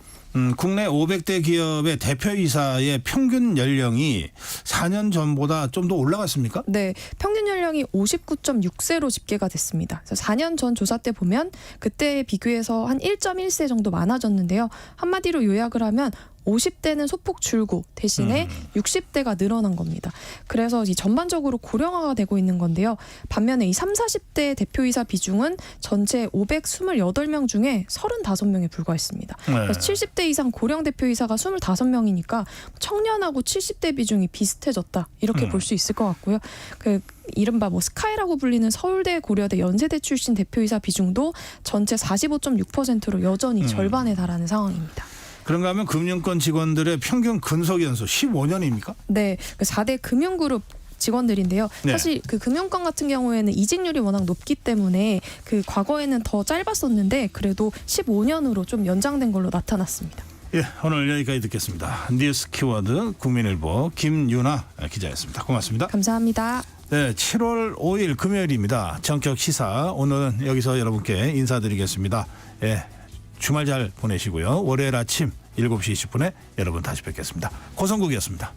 Speaker 1: 국내 500대 기업의 대표이사의 평균 연령이 4년 전보다 좀 더 올라갔습니까?
Speaker 15: 네, 평균 연령이 59.6세로 집계가 됐습니다. 그래서 4년 전 조사 때 보면 그때에 비교해서 한 1.1세 정도 많아졌는데요. 한마디로 요약을 하면 50대는 소폭 줄고 대신에 60대가 늘어난 겁니다. 그래서 이 전반적으로 고령화가 되고 있는 건데요. 반면에 이 30, 40대 대표이사 비중은 전체 528명 중에 35명에 불과했습니다. 그래서 70대 이상 고령 대표이사가 25명이니까 청년하고 70대 비중이 비슷해졌다. 이렇게 볼 수 있을 것 같고요. 그 이른바 뭐 스카이라고 불리는 서울대, 고려대, 연세대 출신 대표이사 비중도 전체 45.6%로 여전히 절반에 달하는 상황입니다.
Speaker 1: 그런가 하면 금융권 직원들의 평균 근속 연수 15년입니까?
Speaker 15: 네, 4대 금융그룹 직원들인데요.
Speaker 1: 네.
Speaker 15: 사실 그 금융권 같은 경우에는 이직률이 워낙 높기 때문에 그 과거에는 더 짧았었는데 그래도 15년으로 좀 연장된 걸로 나타났습니다.
Speaker 1: 예, 오늘 여기까지 듣겠습니다. 뉴스 키워드 국민일보 김윤아 기자였습니다. 고맙습니다.
Speaker 15: 감사합니다.
Speaker 1: 네, 7월 5일 금요일입니다. 정격 시사 오늘은 여기서 여러분께 인사드리겠습니다. 예, 주말 잘 보내시고요. 월요일 아침 7시 20분에 여러분 다시 뵙겠습니다. 고성국이었습니다.